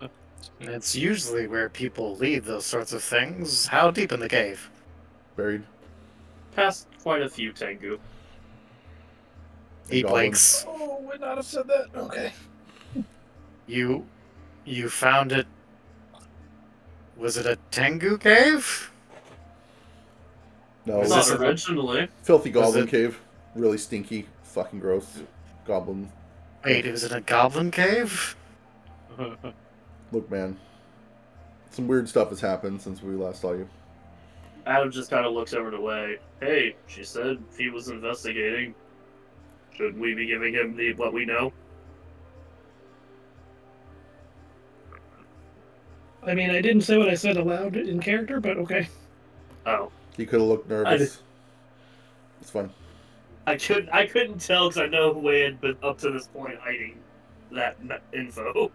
And it's usually where people leave those sorts of things. How deep in the cave? Buried. Past quite a few Tengu. He goblins. blinks. Oh, would not have said that. Okay. You found it. Was it a Tengu cave? No, Was Not this it's a- originally. filthy was goblin it- cave. Really stinky, fucking gross. Goblin. Wait, it was in a goblin cave? Look, man. Some weird stuff has happened since we last saw you. Adam just kind of looks over the way. Hey, she said he was investigating. Should we be giving him what we know? I mean, I didn't say what I said aloud in character, but okay. Oh, He could have looked nervous. It's fine. I couldn't tell because I know Wei had been up to this point hiding that info.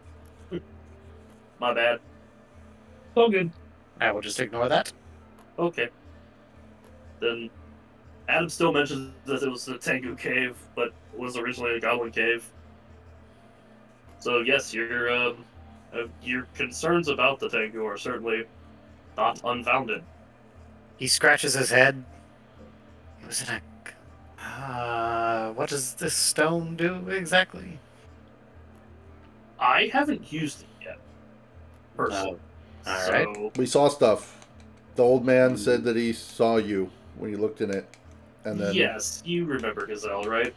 My bad. It's all good. I will just ignore that. Okay. Then Adam still mentions that it was a Tengu cave, but was originally a goblin cave. So yes, your concerns about the Tengu are certainly not unfounded. He scratches his head. It was in a. What does this stone do exactly? I haven't used it yet, personally. All right. So We saw stuff. The old man said that he saw you when you looked in it. And then yes, you remember Gazelle, right?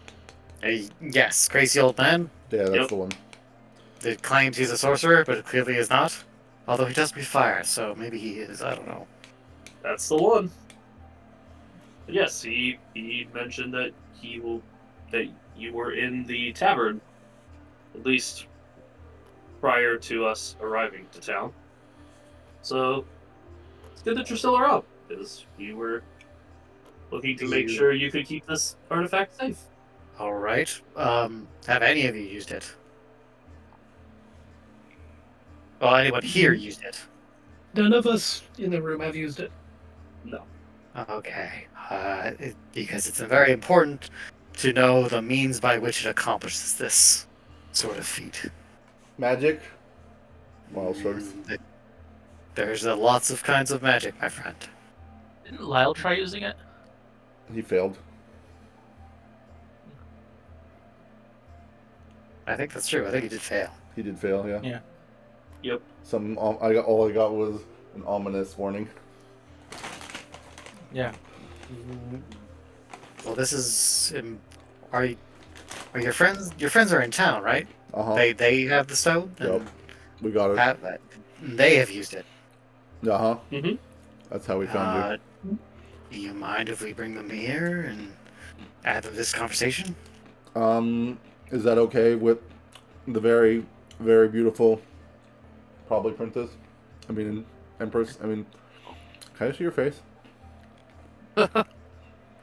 Yes, crazy old man. yeah, that's Yep. the one. It claims he's a sorcerer, but it clearly is not. Although he does breathe fire, so maybe he is. I don't know. That's the one. But yes, he mentioned that that you were in the tavern, at least prior to us arriving to town. So it's good that you're still around, because you were looking to make sure you could keep this artifact safe. All right. Have any of you used it? Well, anyone here used it? None of us in the room have used it. No. Okay. Because it's very important to know the means by which it accomplishes this sort of feat. Magic? Wild shrugs. There's lots of kinds of magic, my friend. Didn't Lyle try using it? He failed. I think that's true. I think he did fail. He did fail, yeah. Yeah. Yep. All I got was an ominous warning. Yeah. Well, this is. Are your friends? Your friends are in town, right? Uh-huh. They have the stone. Yep. We got it. They have used it. Uh-huh. Mm-hmm. That's how we found you. Do you mind if we bring them here and add to this conversation? Is that okay with the very, very beautiful, probably princess? I mean, empress? I mean, can I see your face?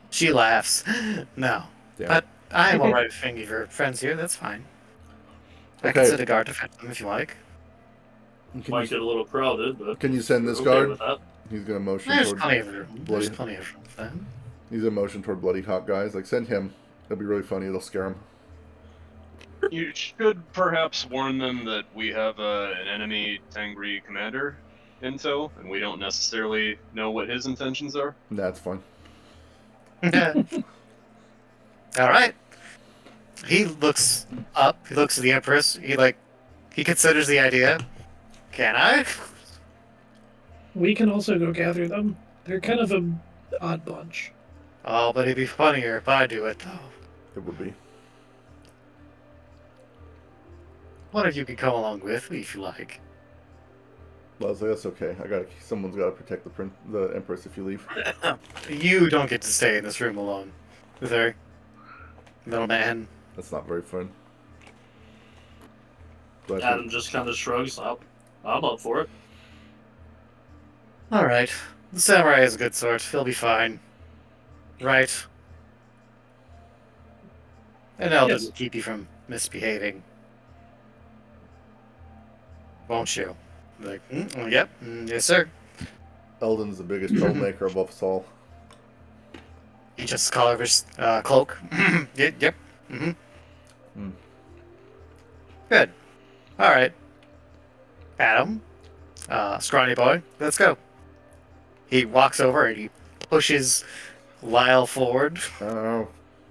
She laughs. No. Yeah. But I am alright with bringing your friends here. That's fine. I can Okay. sit a guard to defend them if you like. Might get a little crowded, but Can you send this okay guard? with that. He's gonna motion There's toward plenty of room. There's bloody. plenty of room for them. He's gonna motion toward bloody hot guys. Like send him. That'd be really funny. It'll scare him. You should perhaps warn them that we have an enemy Tangri commander in tow, and we don't necessarily know what his intentions are. That's fine. Alright. He looks up. He looks at the Empress. He considers the idea. Can I? We can also go gather them. They're kind of an odd bunch. Oh, but it'd be funnier if I do it, though. It would be. One of you can come along with me if you like. Leslie, that's okay. Someone's gotta protect the empress if you leave. You don't get to stay in this room alone. With her. Little man. That's not very fun. But Adam just kind of shrugs. I'm up for it. Alright. The samurai is a good sort. He'll be fine. Right? And Eldon Yes. will keep you from misbehaving. Won't you? Like, yep, yes sir. Eldon's the biggest troublemaker of us all. He just collar over his cloak. Yep. Mm-hmm. Mm. Good. Alright. Adam. Scrawny boy, let's go. He walks over and he pushes Lyle forward. Oh,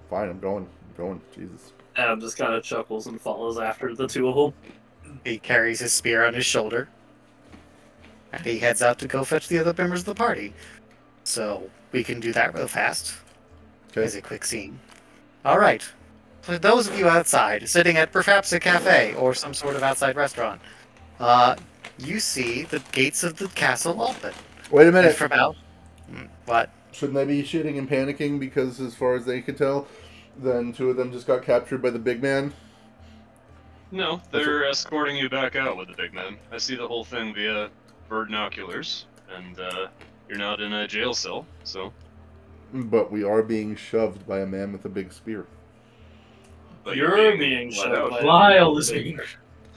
fine. I'm going. going. Jesus. Adam just kind of chuckles and follows after the two of them. He carries his spear on his shoulder. And he heads out to go fetch the other members of the party. So we can do that real fast. Okay. As a quick scene. Alright. For those of you outside, sitting at perhaps a cafe or some sort of outside restaurant, you see the gates of the castle open. Wait a And minute. from out... What? Shouldn't they be shitting and panicking because, as far as they could tell, then two of them just got captured by the big man? No, they're escorting you back out with the big man. I see the whole thing via binoculars, and you're not in a jail cell, so. But we are being shoved by a man with a big spear. But You're being let shoved out. by Lyle is being.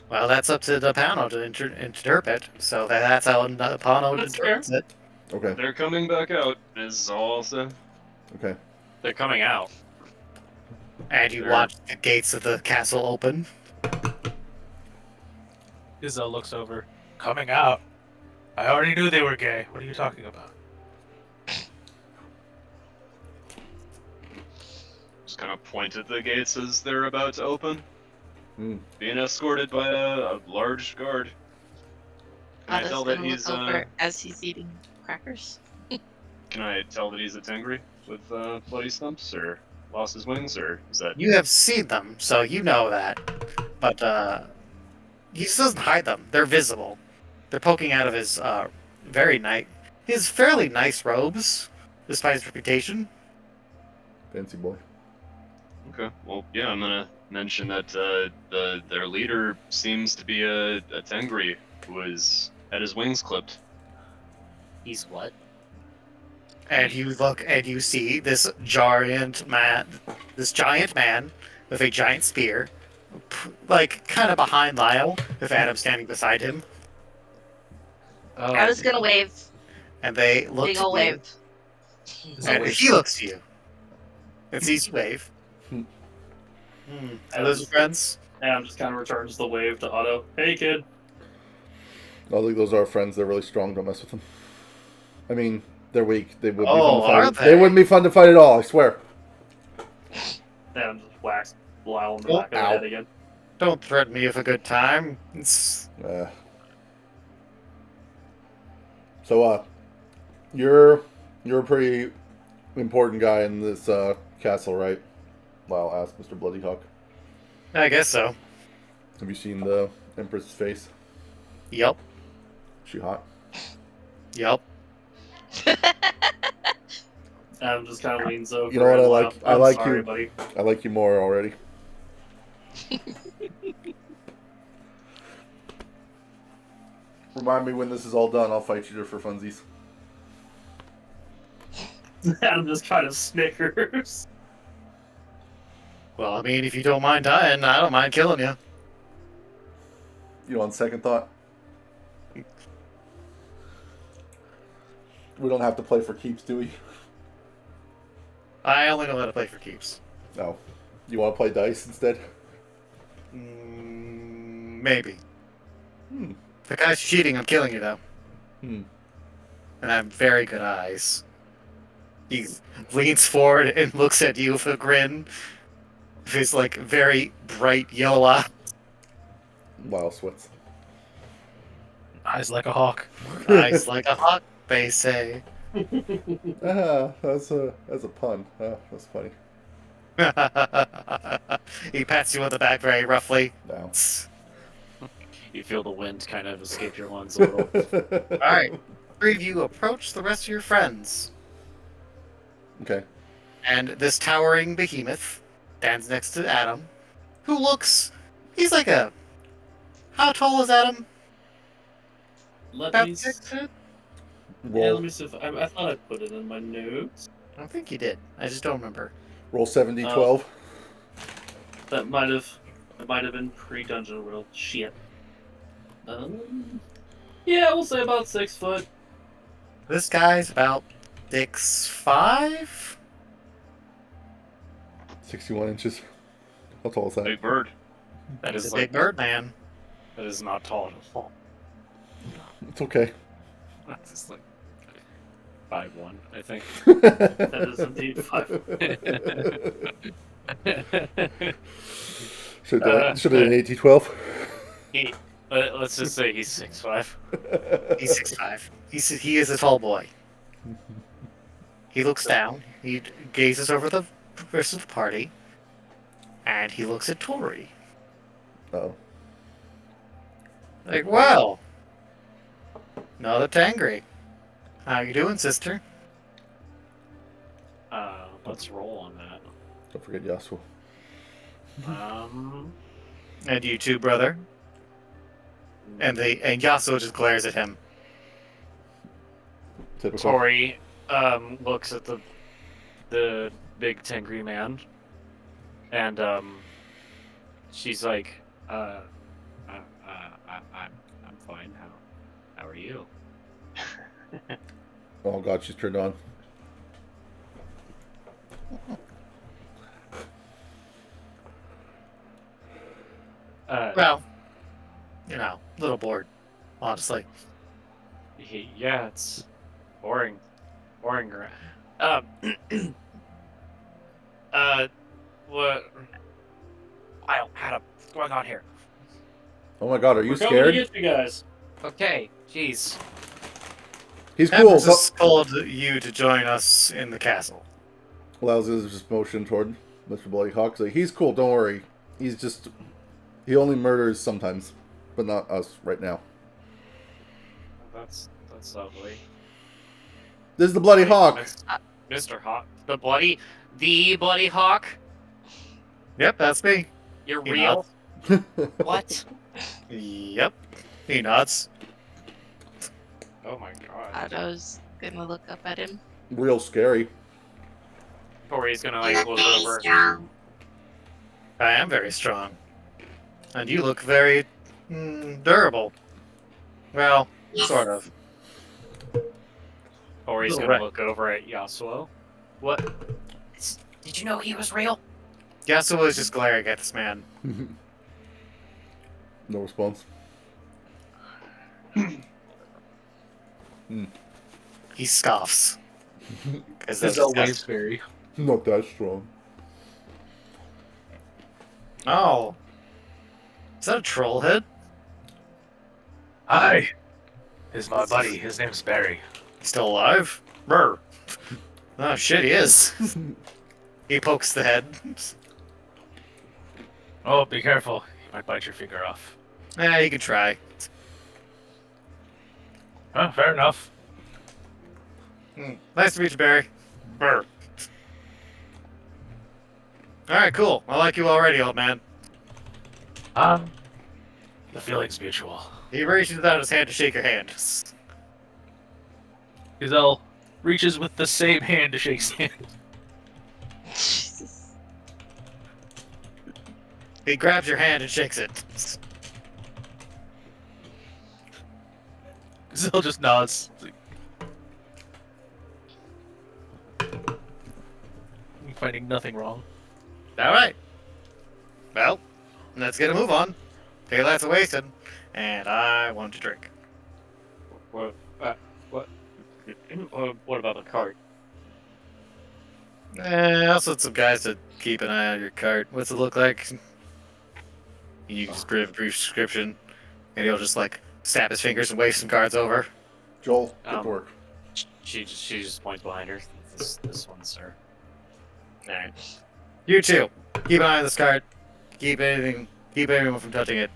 Well, that's up to the panel to interpret. So that's how the panel That's interprets it. Okay. They're coming back out, is all I'll say. Okay. They're coming out. And you Sure. watch the gates of the castle open. Izzo looks over. Coming out. I already knew they were gay. What are you talking about? Just kind of point at the gates as they're about to open. Hmm. Being escorted by a large guard. Can I Otto's tell that gonna he's look over as he's eating crackers. Can I tell that he's a Tengri with bloody stumps, or lost his wings, or is that? You have seen them, so you know that. But he just doesn't hide them. They're visible. They're poking out of his his fairly nice robes, despite his reputation. Fancy boy. Okay. Well, yeah, I'm gonna mention that their leader seems to be a Tengri who is had his wings clipped. He's what? And you look and you see this giant man with a giant spear, like kind of behind Lyle, with Adam standing beside him. Oh, I was gonna wave. And they look Big to ol' you, wave. and he looks to you. And sees you wave. So those are friends? Adam just kind of returns the wave to Otto. Hey, kid. I don't think those are our friends. They're really strong. Don't mess with them. I mean, they're weak. They would be Oh, fun to fight. are They they? wouldn't be fun to fight at all. I swear. Adam just whacks Lyle in the Oh, back of the ow. head again. Don't threaten me with a good time. It's... So, you're a pretty important guy in this castle, right? Lyle asked Mr. Bloodyhawk. I guess so. Have you seen the Empress's face? Yep. She hot? Yep. Adam just kind of leans over. You know what and I Lyle, like? I I'm like sorry, you. buddy. I like you more already. Remind me when this is all done. I'll fight you for funsies. Adam just kind of snickers. Well, I mean, if you don't mind dying, I don't mind killing you. You know, on second thought, we don't have to play for keeps, do we? I only know how to play for keeps. No. You want to play dice instead? Maybe. Hmm. If the guy's cheating, I'm killing you, though. Hmm. And I have very good eyes. He leans forward and looks at you with a grin. With his, like, very bright yellow eye. Lyle sweats. Eyes like a hawk. Eyes like a hawk, they say. That's a pun. That's funny. He pats you on the back very roughly. No. You feel the wind kind of escape your lungs a little. Alright. Three of you approach the rest of your friends. Okay. And this towering behemoth stands next to Adam, who looks... He's like a... How tall is Adam? Let About me, 6 foot? yeah, Roll, let me see if I thought I put it in my notes. I don't think you did. I just don't remember. roll 70-12. That might have been pre-dungeon world. Shit. Yeah, we'll say about 6 foot. This guy's about 6'5"? 61 inches. How tall is that? Big bird. That He's is a like big bird man. That is not tall at all. It's okay. That's just like 5'1", I think. That is indeed 5. Should have done an AT-12. Let's just say he's 6'5". He's 6'5". He is a tall boy. He looks down. He gazes over the rest of the party, and he looks at Tori. Oh. Like, wow. Another Tangri. How you doing, sister? Let's roll on that. Don't forget Yasuo. And you too, brother. And Yasuo just glares at him. Typical. Tori looks at the big Tengri man, and she's like, I'm fine. How are you? Oh god, she's turned on. Well, a little bored, honestly. Yeah, it's boring. What? Adam, what's going on here? Oh my god, are you We're coming to scared? get you guys. Okay, jeez. He's cool. Empress has called you to join us in the castle. Allows his just motion toward Mr. Bloody Hawk. Like, he's cool, don't worry. He only murders sometimes, but not us right now. That's lovely. This is the Bloody Hawk. Mr. Hawk. The Bloody Hawk? Yep, that's me. You're He real? What? Yep. He nods. Oh my god. Otto's gonna look up at him. Real scary. Tori's gonna like look over. I am very strong. And you look very durable. Well, sort of. Tori's Little gonna rat. look over at Yasuo. What? Did you know he was real? Yasuo is just glaring at this man. No response. He scoffs. Because It's always very. Not that strong. Oh. Is that a troll head? Hi. This is my buddy. His name's Barry. He's still alive? Brr. Oh shit, he is. He pokes the head. Oh, be careful. He might bite your finger off. You can try. Fair enough. Nice to meet you, Barry. Brr. Alright, cool. I like you already, old man. The feeling's mutual. He reaches out his hand to shake your hand. Gazelle reaches with the same hand to shake his hand. Jesus. He grabs your hand and shakes it. Gazelle just nods. Finding nothing wrong. Alright. Well, let's get a move on. Daylight's wasted, and I want to drink. What? What about the cart? I'll send some guys to keep an eye on your cart. What's it look like? You just give a brief description, and he'll just like snap his fingers and wave some cards over. Joel, good work. She just points behind her. This one, sir. Alright. You too. Keep an eye on this card. Keep anyone from touching it.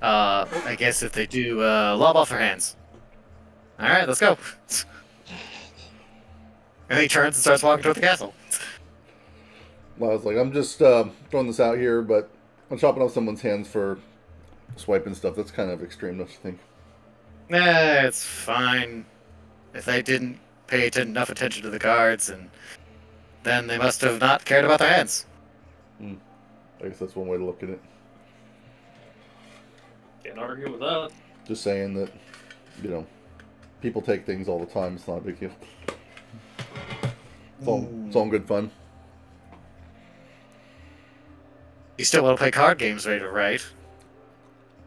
I guess if they do, lob off their hands. Alright, let's go. And he turns and starts walking toward the castle. Well, I was like, I'm just throwing this out here, but I'm chopping off someone's hands for swiping stuff. That's kind of extreme, don't you think? Nah, it's fine. If they didn't pay enough attention to the cards, and then they must have not cared about their hands. I guess that's one way to look at it. Can't argue with that. Just saying that, people take things all the time. It's not a big deal. It's all good fun. You still want to play card games, right?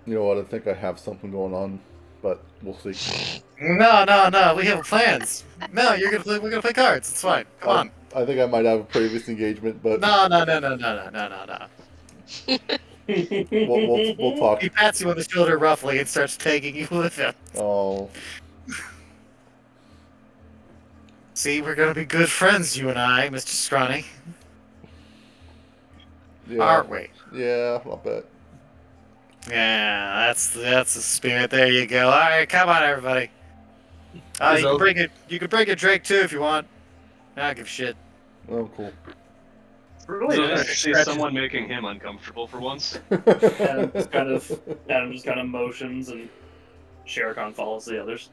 You know what? I think I have something going on, but we'll see. No. We have plans. No, we're gonna play cards. It's fine. Come on. I think I might have a previous engagement, but No. we'll talk. He pats you on the shoulder roughly and starts taking you with him. Oh, See, we're gonna be good friends, you and I, Mr. Scrawny. yeah, Aren't we? yeah, I'll bet. Yeah, that's the spirit. There you go. All right, come on, everybody. You can bring it. You can bring a drink too if you want. I don't give a shit. Oh, cool. It's really So nice to see stretches- someone making him uncomfortable for once. Adam just kind of motions, and Sherikon follows the others.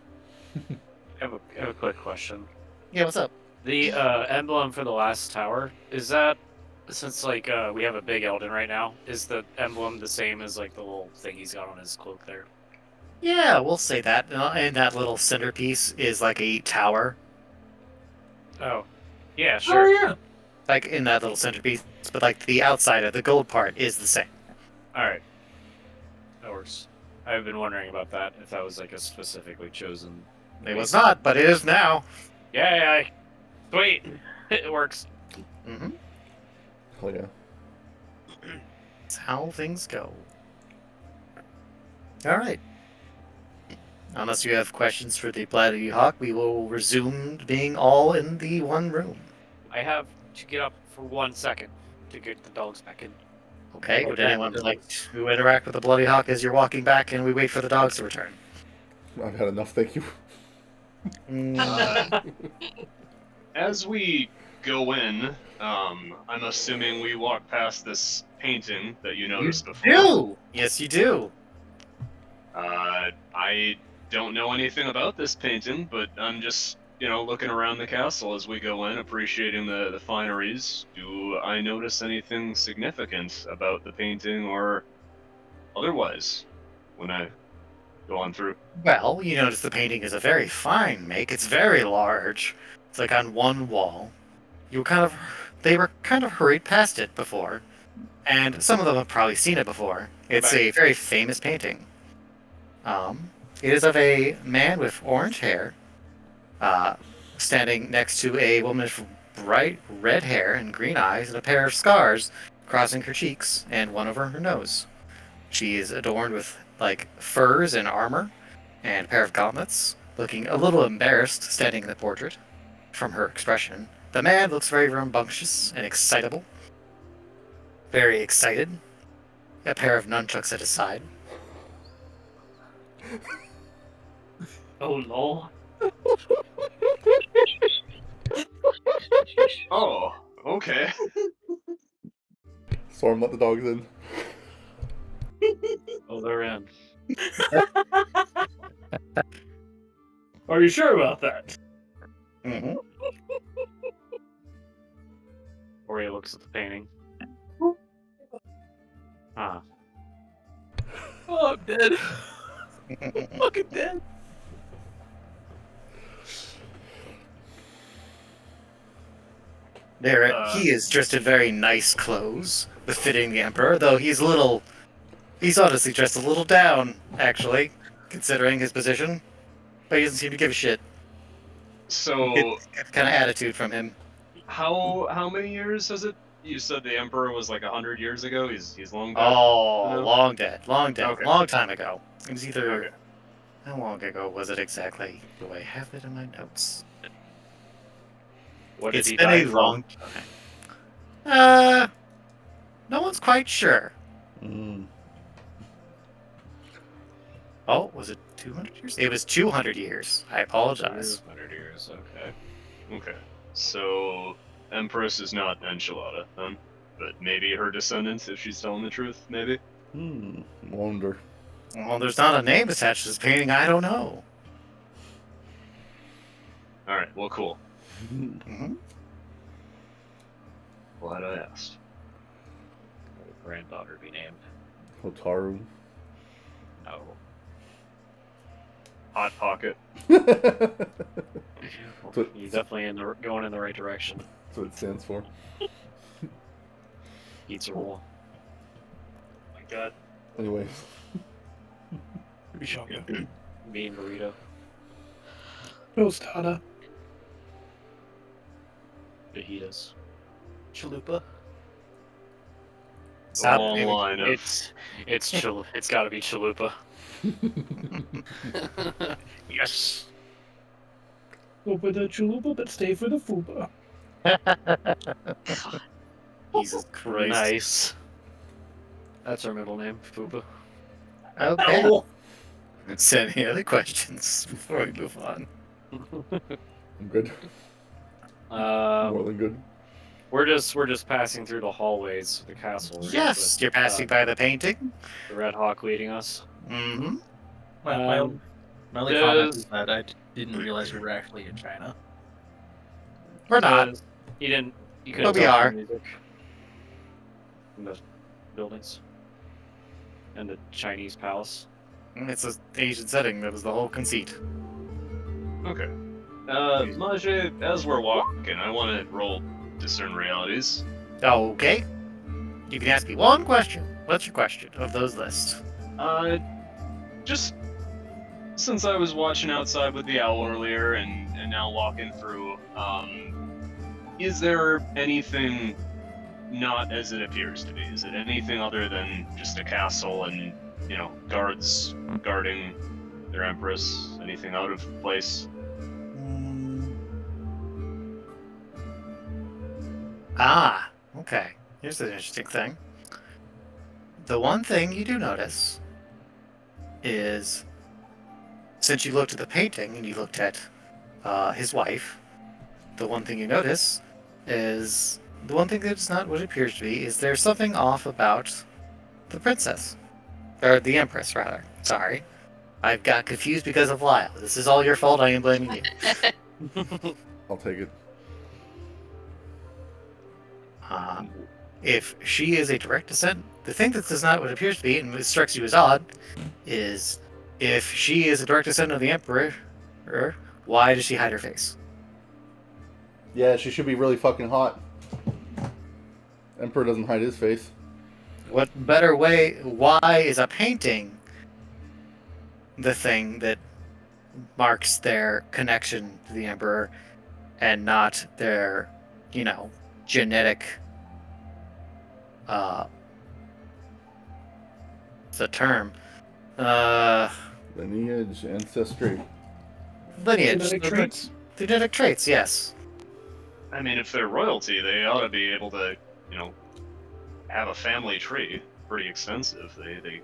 I have a quick question. Yeah, what's up? The emblem for the last tower, is that, since like we have a big Elden right now, is the emblem the same as like the little thing he's got on his cloak there? Yeah, we'll say that. And that little centerpiece is like a tower, Oh, yeah, sure. Oh yeah. like in that little centerpiece. But like the outside of the gold part is the same. All right, that works. I've been wondering about that, if that was like a specifically chosen. It was not, but it is now. Yeah, sweet, it works. Mm-hmm. Oh yeah. That's how things go. All right. Unless you have questions for the Bloody Hawk, we will resume being all in the one room. I have to get up for 1 second to get the dogs back in. Okay, would anyone like to interact with the Bloody Hawk as you're walking back and we wait for the dogs to return? I've had enough, thank you. As we go in, I'm assuming we walk past this painting that you noticed before. do! Yes, you do. I don't know anything about this painting, but I'm just, looking around the castle as we go in, appreciating the fineries. Do I notice anything significant about the painting or otherwise when I go on through? Well, you notice the painting is a very fine make. It's very large. It's like on one wall. They were kind of hurried past it before, and some of them have probably seen it before. It's a very famous painting. It is of a man with orange hair, standing next to a woman with bright red hair and green eyes and a pair of scars crossing her cheeks and one over her nose. She is adorned with like furs and armor and a pair of gauntlets, looking a little embarrassed standing in the portrait from her expression. The man looks very rambunctious and excitable. Very excited. A pair of nunchucks at his side. Oh lol. Oh, okay. Storm, let the dogs in. Oh, they're in. Are you sure about that? Mm-hmm. Ori looks at the painting. Ah, Oh, I'm dead. Fucking dead. He is dressed in very nice clothes, befitting the Emperor, though he's honestly dressed a little down, actually, considering his position. But he doesn't seem to give a shit. So, Kind of attitude from him. how many years has it? You said the Emperor was like 100 years ago. He's long dead. Oh, No? long dead, Okay. long time ago. It was either... Okay. How long ago was it exactly? Do I have it in my notes? what did It's he been die a from? long time. No one's quite sure. Mm. Oh, was it 200 years? It was 200 years. I apologize. 100 years, okay. Okay. So, Empress is not Enchilada, then? But maybe her descendants, if she's telling the truth, maybe? Wonder. Well, there's not a name attached to this painting. I don't know. Alright, well, cool. Mm-hmm. Glad I asked. Granddaughter be named. Hotaru. No. Hot Pocket. That's You're definitely going in the right direction. what it stands for. Pizza roll. Oh my god. Anyways. Bean burrito. Tostada. fajitas. Chalupa. Stop. Long line of It's got to be chalupa. Yes. Go for the chalupa, but stay for the fupa. Jesus Christ. Nice. That's our middle name, Fupa. Okay. Oh. So any other questions before we move on? I'm good. More than good. We're just passing through the hallways of the castle. Right? Yes, you're passing by the painting. The Red Hawk leading us. Mm-hmm. My Um, only comment does- is that I didn't realize we were actually in China. We're not. Does- You didn't. You But couldn't we tell are. from the music. From the buildings. And the Chinese palace. It's an Asian setting. That was the whole conceit. Okay. Majay, as we're walking, I want to roll discern realities. Okay. You can ask me one question. What's your question of those lists? Just since I was watching outside with the owl earlier and now walking through, is there anything not as it appears to be? Is it anything other than just a castle and, you know, guards guarding their empress? Anything out of place? Ah, okay. Here's an interesting thing. The one thing you do notice is, since you looked at the painting and you looked at his wife, the one thing you notice is the one thing that's not what it appears to be is there's something off about the princess. Or the empress, rather. Sorry. I've got confused because of Lyle. This is all your fault. I am blaming you. I'll take it. If she is a direct descent, the thing that does not what it appears to be, and it strikes you as odd, is if she is a direct descendant of the Emperor, why does she hide her face? Yeah, she should be really fucking hot. Emperor doesn't hide his face. What better way? Why is a painting the thing that marks their connection to the Emperor and not their, genetic, the term, Lineage, ancestry. lineage. Genetic traits. Genetic traits, yes. I mean, if they're royalty, they ought to be able to, have a family tree. Pretty extensive. They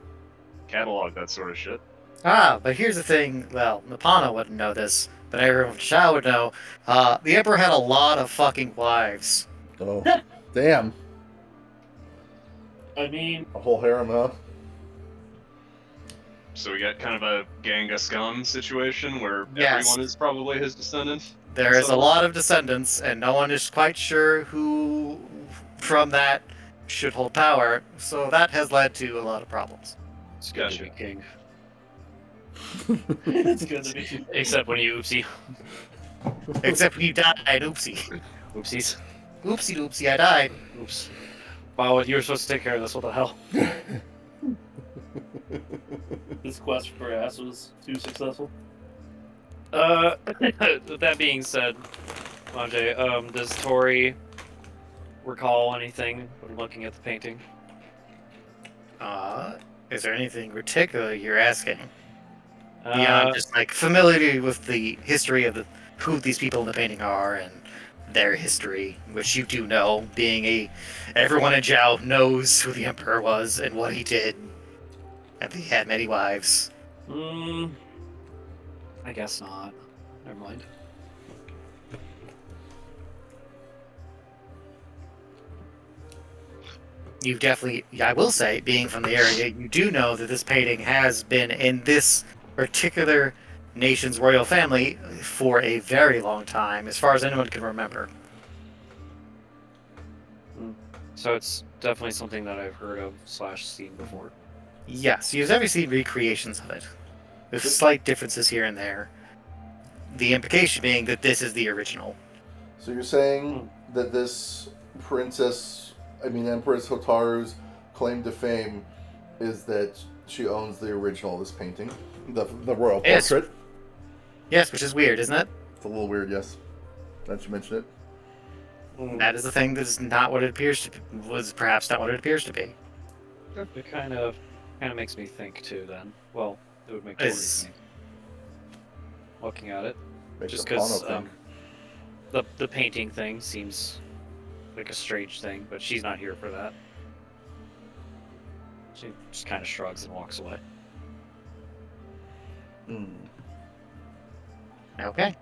catalog that sort of shit. But here's the thing. Well, Napana wouldn't know this, but everyone from Shao would know. The Emperor had a lot of fucking wives. Oh, damn. I mean, A whole harem, huh? So we got kind of a Genghis Khan situation where Yes. everyone is probably his descendant. There is a lot of descendants, and no one is quite sure who from that should hold power, so that has led to a lot of problems. It's good to Gotcha. be king. it's good to be. Except when you oopsie. Except when you died, oopsie. Oopsies. Oopsie doopsie, I died. Oops. Wow, you were supposed to take care of this. What the hell? This quest for ass was too successful. That being said, Manjay, does Tori recall anything when looking at the painting? Is there anything particular you're asking? Beyond just like familiarity with the history of who these people in the painting are and their history, which you do know, everyone in Zhao knows who the Emperor was and what he did. And he had many wives. I guess not. Never mind. You definitely, I will say, being from the area, you do know that this painting has been in this particular nation's royal family for a very long time, as far as anyone can remember. So it's definitely something that I've heard of / seen before. Yes, you've definitely seen recreations of it. With slight differences here and there. The implication being that this is the original. So you're saying that this Empress Hotaru's claim to fame is that she owns the original of this painting? The royal Yes. portrait? Yes, which is weird, isn't it? It's a little weird, yes. Now that you mention it. That is the thing that is not what it appears to be, was perhaps not what it appears to be. It kind of makes me think too. Then, well, it would make Tori Is- think. Looking at it, Makes just Apollo because think. the painting thing seems like a strange thing, but she's not here for that. She just kind of shrugs and walks away. Okay.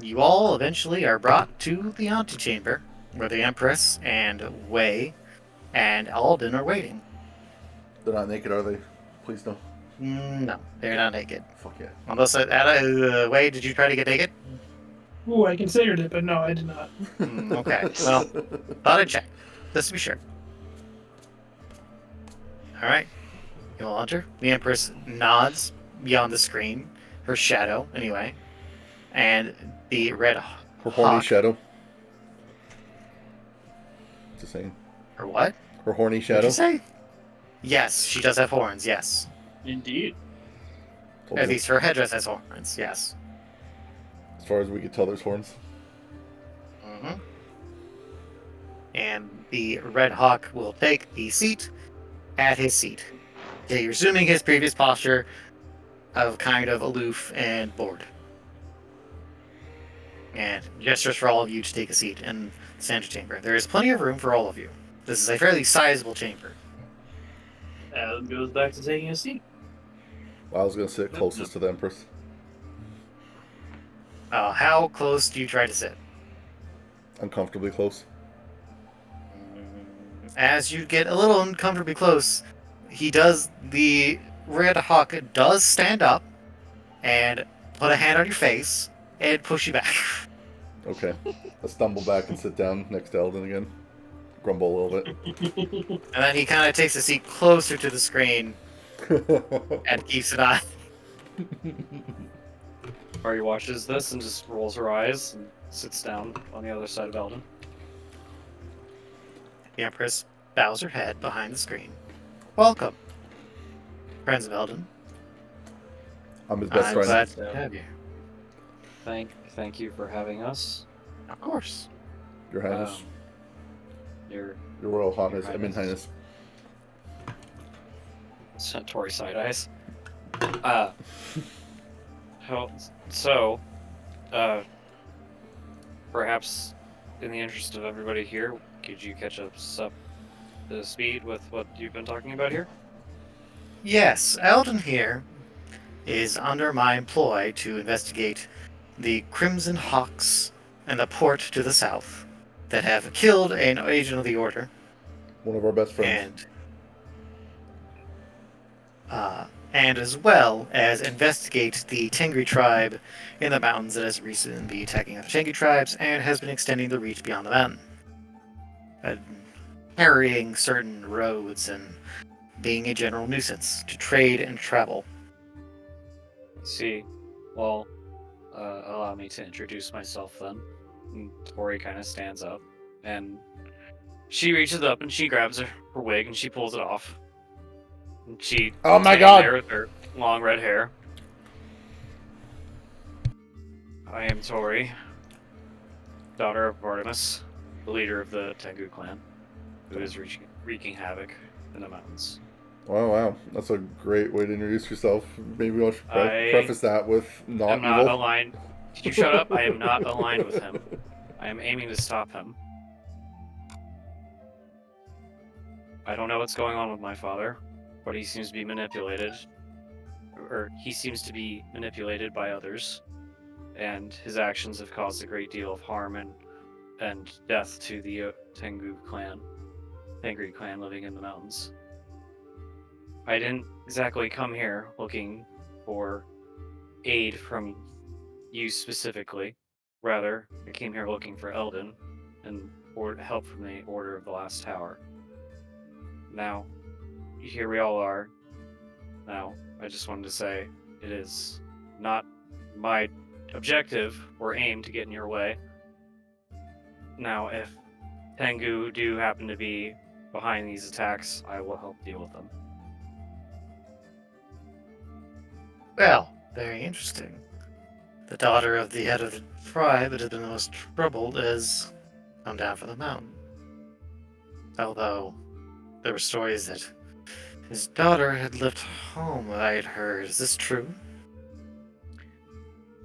You all eventually are brought to the antechamber, where the Empress and Wei and Alden are waiting. They're not naked, are they? Please no. No, they're not naked. Fuck yeah. Unless, Wei, did you try to get naked? Ooh, I considered it, but no, I did not. Okay, well, thought I'd check, just to be sure. Alright. You will enter. The Empress nods beyond the screen, her shadow, anyway. And the red Her horny hawk. shadow. Just saying. Her what? Her horny What'd shadow. you say? Yes, she does have horns, yes. Indeed. Told At you. least her headdress has horns, yes. As far as we can tell, there's horns. Mm-hmm. And the Red Hawk will take the seat at his seat. Okay, you're assuming his previous posture of kind of aloof and bored. And gestures for all of you to take a seat in the center chamber. There is plenty of room for all of you. This is a fairly sizable chamber. Adam goes back to taking a seat. I was gonna sit closest to the Empress. How close do you try to sit? Uncomfortably close. As you get a little uncomfortably close, the Red Hawk does stand up and put a hand on your face and push you back. Okay. I stumble back and sit down next to Eldon again. Grumble a little And then he kind of takes a seat closer to the screen bit. and keeps it on. Ari watches this and just rolls her eyes and sits down on the other side of Eldon. The Empress bows her head behind the screen. Welcome, friends of Eldon. I'm his best I'm friend. glad to have you. Thank you for having us. Of course. Your Highness. Your Your Royal Highness. Your I mean Highness. Highness. Tori side eyes. So, perhaps in the interest of everybody here, could you catch up to speed with what you've been talking about here? Yes, Eldon here is under my employ to investigate the Crimson Hawks and the port to the south that have killed an agent of the Order. One of our best friends. And as well as investigate the Tengri tribe in the mountains that has recently been attacking other Tengri tribes and has been extending the reach beyond the mountain. Carrying certain roads and being a general nuisance to trade and travel. See, well, allow me to introduce myself then. And Tori kind of stands up, and she reaches up and she grabs her wig and she pulls it off. And she Oh my standing God! there with her long red hair. I am Tori, daughter of Artemis, the leader of the Tengu clan, who is wreaking havoc in the mountains. Wow. That's a great way to introduce yourself. Maybe I should I preface that with not I'm not evil. aligned. Did you shut up? I am not aligned with him. I am aiming to stop him. I don't know what's going on with my father, but he seems to be manipulated. Or he seems to be manipulated by others. And his actions have caused a great deal of harm and death to the Tengri clan living in the mountains. I didn't exactly come here looking for aid from you specifically. Rather, I came here looking for Eldon and help from the Order of the Last Tower. Now, here we all are. Now, I just wanted to say it is not my objective or aim to get in your way. Now, if Tengu do happen to be behind these attacks, I will help deal with them. Well, very interesting. The daughter of the head of the tribe that has been the most troubled is come down from the mountain. Although there were stories that his daughter had left home, I had heard. Is this true?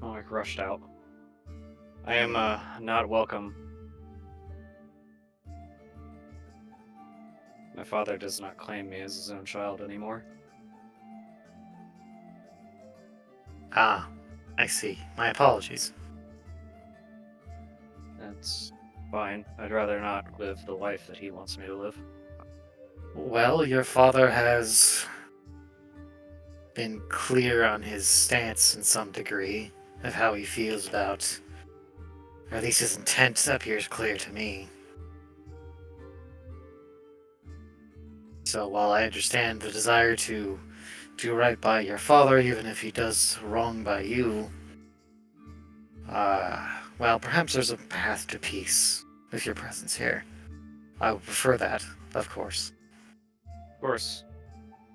I rushed out. I am not welcome. My father does not claim me as his own child anymore. Ah, I see. My apologies. That's fine. I'd rather not live the life that he wants me to live. Well, your father has been clear on his stance in some degree of how he feels about, or at least his intent appears clear to me. So while I understand the desire to do right by your father, even if he does wrong by you, well, perhaps there's a path to peace with your presence here. I would prefer that, of course. Of course.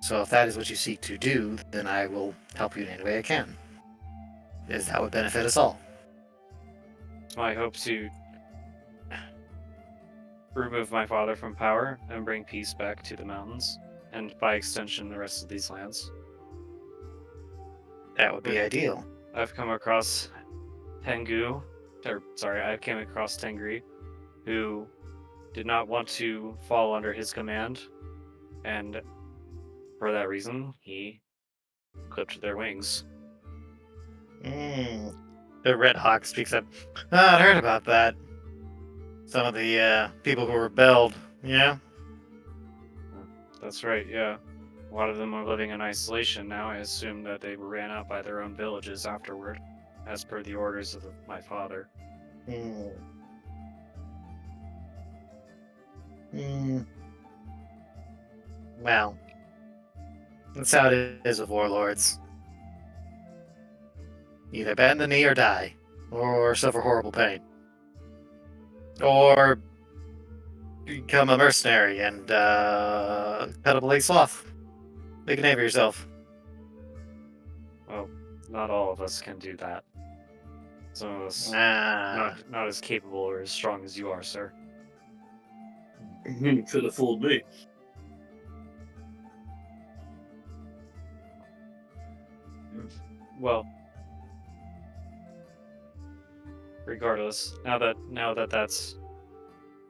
So if that is what you seek to do, then I will help you in any way I can. As that would benefit us all. It's my hope to remove my father from power and bring peace back to the mountains, and by extension, the rest of these lands. That would be ideal. I've come across Tengu, I came across Tengri, who did not want to fall under his command, and for that reason, he clipped their wings. The Red Hawk speaks up. I heard about that. Some of the people who rebelled, yeah? That's right, yeah. A lot of them are living in isolation now. I assume that they were ran out by their own villages afterward, as per the orders of my father. Well, that's how it is with warlords. Either bend the knee or die, or suffer horrible pain, or become a mercenary and cut a blade sloth. Make a name for yourself. Well, not all of us can do that. Some of us not as capable or as strong as you are, sir. Could have fooled me. Well, regardless, now that that's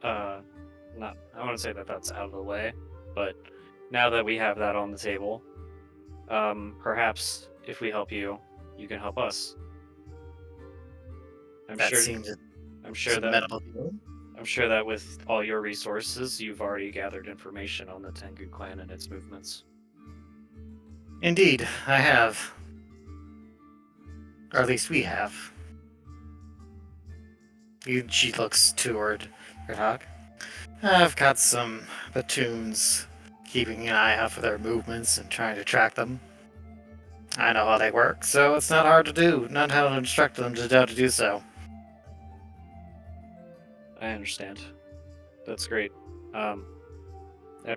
not, I wouldn't say that that's out of the way, but now that we have that on the table, perhaps if we help you, you can help us. I'm sure that with all your resources, you've already gathered information on the Tengu clan and its movements. Indeed, I have. Or at least we have. She looks toward Red Hawk. I've got some platoons keeping an eye out for their movements and trying to track them. I know how they work, so it's not hard to do. Not how to instruct them to how to do so. I understand. That's great. I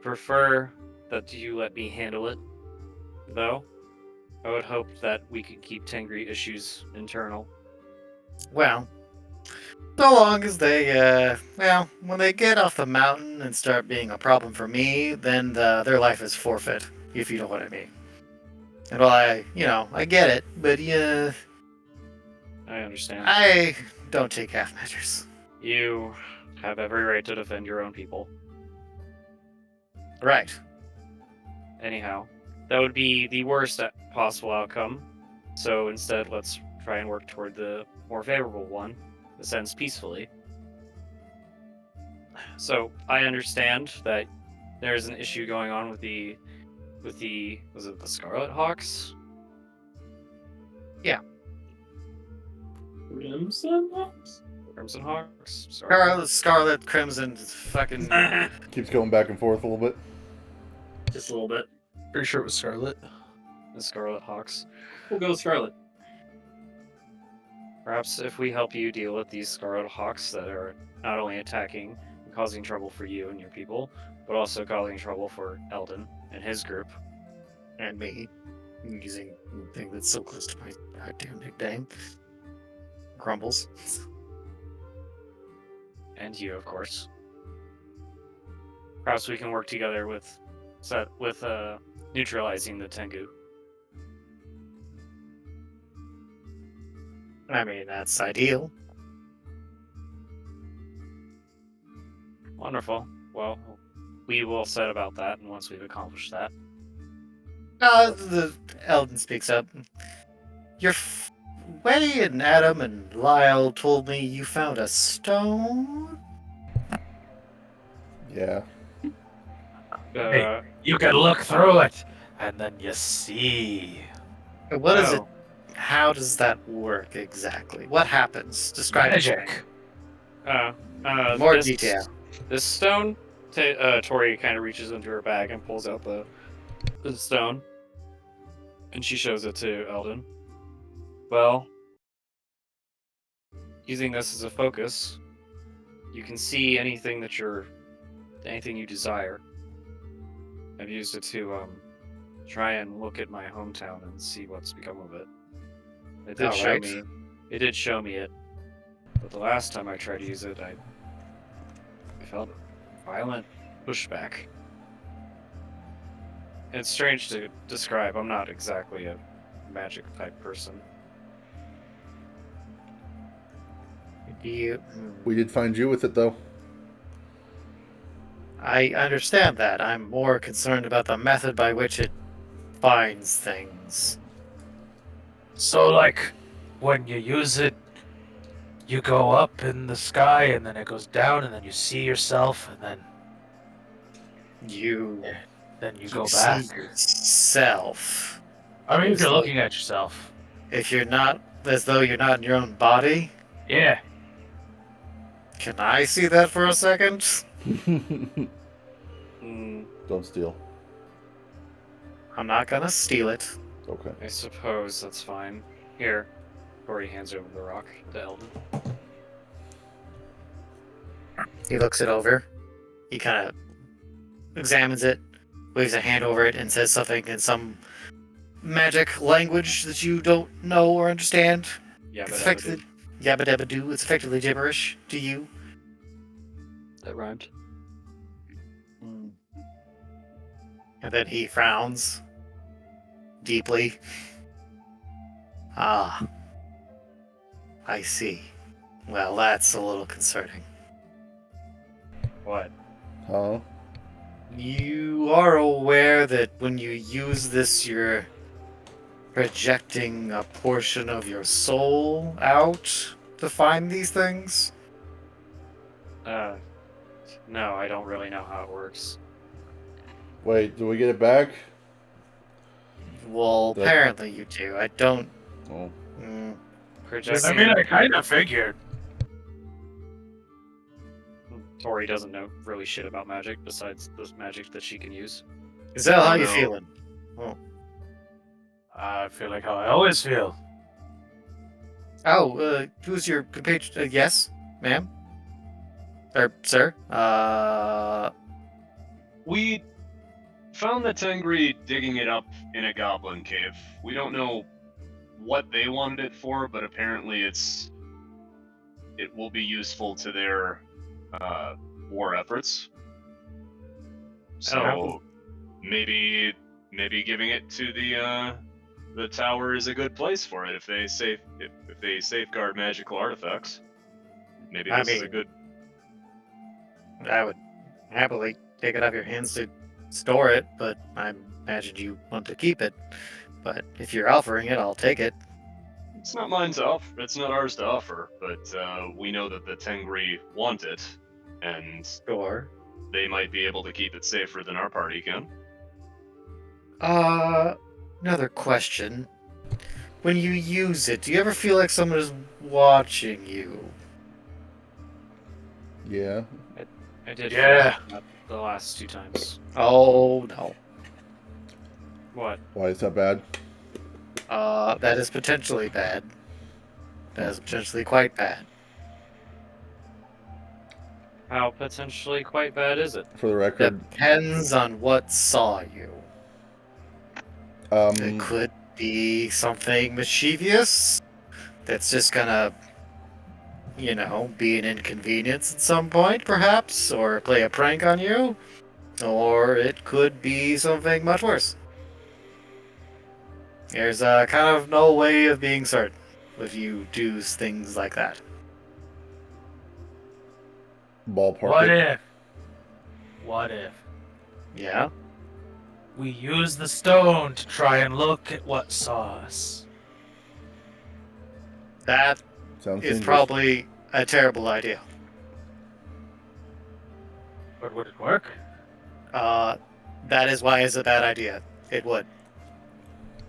prefer that you let me handle it, though. I would hope that we could keep Tengri issues internal. Well, so long as they, when they get off the mountain and start being a problem for me, then their life is forfeit, if you know what I mean. And while I get it, but yeah... I understand. I don't take half measures. You have every right to defend your own people. Right. Anyhow, that would be the worst possible outcome. So instead, let's try and work toward the more favorable one, that ends peacefully. So I understand that there's an issue going on with the was it the Scarlet Hawks? Yeah. Crimson Hawks? Crimson Hawks? Scarlet, Crimson, fucking... Keeps going back and forth a little bit. Just a little bit. Pretty sure it was Scarlet. The Scarlet Hawks. We'll go with Scarlet. Perhaps if we help you deal with these Scarlet Hawks that are not only attacking and causing trouble for you and your people, but also causing trouble for Eldon and his group. And me. Using a thing that's so close to my goddamn nickname. Crumbles. and you, of course. Perhaps we can work together with neutralizing the Tengu. I mean, that's ideal. Wonderful. Well, we will set about that, and once we've accomplished that. The Eldon speaks up. Way and Adam and Lyle told me you found a stone? Yeah. Hey, you can look through it, and then you see. What is it? How does that work exactly? What happens? Describe Magic. More detail. This stone, Tori kind of reaches into her bag and pulls out the stone, and she shows it to Eldon. Well, using this as a focus, you can see anything you desire. I've used it to try and look at my hometown and see what's become of it. It did show me it, but the last time I tried to use it, I felt violent pushback. It's strange to describe. I'm not exactly a magic type person. We did find you with it, though. I understand that. I'm more concerned about the method by which it finds things. So, like, when you use it, you go up in the sky, and then it goes down, and then you see yourself, and then you go back. See yourself. I mean, if you're looking at yourself. If you're not, as though you're not in your own body? Yeah. Can I see that for a second? Don't steal. I'm not gonna steal it. Okay. I suppose that's fine. Here. Tori hands over the rock to Eldon. He looks it over. He kind of examines it, waves a hand over it, and says something in some magic language that you don't know or understand. Yabba dabba doo. It's effectively gibberish to you. That rhymed. And then he frowns deeply. Ah, I see. Well, that's a little concerning. What? Huh? You are aware that when you use this, you're projecting a portion of your soul out to find these things? No, I don't really know how it works. Wait, do we get it back? Well, apparently you do. I don't... Oh. I mean, I kind of figured. Tori doesn't know really shit about magic besides the magic that she can use. Is that how you feeling? Oh. I feel like how I always feel. Oh, who's your compatriot? Yes, ma'am? Or, sir? We found the Tengri digging it up in a goblin cave. We don't know what they wanted it for, but apparently it will be useful to their war efforts. So maybe giving it to the tower is a good place for it if they safeguard magical artifacts. Maybe this is a good. I would happily take it off your hands to store it, but I imagine you want to keep it. But if you're offering it, I'll take it. It's not mine to offer. It's not ours to offer. But we know that the Tengri want it, and they might be able to keep it safer than our party can. Another question. When you use it, do you ever feel like someone is watching you? Yeah. I did. Yeah. The last 2 times. Oh no. What? Why is that bad? That is potentially bad. That is potentially quite bad. How potentially quite bad is it? For the record, depends on what saw you. It could be something mischievous that's just gonna be an inconvenience at some point, perhaps, or play a prank on you, or it could be something much worse. There's kind of no way of being certain if you do things like that. Ballpark What it. if? What if Yeah? we use the stone to try and look at what saw us? That Sounds is dangerous. probably a terrible idea. But would it work? That is why it's a bad idea. It would.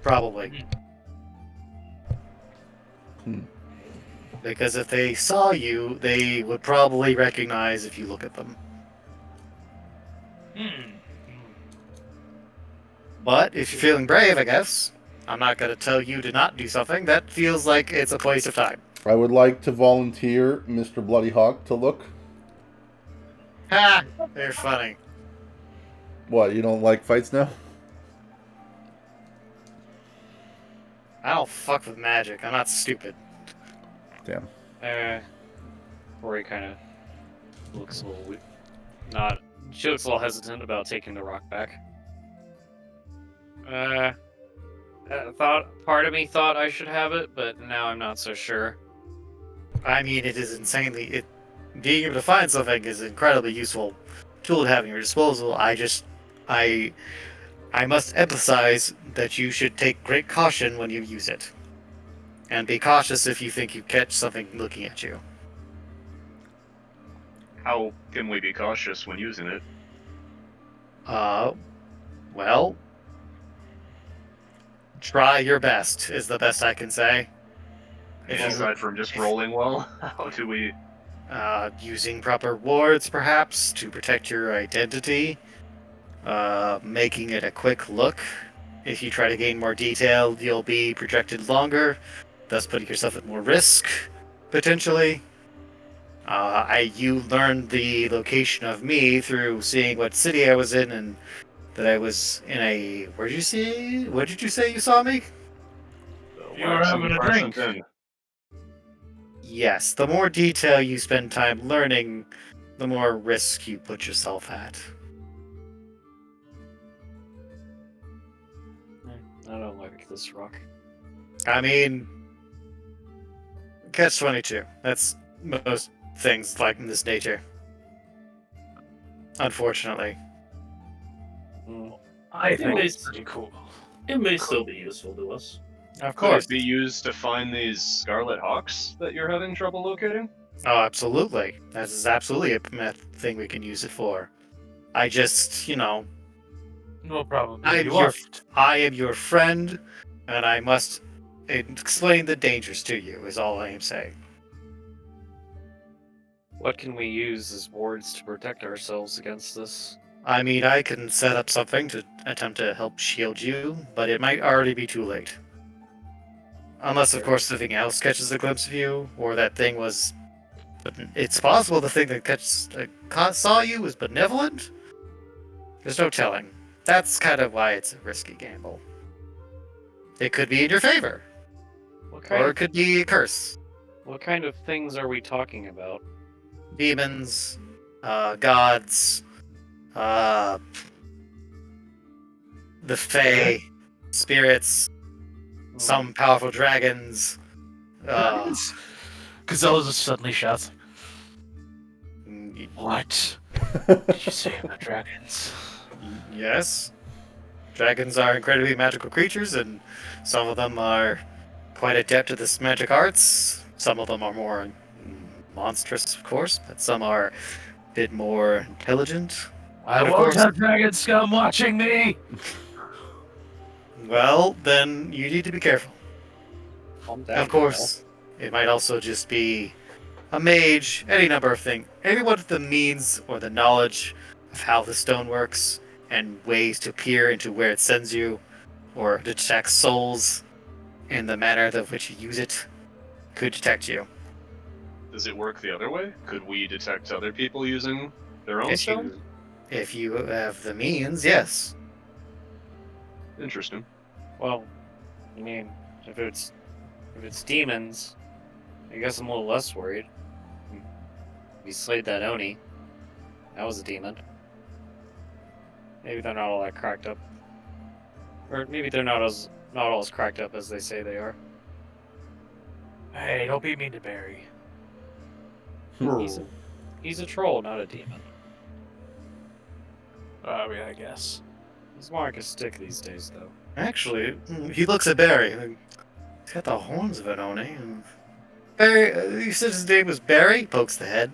Probably. Because if they saw you, they would probably recognize if you look at them. But if you're feeling brave, I guess, I'm not going to tell you to not do something. That feels like it's a waste of time. I would like to volunteer Mr. Bloody Hawk to look. Ha! They're funny. What, you don't like fights now? I don't fuck with magic. I'm not stupid. Damn. Rory kind of looks a little weak. She looks a little hesitant about taking the rock back. Part of me thought I should have it, but now I'm not so sure. I mean, it is insanely... being able to find something is an incredibly useful tool to have at your disposal. I must emphasize that you should take great caution when you use it. And be cautious if you think you catch something looking at you. How can we be cautious when using it? Well... try your best, is the best I can say. Aside from just rolling well, how do we... Using proper wards, perhaps, to protect your identity. Making it a quick look. If you try to gain more detail, you'll be projected longer, thus putting yourself at more risk, potentially. You learned the location of me through seeing what city I was in, and that I was in a... Where did you say you saw me? You were having a drink. Yes, the more detail you spend time learning, the more risk you put yourself at. I don't like this rock. I mean, catch-22. That's most things like in this nature. Unfortunately. I think may- it's pretty cool. It may still be useful to us. Of Could course. it be used to find these Scarlet Hawks that you're having trouble locating? Oh, absolutely. That is absolutely a thing we can use it for. I just, No problem. I am your friend, and I must explain the dangers to you, is all I am saying. What can we use as wards to protect ourselves against this? I mean, I can set up something to attempt to help shield you, but it might already be too late. Unless, of course, something else catches a glimpse of you, or that thing was... But it's possible the thing that saw you was benevolent? There's no telling. That's kind of why it's a risky gamble. It could be in your favor, or it could be a curse. What kind of things are we talking about? Demons, gods, the Fae, spirits, some powerful dragons. Gazelle just suddenly shouts, "What did you say about dragons?" Yes. Dragons are incredibly magical creatures, and some of them are quite adept at this magic arts. Some of them are more monstrous, of course, but some are a bit more intelligent. I But of won't course- have dragon scum watching me! Well, then you need to be careful. Calm down, Of course, it might also just be a mage, any number of things. Anyone with the means or the knowledge of how the stone works and ways to peer into where it sends you, or detect souls in the manner of which you use it, could detect you. Does it work the other way? Could we detect other people using their own stones? If you have the means, yes. Interesting. Well, I mean, if it's demons, I guess I'm a little less worried. We slayed that Oni. That was a demon. Maybe they're not all that cracked up. Or maybe they're not all as cracked up as they say they are. Hey, don't be mean to Barry. He's a troll, not a demon. I mean, I guess. He's more like a stick these days, though. Actually, he looks at Barry. He's got the horns of an Oni. Barry, you said his name was Barry? Pokes the head.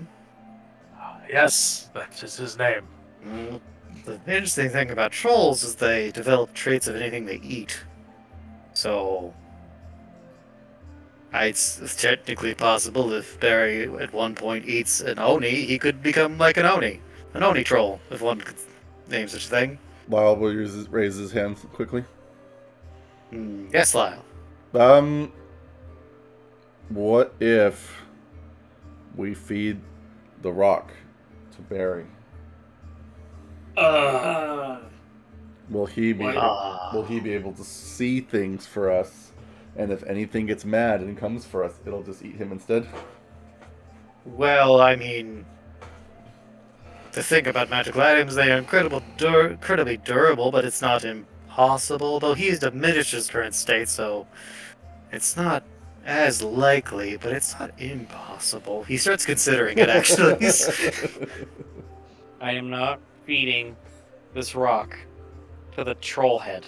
Yes, that's just his name. The interesting thing about trolls is they develop traits of anything they eat. So, it's technically possible if Barry at one point eats an Oni, he could become like an Oni troll, if one could name such a thing. Lyle will raise his hand quickly. Yes, Lyle. What if we feed the rock to Barry? Will he be able to see things for us? And if anything gets mad and comes for us, it'll just eat him instead? Well, I mean, the thing about magical items, they are incredibly durable, but it's not impossible. Though he's diminished his current state, so it's not as likely, but it's not impossible. He starts considering it, actually. I am not feeding this rock to the troll head.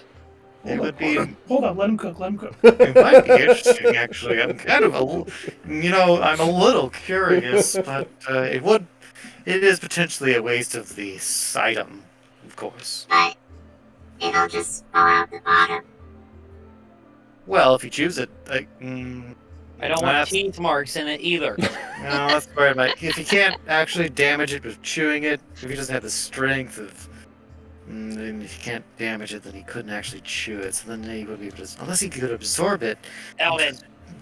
It would be. Hold up, let him cook. It might be interesting, actually. I'm kind of I'm a little curious, but it is potentially a waste of the item, of course. But it'll just fall out the bottom. Well, if you choose it, I don't want teeth marks in it either. No, that's where if you can't actually damage it with chewing it, if he doesn't have the strength of. Then if you can't damage it, then he couldn't actually chew it. So then he would be able to, unless he could absorb it. Eldon.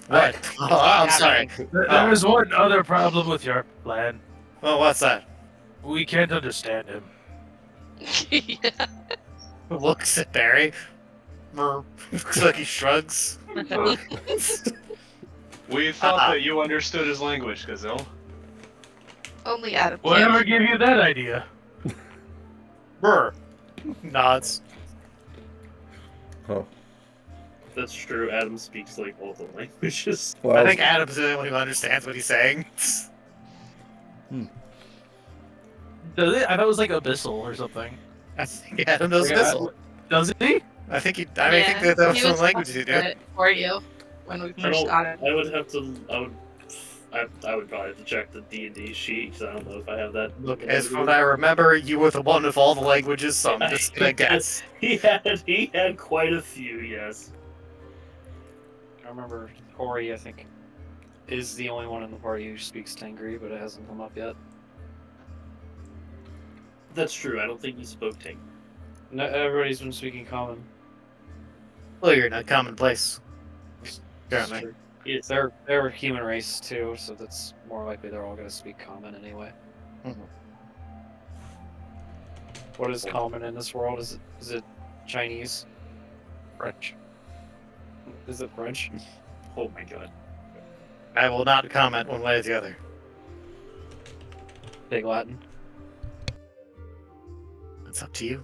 What? Oh, I'm sorry. There is one other problem with your plan. Well, what's that? We can't understand him. Yeah. Looks at Barry. Looks like he shrugs. We thought that you understood his language, Gazelle. Only Adam. Whatever gave you that idea? Brr. Nods. Oh. That's true. Adam speaks like all the languages. Well, I think Adam's the only one who understands what he's saying. Does it? I thought it was like abyssal or something. I think Adam knows Abyssal. Does he? I think that was he some was languages you do. talking it for you when we first got it. I would have to. I would probably have to check the D&D sheet because I don't know if I have that. Look, as from what I remember, you were the one with all the languages, so I'm just gonna guess. He had quite a few, yes. I remember Ori, I think, is the only one in the party who speaks Tengri, but it hasn't come up yet. That's true. I don't think he spoke Ting. No, everybody's been speaking Common. Well, you're not commonplace. Apparently. Yes. They're a human race too, so that's more likely they're all going to speak Common anyway. Mhm. What is common in this world? Is it Chinese? French? Is it French? Oh my god. I will not comment one way or the other. Big Latin? It's up to you.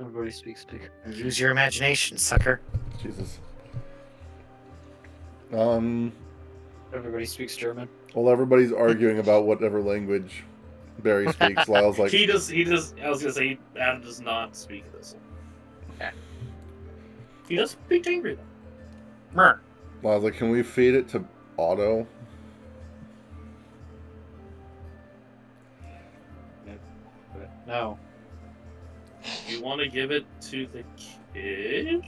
Everybody speaks big. Use your imagination, sucker. Jesus. Everybody speaks German. Well, everybody's arguing about whatever language Barry speaks. Lyle's like, He does. I was gonna say Adam does not speak this. Okay. He does speak Tengri though. Mer. Lyle's like, can we feed it to Otto? No. You want to give it to the kid?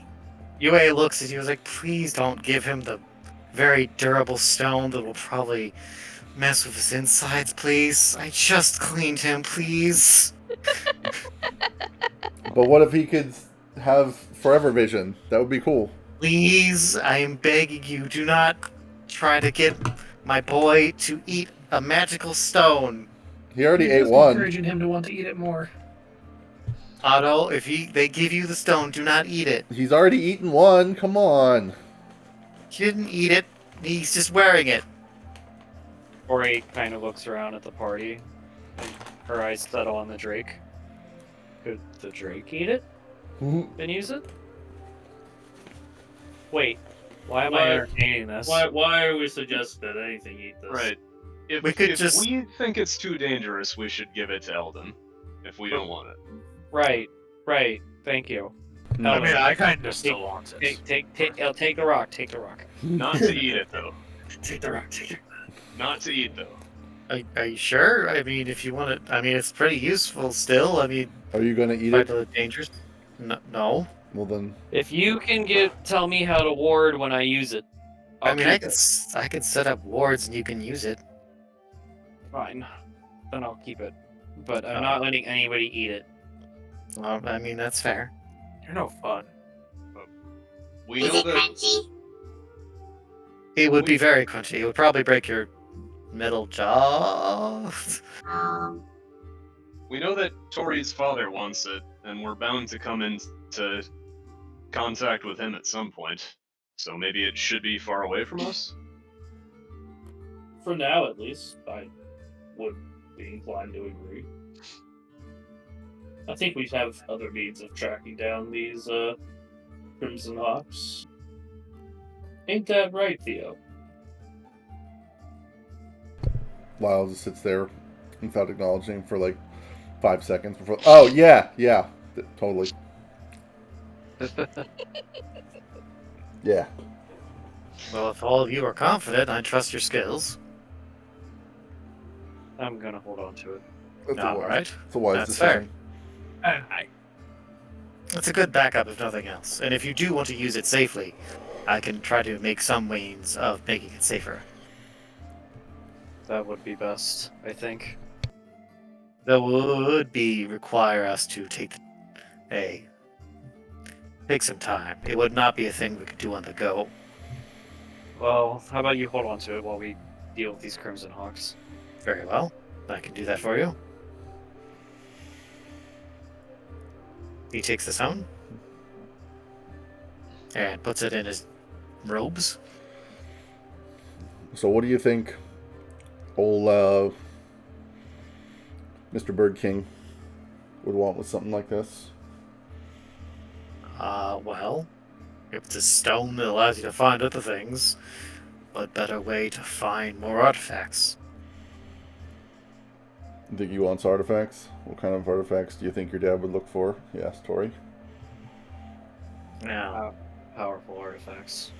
Yue looks at you and is like, please don't give him the very durable stone that will probably mess with his insides, please. I just cleaned him, please. But what if he could have forever vision? That would be cool. Please, I am begging you, do not try to get my boy to eat a magical stone. He already You're ate just one. encouraging him to want to eat it more. Otto, if they give you the stone, do not eat it. He's already eaten one. Come on. He didn't eat it. He's just wearing it. Tori kind of looks around at the party, and her eyes settle on the Drake. Could the Drake eat it and use it? Wait, why am I entertaining this? Why are we suggesting that anything eat this? Right. If We we, could if just- we think it's too dangerous, we should give it to Eldon. If we don't want it. Right. Thank you. I mean, I kind of still want it. I'll take the rock. Take the rock. Not to eat it, though. Take the rock. Take it. Not to eat, though. Are you sure? I mean, if you want it, I mean, it's pretty useful still. I mean, Are you going to eat by it? the dangers. No. Well, then. If you can tell me how to ward when I use it, I mean, keep I can set up wards and you can use it. Fine. Then I'll keep it. But I'm Oh. not letting anybody eat it. Well, I mean, that's fair. You're no fun. We Is know it that crunchy? It would be very crunchy. It would probably break your middle jaw. we know that Tori's father wants it, and we're bound to come into contact with him at some point. So maybe it should be far away from us. For now, at least, I would be inclined to agree. I think we have other means of tracking down these Crimson Hawks. Ain't that right, Theo? Lyle just sits there without acknowledging for like 5 seconds before. Oh, yeah, totally. Yeah. Well, if all of you are confident, I trust your skills. I'm gonna hold on to it. That's All right. It's a wise That's fair. decision. It's a good backup, if nothing else. And if you do want to use it safely, I can try to make some means of making it safer. That would be best, I think. That would require us to take some time. It would not be a thing we could do on the go. Well, how about you hold on to it while we deal with these Crimson Hawks? Very well. I can do that for you. He takes the stone and puts it in his robes. So, what do you think, old Mr. Bird King would want with something like this? Well, if it's a stone that allows you to find other things, what better way to find more artifacts? You think he wants artifacts? What kind of artifacts do you think your dad would look for? He asked Tori. Now, Powerful artifacts.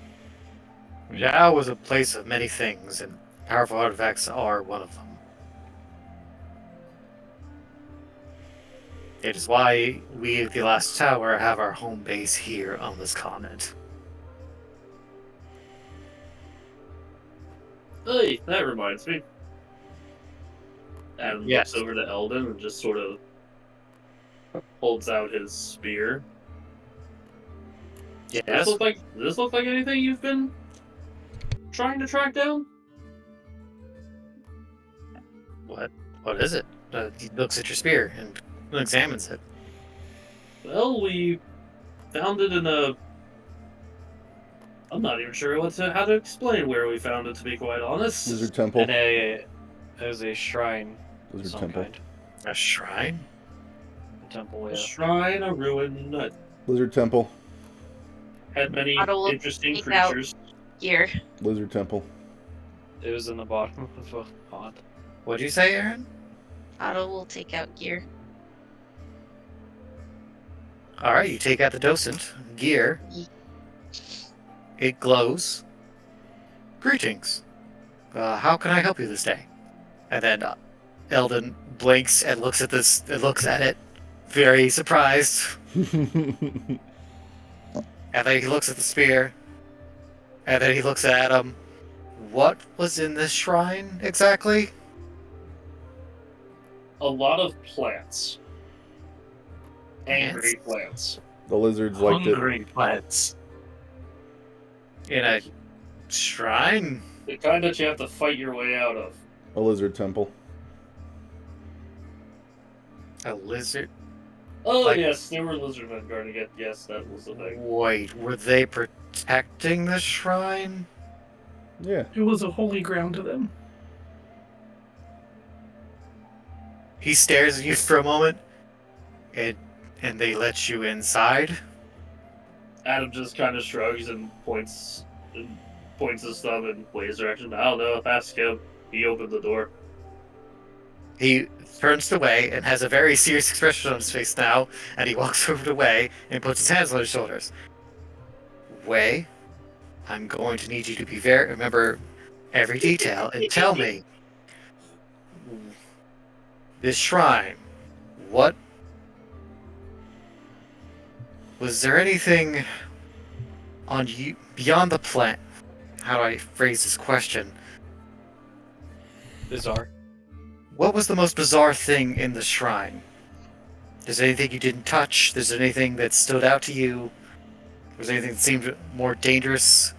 Zhao was a place of many things, and powerful artifacts are one of them. It is why we at the Last Tower have our home base here on this continent. Hey, that reminds me. Adam Yes. looks over to Eldon and just sort of holds out his spear. Yes. Does this look like anything you've been trying to track down? What is it? He looks at your spear and examines it. Well, we found it in a. I'm not even sure how to explain where we found it. To be quite honest. Lizard Temple. And as a shrine of Lizard some Temple. kind. A shrine? A temple, A yeah. shrine, a ruin, Lizard Temple. had many Otto will interesting take out- creatures. Gear. Lizard Temple. It was in the bottom of a pond. What'd you say, Aaron? Otto will take out gear. Alright, you take out the docent gear. It glows. Greetings. How can I help you this day? And then Eldon blinks and looks at it, very surprised. And then he looks at the spear. And then he looks at Adam. What was in this shrine exactly? A lot of plants. Angry plants. The lizards liked it. Hungry plants. In a shrine? The kind that you have to fight your way out of. A lizard temple. A lizard? Oh, Like- yes, there were lizardmen guarding it. Yes, that was the thing. Wait, were they protecting the shrine? Yeah. It was a holy ground to them. He stares at you for a moment, and they let you inside. Adam just kind of shrugs and points his thumb in Wade's direction. I don't know. Ask him. He opened the door. He turns away and has a very serious expression on his face now, and he walks over to Wei and puts his hands on his shoulders. Wei, I'm going to need you to remember every detail and tell me. This shrine, what? Was there anything on you beyond the plant? How do I phrase this question? Bizarre. What was the most bizarre thing in the shrine? Is there anything you didn't touch? Is there anything that stood out to you? Was there anything that seemed more dangerous?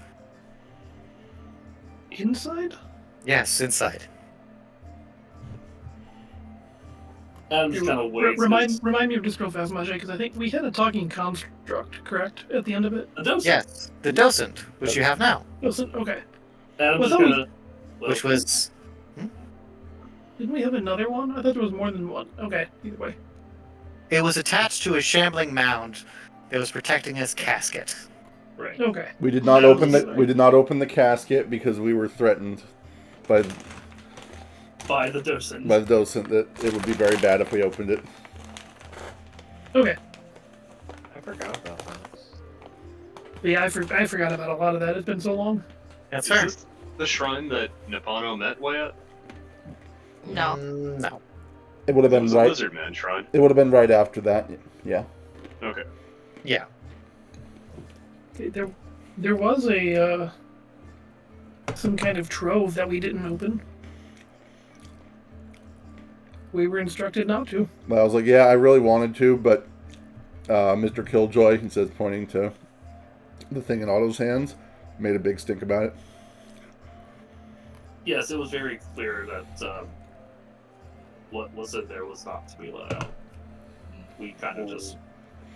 Inside? Yes, inside. Adam just kind of waits. Remind me of just real fast, Majay, because I think we had a talking construct, correct, at the end of it? The docent. Yes, the docent, which you have now. Docent, okay. Adam Well, just that kind of. Which was... Didn't we have another one? I thought there was more than one. Okay, either way. It was attached to a shambling mound that was protecting his casket. Right. Okay. We did not open the casket because we were threatened by the docent. that it would be very bad if we opened it. Okay. I forgot about that. But yeah, I forgot about a lot of that. It's been so long. That's Is fair. this the shrine that Nippano met way at? No. No. It would have It been was a right. Lizard Man shrine. It would have been right after that. Yeah. Okay. Yeah. Okay, there was a some kind of trove that we didn't open. We were instructed not to. But I was like, yeah, I really wanted to, but Mr. Killjoy, he says, pointing to the thing in Otto's hands, made a big stink about it. Yes, it was very clear that what was in there was not to be let out. We kind of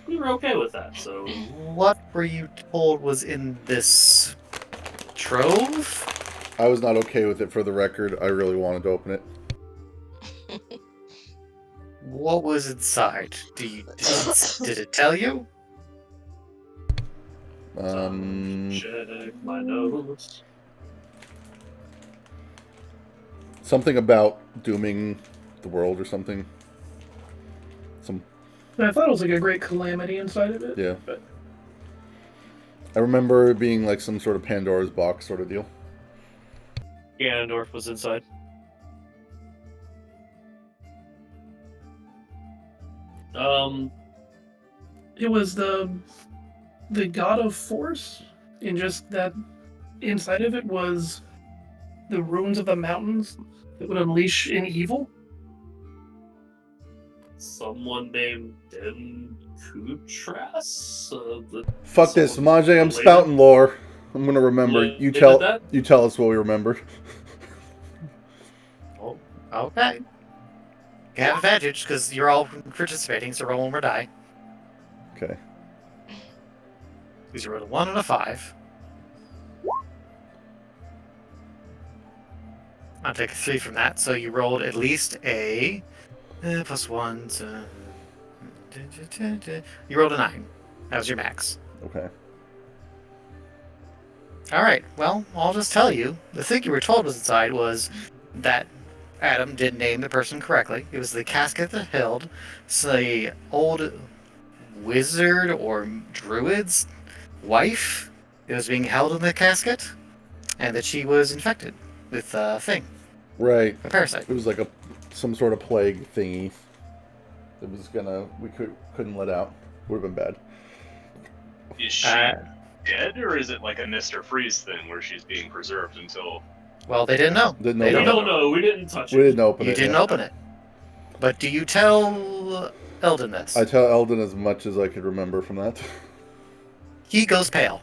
we were okay with that. So What were you told was in this trove? I was not okay with it, for the record. I really wanted to open it. What was inside? Did it tell you? check my notes. Something about dooming the world or something. I thought it was like a great calamity inside of it. Yeah. But I remember it being like some sort of Pandora's box sort of deal. Ganondorf was inside. it was the god of force, and just that inside of it was the ruins of the mountains that would unleash an evil. Someone named Kutras? Fuck this, Majay, I'm spouting lore. I'm gonna remember. You tell us what we remembered. Oh, okay. You have advantage because you're all participating, so roll one more die. Okay. Because you rolled a 1 and a 5. I'll take a 3 from that, so you rolled at least a plus 1. So, you rolled a 9. That was your max. Okay. Alright, well, I'll just tell you. The thing you were told was inside was that Adam did name the person correctly. It was the casket that held the old wizard or druid's wife that was being held in the casket, and that she was infected with a thing. Right. A parasite. It was like some sort of plague thingy. It was we couldn't let out. Would have been bad. Is she dead, or is it like a Mr. Freeze thing where she's being preserved until... Well, they didn't know. Didn't They open We it. don't know. We didn't touch We it. didn't open You it. didn't yeah. open it. But do you tell Eldon this? I tell Eldon as much as I could remember from that. He goes pale.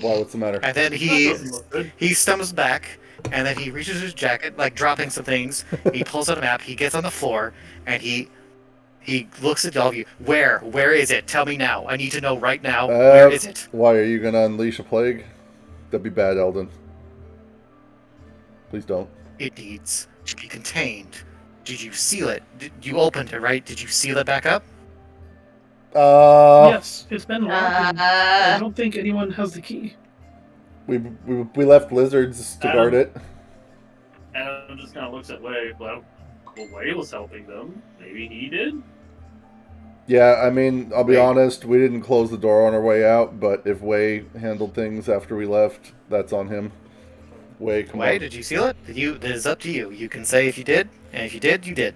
Why? What's the matter? And then That doesn't look good. he stumbles back, and then he reaches his jacket, like dropping some things. He pulls out a map. He gets on the floor, and he looks at all of you. Where is it? Tell me now. I need to know right now. Where is it? Why are you gonna unleash a plague? That'd be bad, Eldon. Please don't. It needs to be contained. Did you seal it? You opened it, right? Did you seal it back up? Yes, it's been locked, and I don't think anyone has the key. We left lizards to guard it. Adam just kind of looks at Way. Well, Way was helping them. Maybe he did. Yeah, I mean, I'll be Wait. honest, we didn't close the door on our way out, but if Way handled things after we left, that's on him. Way, come Wait, on. did you seal it? It is up to you. You can say if you did, and if you did, you did.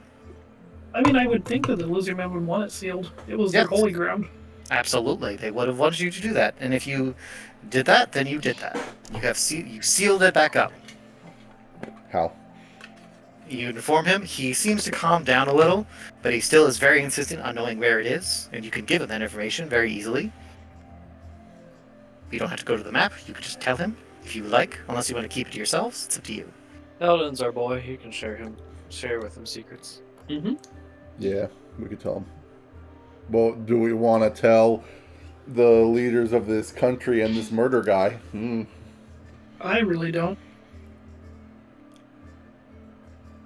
I mean, I would think that the lizard men would want it sealed. It was their Yes. holy ground. Absolutely, they would have wanted you to do that. And if you did that, then you did that. You sealed it back up. How? You inform him. He seems to calm down a little, but he still is very insistent on knowing where it is, and you can give him that information very easily. You don't have to go to the map. You can just tell him if you like, unless you want to keep it to yourselves. It's up to you. Eldon's our boy. You can share with him secrets. Mm-hmm. Yeah, we could tell him. Well, do we want to tell the leaders of this country and this murder guy? I really don't.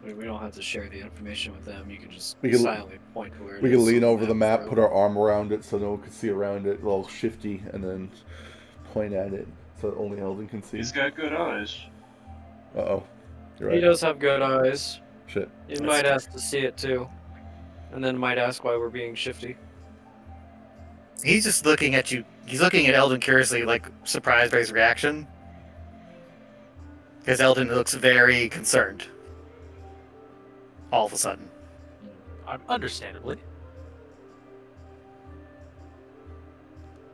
We don't have to share the information with them. You can just We can- silently point to where it We is can lean on over the map, for put our arm around it so no one can see around it, a little shifty, and then point at it so only Eldon can see. He's got good eyes. Uh-oh. You're He right. does have good eyes. Shit. He might ask to see it too, and then might ask why we're being shifty. He's just looking at you. He's looking at Eldon curiously, like surprised by his reaction. Because Eldon looks very concerned. All of a sudden. Understandably.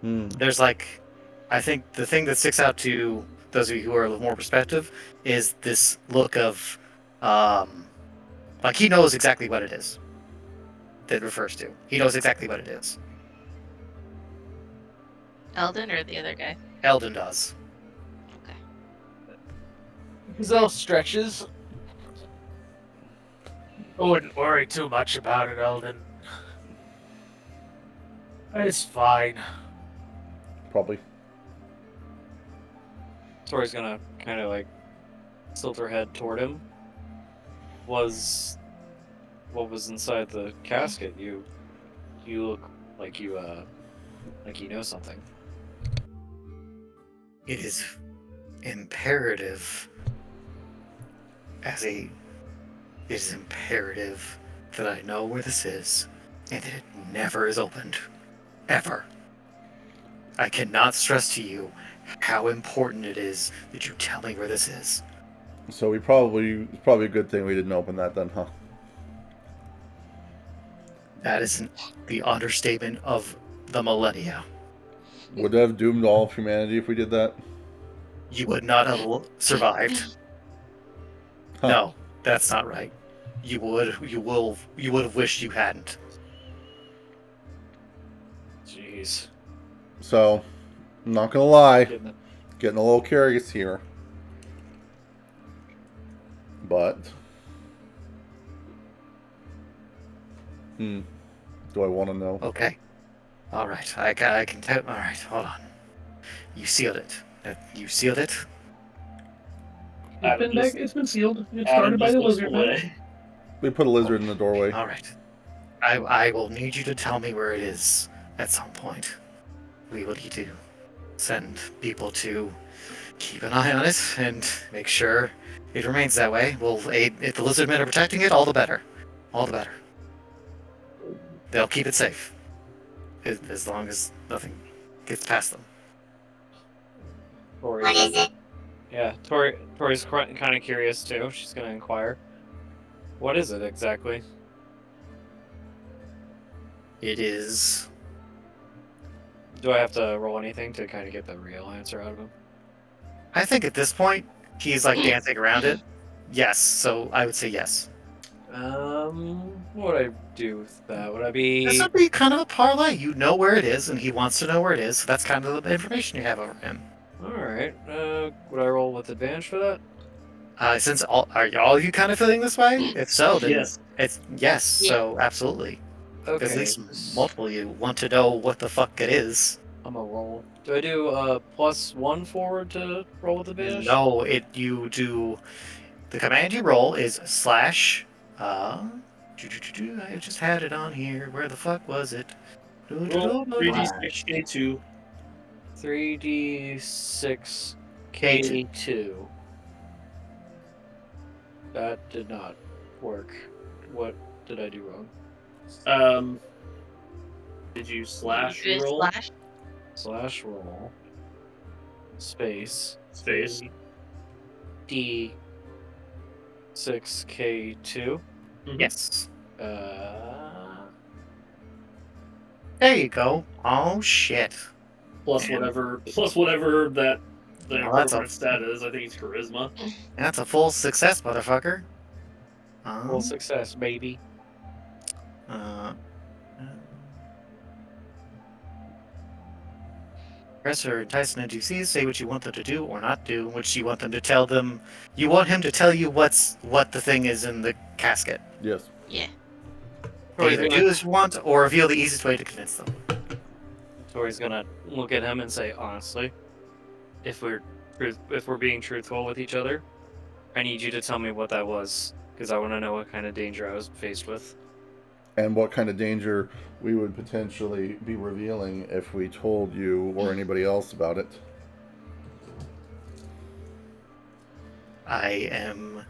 There's like, I think the thing that sticks out to those of you who are a little more perspective is this look of, like he knows exactly what it is. That it refers to. He knows exactly what it is. Eldon or the other guy? Eldon does. Okay. His elf stretches. I wouldn't worry too much about it, Eldon. It's fine. Probably. Tori's gonna kind of like tilt her head toward him. What was inside the casket? You look like you know something. It is imperative it is imperative that I know where this is, and that it never is opened. Ever. I cannot stress to you how important it is that you tell me where this is. So it's probably a good thing we didn't open that then, huh? That is the understatement of the millennia. Would it have doomed all of humanity if we did that? You would not have survived. Huh. No, that's not right. You would have wished you hadn't. Jeez. So, I'm not gonna lie, Getting it. getting a little curious here. But, do I want to know? Okay. All right. I can tell. All right. Hold on. You sealed it. You sealed it. It's been sealed. It started by the lizard men. We put a lizard in the doorway. All right. I will need you to tell me where it is at some point. We will need to send people to keep an eye on it and make sure it remains that way. We'll aid if the lizard men are protecting it. All the better. All the better. They'll keep it safe. As long as nothing gets past them. Tori. What is it? Yeah, Tori's kind of curious too. She's gonna inquire. What is it exactly? It is. Do I have to roll anything to kind of get the real answer out of him? I think at this point he's like dancing around it. Yes, so I would say yes. What would I do with that? Would I be? This would be kind of a parlay. You know where it is, and he wants to know where it is. So that's kind of the information you have over him. All right. Would I roll with advantage for that? Since all of you kind of feeling this way? If so, then Yes. it's yes. Yeah. So absolutely. Because at Okay. least multiple of you want to know what the fuck it is. I'm gonna roll. Do I do +1 forward to roll with advantage? No, you do. The command you roll is I just had it on here. Where the fuck was it? Roll 3d6k2. 3d6 K2. K2. That did not work. What did I do wrong? Did you slash Good roll? slash. Slash roll. Space. Space. D6K2. Yes. Uh, There you go. Oh shit. Plus Man. whatever that the Well, that's appropriate a- stat is. I think it's charisma. That's a full success, motherfucker. full success, baby. Press or entice an NPC, say what you want them to do or not do, which you want them to tell them. You want him to tell you what the thing is in the casket. Yes. Yeah. Tori's Either gonna, do as you want or reveal the easiest way to convince them. Tori's gonna look at him and say, honestly, if we're being truthful with each other, I need you to tell me what that was, because I want to know what kind of danger I was faced with. And what kind of danger we would potentially be revealing if we told you or anybody else about it. I am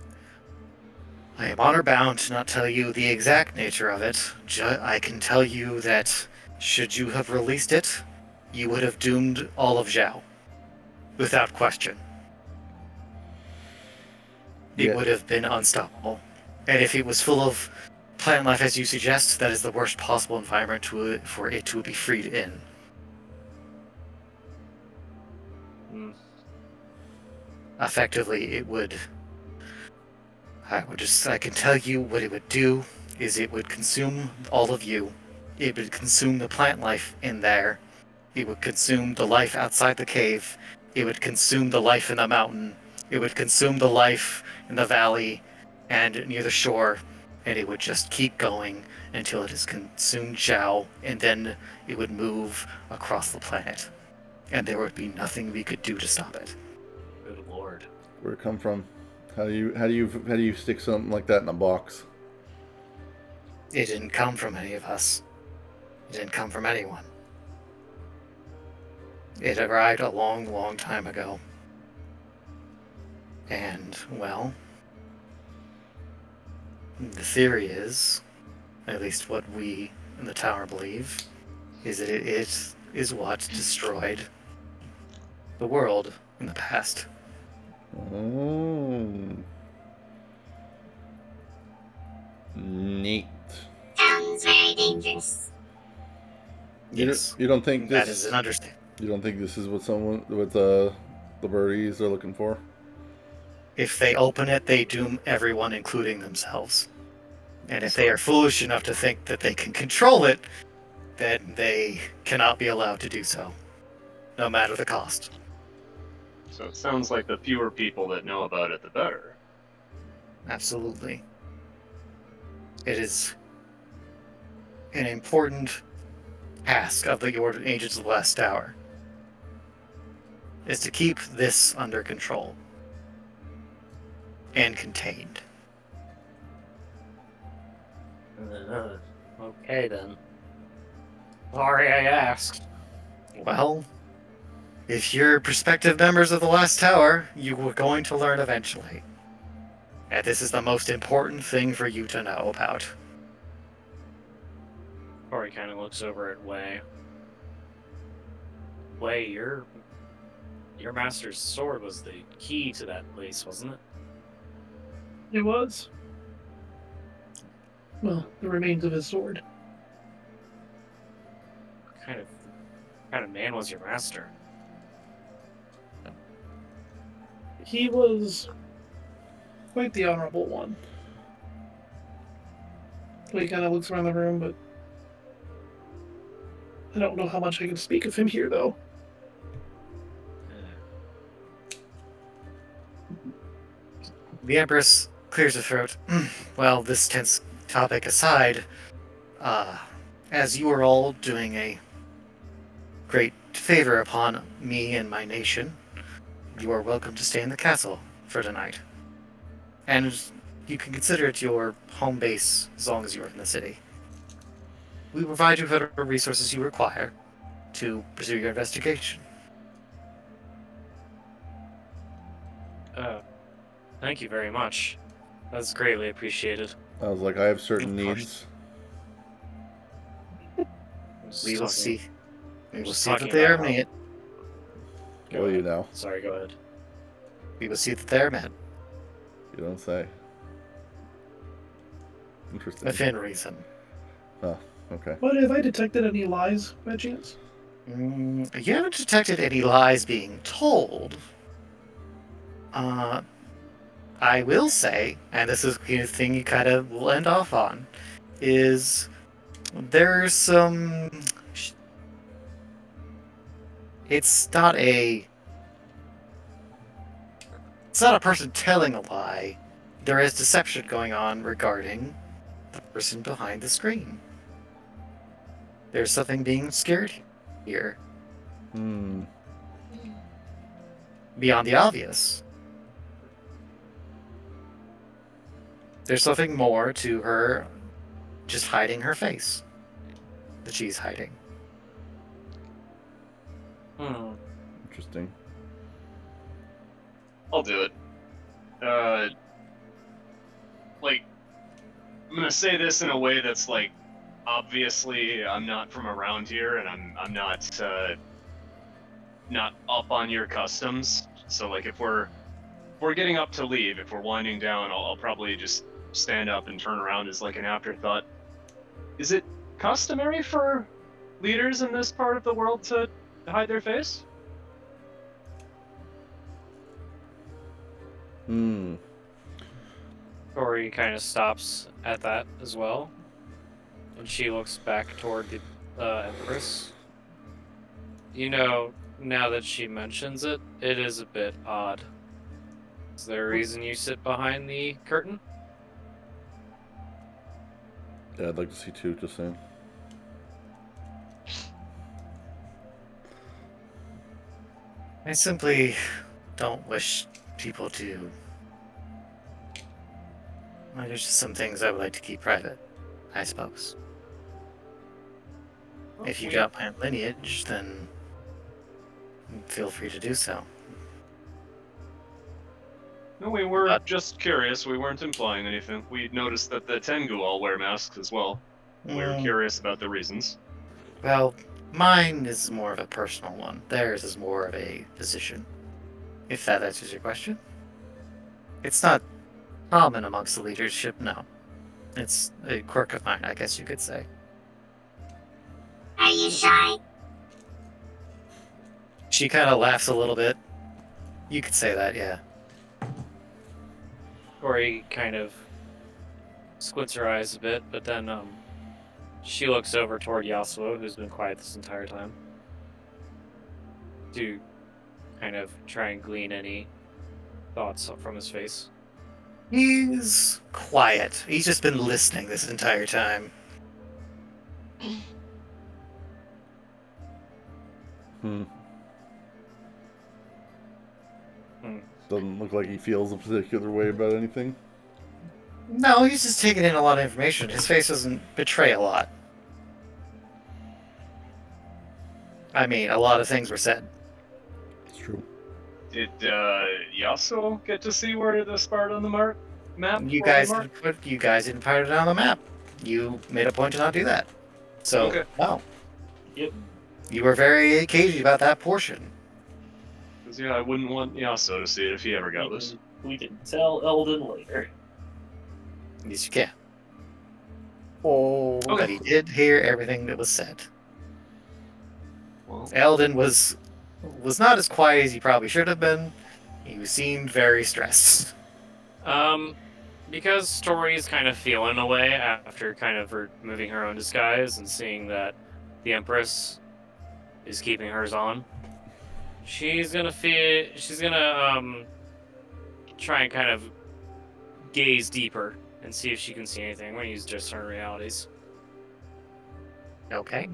honor bound to not tell you the exact nature of it. I can tell you that should you have released it, you would have doomed all of Zhao. Without question. It Yeah. would have been unstoppable. And if it was full of plant life as you suggest, that is the worst possible environment for it to be freed in. Effectively, it would... I can tell you what it would do is it would consume all of you. It would consume the plant life in there. It would consume the life outside the cave. It would consume the life in the mountain. It would consume the life in the valley and near the shore. And it would just keep going until it has consumed Zhao, and then it would move across the planet. And there would be nothing we could do to stop it. Good lord. Where'd it come from? How do you stick something like that in a box? It didn't come from any of us. It didn't come from anyone. It arrived a long, long time ago. And, well, the theory is, at least what we in the tower believe, is that it is what destroyed the world in the past. Oh. Neat. Sounds very dangerous. Yes, You don't think that this? is an understatement. You don't think this is what the birdies are looking for? If they open it, they doom everyone, including themselves. And if they are foolish enough to think that they can control it, then they cannot be allowed to do so, no matter the cost. So it sounds like the fewer people that know about it, the better. Absolutely. It is an important task of the Order Agents of the Last Hour, is to keep this under control and contained. Okay then. Sorry I asked. Well, if you're prospective members of the Last Tower, you were going to learn eventually. And this is the most important thing for you to know about. Tori kind of looks over at Wei. Wei, your master's sword was the key to that place, wasn't it? It was. Well, the remains of his sword. What kind of man was your master? He was quite the honorable one. He kind of looks around the room, but I don't know how much I can speak of him here, though. The Empress clears her throat. Well, this tense topic aside, as you are all doing a great favor upon me and my nation, you are welcome to stay in the castle for tonight. And you can consider it your home base as long as you're in the city. We provide you with whatever resources you require to pursue your investigation. Thank you very much. That's greatly appreciated. I was like, I have certain Of course. needs. We will see. We will just see that talking they are about how- met. Go Will you ahead. now? Sorry, go ahead. We will see that they are met You don't say. Interesting. within reason. Oh, okay. But have I detected any lies by chance? You haven't detected any lies being told. I will say, and this is the thing you kind of will end off on, is there's some. It's not a person telling a lie. There is deception going on regarding the person behind the screen. There's something being scared here. Beyond the obvious. There's something more to her just hiding her face that she's hiding. Interesting. I'll do it. Like, I'm gonna say this in a way that's like, obviously I'm not from around here, and I'm not up on your customs. So like, if we're getting up to leave, if we're winding down, I'll probably just stand up and turn around as like an afterthought. Is it customary for leaders in this part of the world to hide their face? Tori kind of stops at that as well, and she looks back toward the Empress. You know, now that she mentions it, it is a bit odd. Is there a reason you sit behind the curtain? Yeah, I'd like to see two, just saying. I simply don't wish people to. Well, there's just some things I would like to keep private, I suppose. If you got my lineage, then feel free to do so. No, we were just curious. We weren't implying anything. We noticed that the Tengu all wear masks as well. We were curious about the reasons. Well, mine is more of a personal one. Theirs is more of a position. If that answers your question. It's not common amongst the leadership, no. It's a quirk of mine, I guess you could say. Are you shy? She kind of laughs a little bit. You could say that, yeah. Tori kind of squints her eyes a bit, but then she looks over toward Yasuo, who's been quiet this entire time, to kind of try and glean any thoughts from his face. He's quiet. He's just been listening this entire time. Doesn't look like he feels a particular way about anything. No, he's just taking in a lot of information. His face doesn't betray a lot. I mean, a lot of things were said. It's true. Did Yasuo get to see where this part on the map? You guys didn't put it on the map. You made a point to not do that. So, Okay. wow. Yep. You were very cagey about that portion. Because yeah, I wouldn't want Yasuo to see it if he ever got this. We can tell Eldon later. At least you can. Oh. But he did hear everything that was said. Well, Eldon was not as quiet as he probably should have been. He seemed very stressed. Because Tori's kind of feeling away after kind of removing her own disguise and seeing that the Empress is keeping hers on, she's gonna try and kind of gaze deeper and see if she can see anything when you discern realities. Okay.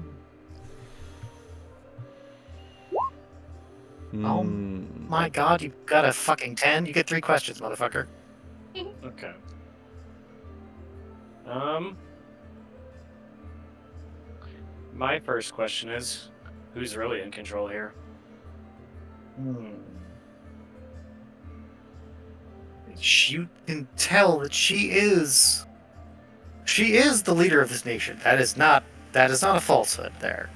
Oh my god, you got a fucking 10? You get 3 questions, motherfucker. Okay. My first question is, who's really in control here? You can tell that she is the leader of this nation. That is not a falsehood there.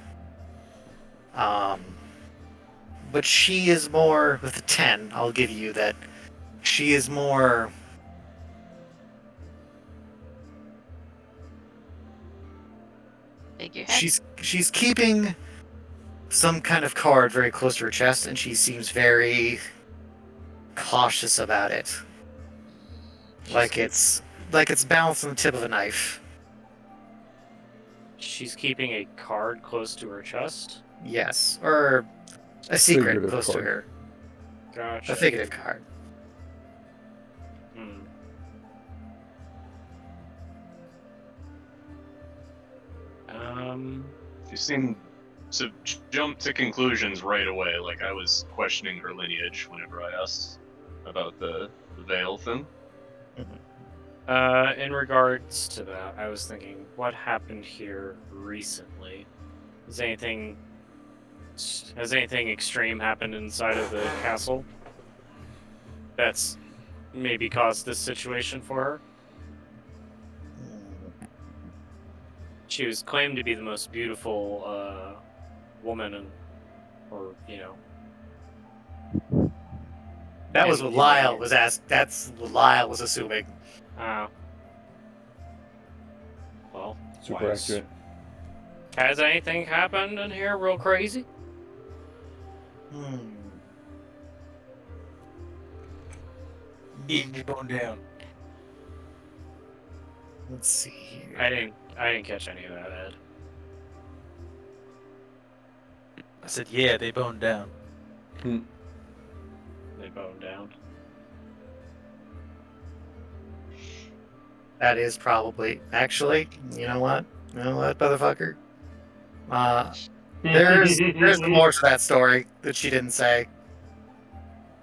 But she is more with a 10. I'll give you that. She is more. Figurehead. She's keeping some kind of card very close to her chest, and she seems very cautious about it. Like it's balanced on the tip of a knife. She's keeping a card close to her chest? Yes, or a secret Figurative close to card. her. Gotcha. A figurative card. Hmm. You seem to jump to conclusions right away. Like I was questioning her lineage whenever I asked about the veil thing. In regards to that, I was thinking, what happened here recently? Has anything extreme happened inside of the castle that's maybe caused this situation for her? She was claimed to be the most beautiful woman, That was what Lyle was asked. That's what Lyle was assuming. Well, Super accurate. Has anything happened in here real crazy? You're going down. Let's see here. I didn't catch any of that, Ed. I said, yeah, they boned down. They boned down. That is probably actually. You know what, motherfucker? There's more to that story that she didn't say.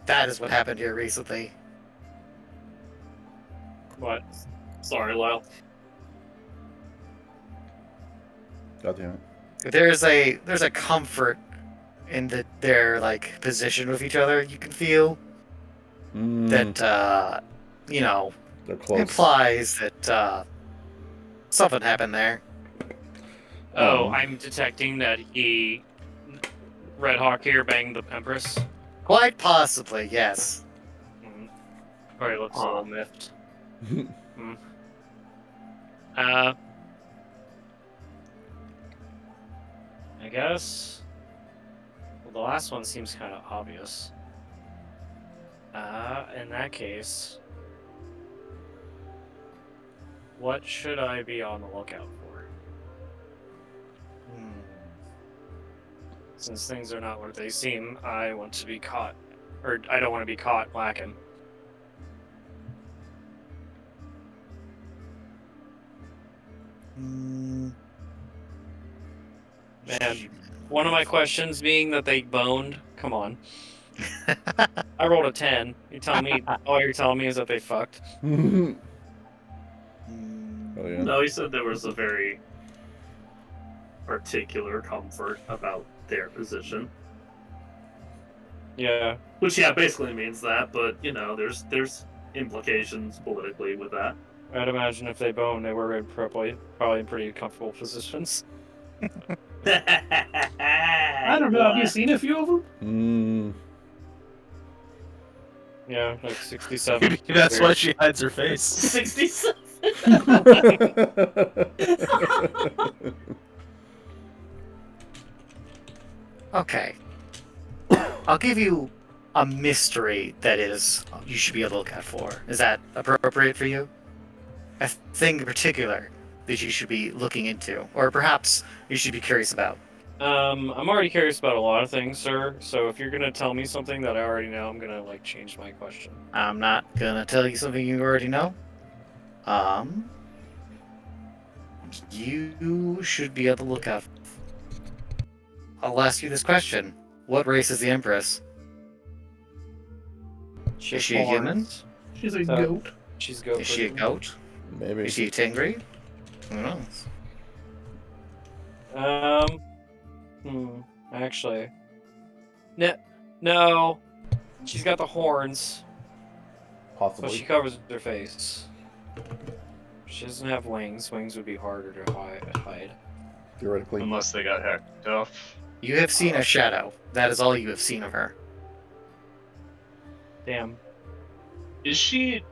That is what happened here recently. What? Sorry, Lyle. God damn it. There's a comfort in their like position with each other. You can feel that They're close. implies that something happened there. Oh, I'm detecting that Red Hawk here banged the Empress. Quite possibly, yes. Probably looks a little miffed. I guess. Well, the last one seems kind of obvious. In that case, what should I be on the lookout for? Since things are not what they seem, I want to be caught. Or, I don't want to be caught lacking. Man, one of my questions being that they boned. Come on. I rolled a 10. All you're telling me is that they fucked. Oh yeah. No, he said there was a very particular comfort about their position. Yeah. Which, yeah, basically means that, but, there's implications politically with that. I'd imagine if they boned, they were probably in pretty comfortable positions. I don't know. Have you seen a few of them? Yeah, like 67. That's why she hides her face. 67. Okay. I'll give you a mystery that you should be able to look out for. Is that appropriate for you? A thing in particular that you should be looking into, or perhaps you should be curious about. I'm already curious about a lot of things, sir. So if you're gonna tell me something that I already know, I'm gonna change my question. I'm not gonna tell you something you already know. You should be able to look out. I'll ask you this question: what race is the Empress? Is she a human? She's a goat. She's goat. Is she a goat? Maybe. Is she a Tingri? Who knows? Actually, no. She's got the horns, so Possibly. she covers her face. She doesn't have wings. Wings would be harder to hide. Theoretically. Unless they got hacked off. You have seen a shadow. That is all you have seen of her. Damn. Is she,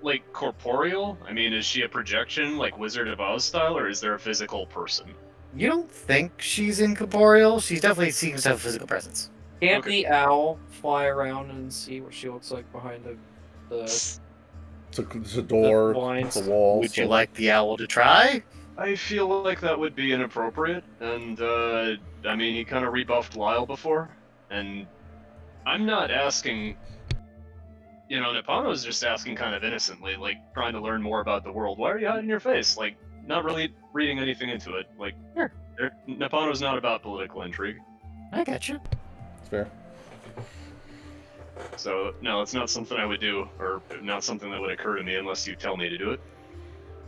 like, corporeal? I mean, is she a projection, like Wizard of Oz style, or is there a physical person? You don't think she's incorporeal? She definitely seems to have a physical presence. Can't Okay. the owl fly around and see what she looks like behind the It's a door, blinds. it's a wall. Would you so- like the owl to try? I feel like that would be inappropriate, and, I mean, he kind of rebuffed Lyle before, and I'm not asking... You know, Nippano's just asking kind of innocently, like, trying to learn more about the world. Why are you hiding your face? Like, not really reading anything into it. Like, Sure. Nippano's not about political intrigue. I got you. It's fair. So, no, it's not something I would do, or not something that would occur to me unless you tell me to do it.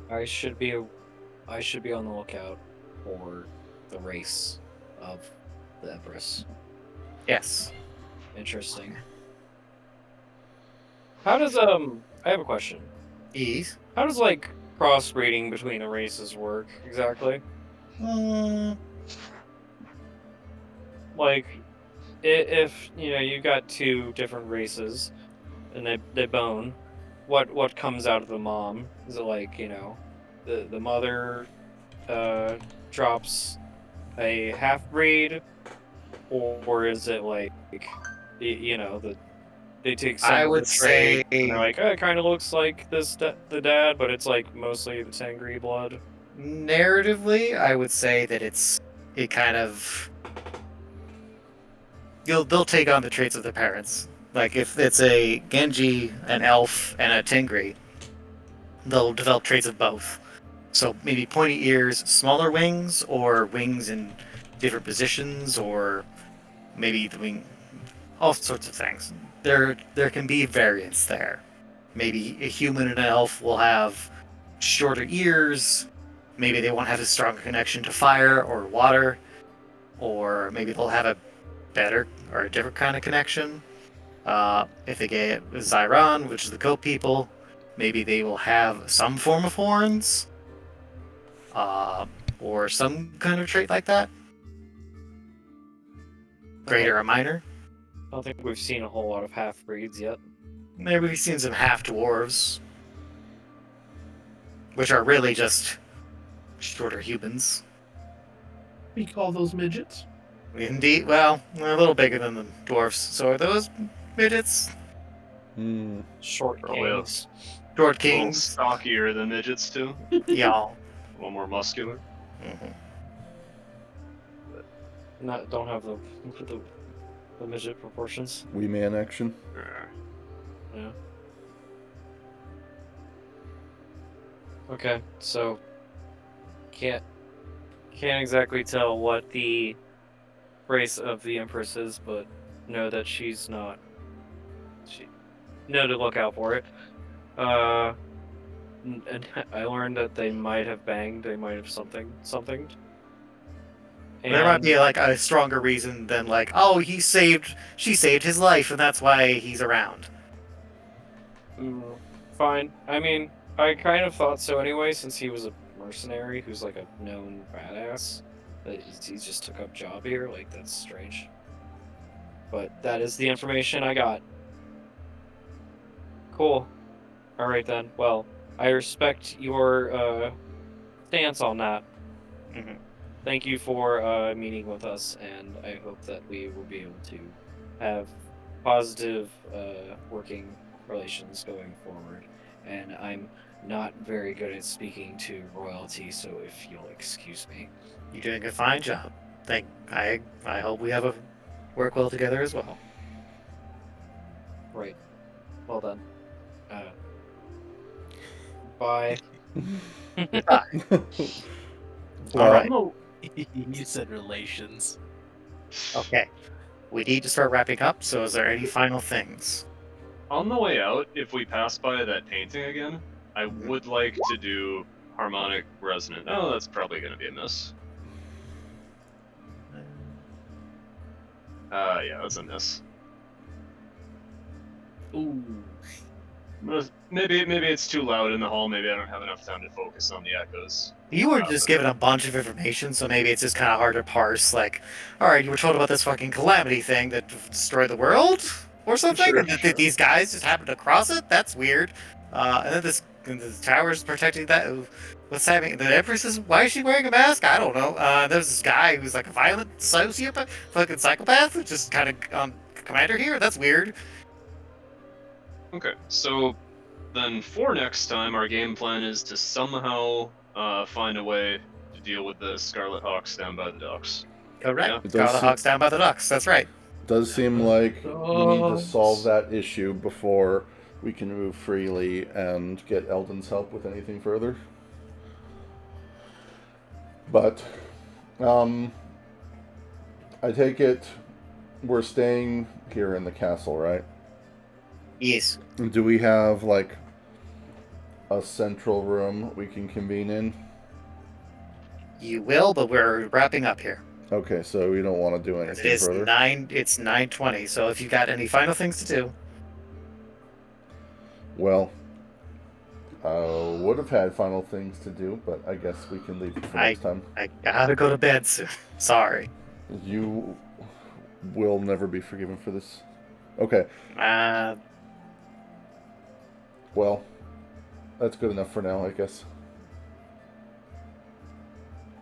I should be on the lookout for the race of the Empress. Yes. Interesting. How does I have a question. Ease. How does like crossbreeding between the races work exactly? Like, if you know you got two different races, and they bone, what comes out of the mom? Is it like the mother drops a half breed, or is it like they take some I of would the trait say- and they're like, it kind of looks like the dad, but it's like mostly the Tangri blood. Narratively, I would say that it kind of they'll take on the traits of their parents. Like if it's a Genji, an elf, and a Tengri, they'll develop traits of both. So maybe pointy ears, smaller wings, or wings in different positions, or maybe the wing, all sorts of things. There can be variance there. Maybe a human and an elf will have shorter ears. Maybe they won't have a strong connection to fire or water, or maybe they'll have a better or a different kind of connection. If they get Zyron, which is the goat people, maybe they will have some form of horns, or some kind of trait like that. Greater or minor. I don't think we've seen a whole lot of half breeds yet. Maybe we've seen some half dwarves, which are really just shorter humans. We call those midgets. Indeed, well, they're a little bigger than the dwarfs. So are those midgets? Hmm. Short Probably kings. Short A little kings? stockier than midgets, too. Yeah. A little more muscular. Don't have the midget proportions. Wee man action. Yeah. Okay, so can't exactly tell what the race of the Empress is, but know that she's not. Know to look out for it. And I learned that they might have banged. They might have something. There might be like a stronger reason than like, oh, she saved his life, and that's why he's around. Fine. I mean, I kind of thought so anyway, since he was a mercenary who's like a known badass. That he just took up job here. Like, that's strange. But that is the information I got. Cool. Alright then. Well, I respect your stance on that. Mhm. Thank you for meeting with us, and I hope that we will be able to have positive working relations going forward. And I'm not very good at speaking to royalty, so if you'll excuse me. You're doing a fine job. I hope we work well together as well. Right. Well done. Bye. All right. You said relations. Okay. We need to start wrapping up, so is there any final things? On the way out, if we pass by that painting again, I would like to do Harmonic resonant. Oh, that's probably going to be a miss. Yeah, that's a miss. Ooh. Maybe it's too loud in the hall. Maybe I don't have enough time to focus on the echoes. You were just given a bunch of information, so maybe it's just kind of hard to parse. Like, all right, you were told about this fucking calamity thing that destroyed the world or something, Sure, and that these guys just happened to cross it. That's weird. And then the tower's protecting that. What's happening? The Empress is. Why is she wearing a mask? I don't know. There's this guy who's like a violent sociopath, fucking psychopath, who's just kind of commander here. That's weird. Okay, so then for next time, our game plan is to somehow find a way to deal with the Scarlet Hawks down by the docks. Correct. Yeah. It Got does the seem- Hawks down by the docks. That's right. Does seem like we need to solve that issue before we can move freely and get Eldon's help with anything further. But, I take it we're staying here in the castle, right? Yes. Do we have, like, a central room we can convene in? You will, but we're wrapping up here. Okay, so we don't want to do It anything is further. It's 9:20. So if you got any final things to do, Well, would have had final things to do, but I guess we can leave it for next time. I gotta go to bed soon. Sorry. You will never be forgiven for this. Okay, well, that's good enough for now, I guess.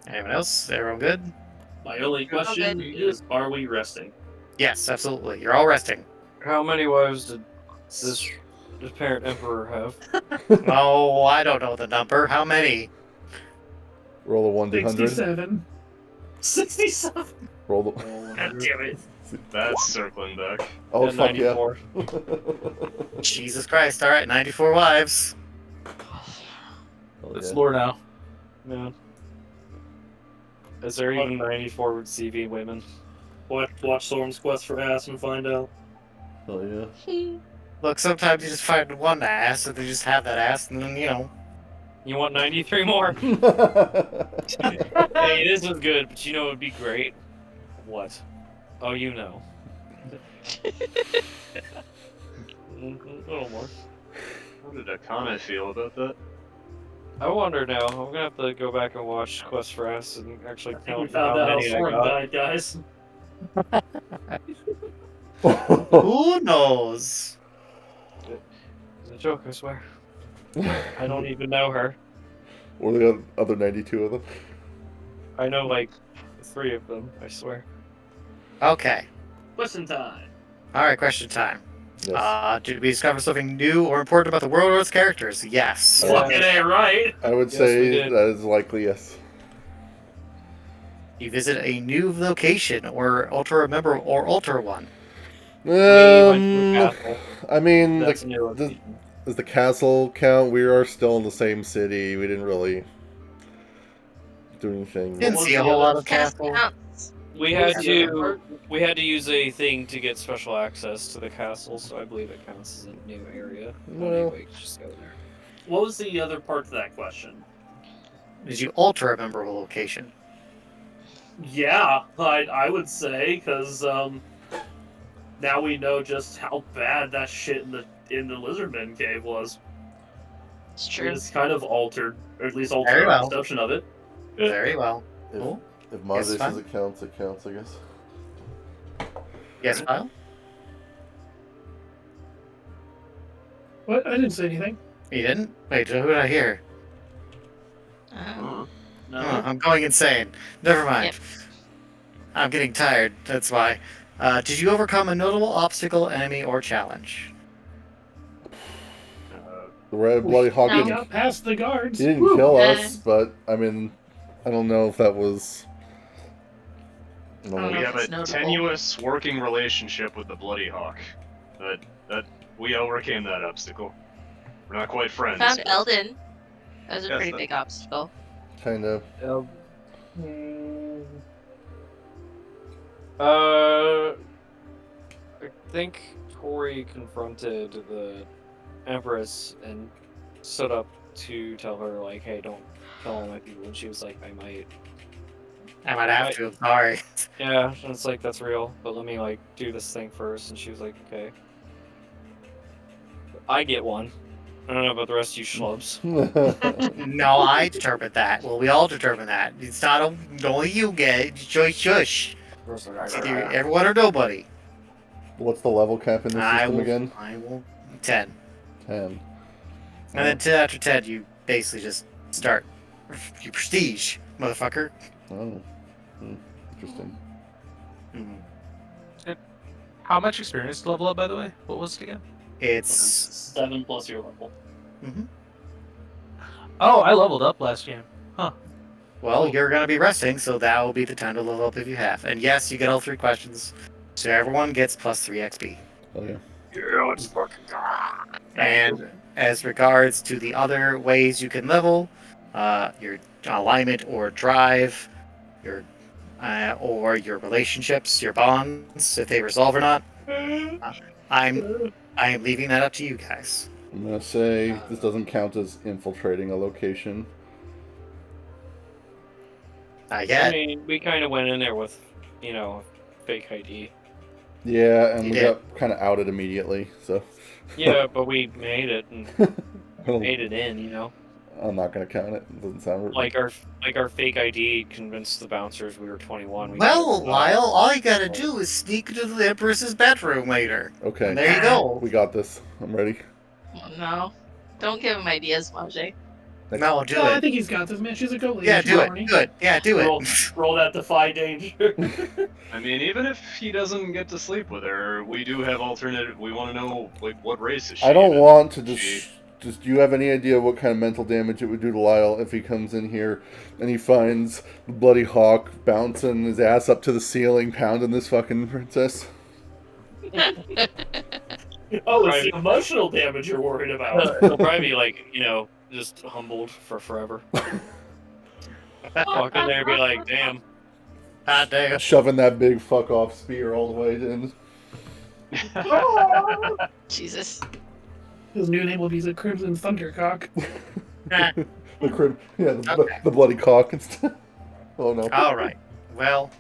Anyone else? Everyone good? My only question is, are we resting? Yes, absolutely. You're all resting. How many wives did this parent emperor have? Oh, I don't know the number. How many? Roll a 1d100. 67. 67. Roll the. God damn it. That's circling back. Oh, And fuck 94. yeah. Jesus Christ. All right, 94 wives. Hell It's yeah. lore now. Yeah. Is there even 94 CV women? Watch Storm's Quest for Ass and find out. Hell yeah. Look, sometimes you just find one ass and they just have that ass, and then, you know. You want 93 more? Hey, this is good, but you know it would be great. What? Oh, you know. A little more. How did Akane feel about that? I wonder now. I'm gonna have to go back and watch Quest for Ass and actually I think we count found how out how many I Storm got. died, guys. Who knows? It's a joke, I swear. I don't even know her. Or the other 92 of them. I know like 3 of them, I swear. Okay. Question time. All right, question time. Yes. Did we discover something new or important about the world or its characters? Yes. Yeah. Fucking A, right? I would Yes, we say did. that is likely yes. You visit a new location or alter a member or alter one. We went to a castle. I mean, That's a new the, location. does the castle count? We are still in the same city. We didn't really do anything. Didn't was see a the whole other lot of castle. We What had was the other to part? use a thing to get special access to the castle, so I believe it counts as a new area. Well- Anyway, just go there. What was the other part to that question? Did you alter a member or location? Yeah, I would say, because now we know just how bad that shit in the Lizardman cave was. It's true. It's kind of altered, or at least Very altered our well. perception of it. Very well. If, Cool. if Monday Yes, fine. says it counts, I guess. Yes, Kyle? What? I didn't say anything. You didn't? Wait, who did I hear? Oh. No. I'm going insane. Never mind. Yep. I'm getting tired, that's why. Did you overcome a notable obstacle, enemy, or challenge? The Red Bloody Hawk No. We didn't, got past the guards. he didn't Woo. kill us, but I mean, I don't know if that was. I don't I don't We know. know. have it's a notable. tenuous working relationship with the Bloody Hawk. That we overcame that obstacle. We're not quite friends. Found but- Eldon. That was a Yes, pretty that- big obstacle. Kind of. I think Tori confronted the Empress and stood up to tell her, like, hey, don't tell all my people, and she was like, I might. I might have to. I'm sorry. Yeah, and it's like, that's real, but let me, like, do this thing first. And she was like, okay. I get one. I don't know about the rest of you schlubs. No, I determined that. Well, we all determined that. It's not only you get it. Shush. It's either everyone or nobody. What's the level cap in this system again? I will 10. 10. And then 10 after 10, you basically just start. You prestige, motherfucker. Oh. Interesting. Mhm. How much experience to level up, by the way? What was it again? It's 7 plus your level. Oh, I leveled up last game. well, you're gonna be resting, so that will be the time to level up if you have. And yes, you get all 3 questions, so everyone gets plus 3 XP. Oh yeah. Yeah, let's fucking go. And as regards to the other ways you can level, your alignment or drive, your or your relationships, your bonds, if they resolve or not, I am leaving that up to you guys. I'm gonna say this doesn't count as infiltrating a location. Not I yet. mean, we kind of went in there with, fake ID. Yeah, and You we did. got kind of outed immediately, so. Yeah, but we made it and Well, made it in, I'm not gonna count it. It doesn't sound right. Like our fake ID convinced the bouncers we were 21. We Well, got- Lyle, all you gotta do is sneak into the Empress's bedroom later. Okay. And there you go. We got this. I'm ready. Oh, no. Don't give him ideas, Maj. No, do No, I it. think he's got this, man. She's a goat lady. Yeah, She's do it. horny. Do it. Yeah, do Roll, it. roll that defy danger. I mean, even if he doesn't get to sleep with her, we do have alternative. We want to know, like, what race is she? I don't even? want to She- just. Do you have any idea what kind of mental damage it would do to Lyle if he comes in here and he finds the bloody hawk bouncing his ass up to the ceiling, pounding this fucking princess? Oh, it's the emotional damage you're worried about. He'll probably be like, just humbled for forever. Walk in there and be like, damn. God damn. Shoving that big fuck off spear all the way in. Jesus. His new name will be the Crimson Thundercock. The Okay. the bloody cock and stuff. Oh no. All right. Well,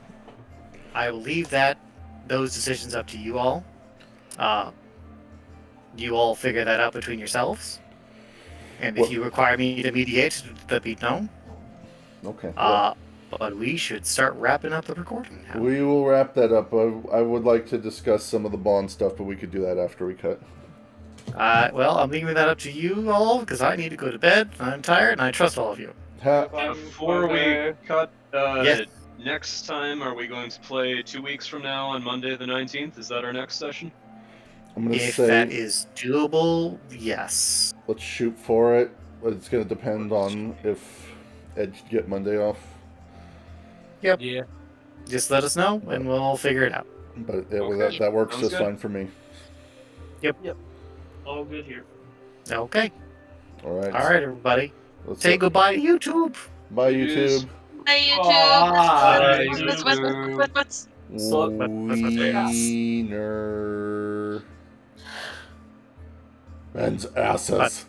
I will leave those decisions up to you all. You all figure that out between yourselves. And if What- you require me to mediate, let me know. Okay. But we should start wrapping up the recording now. We will wrap that up. I would like to discuss some of the Bond stuff, but we could do that after we cut. Well, I'm leaving that up to you all because I need to go to bed. I'm tired, and I trust all of you. Before we cut, Yes. next time, are we going to play 2 weeks from now on Monday the 19th? Is that our next session? I'm gonna If say that is doable, yes. let's shoot for it. But it's gonna depend on if Ed can get Monday off. Yeah. Just let us know, and we'll figure it out. But Okay. that works Sounds just good. fine for me. All good here. Okay. All right. All right, everybody. Let's Say go. goodbye to YouTube. Bye, Yes. YouTube. Hi, YouTube. Bye, What's- So- Wiener. Men's asses.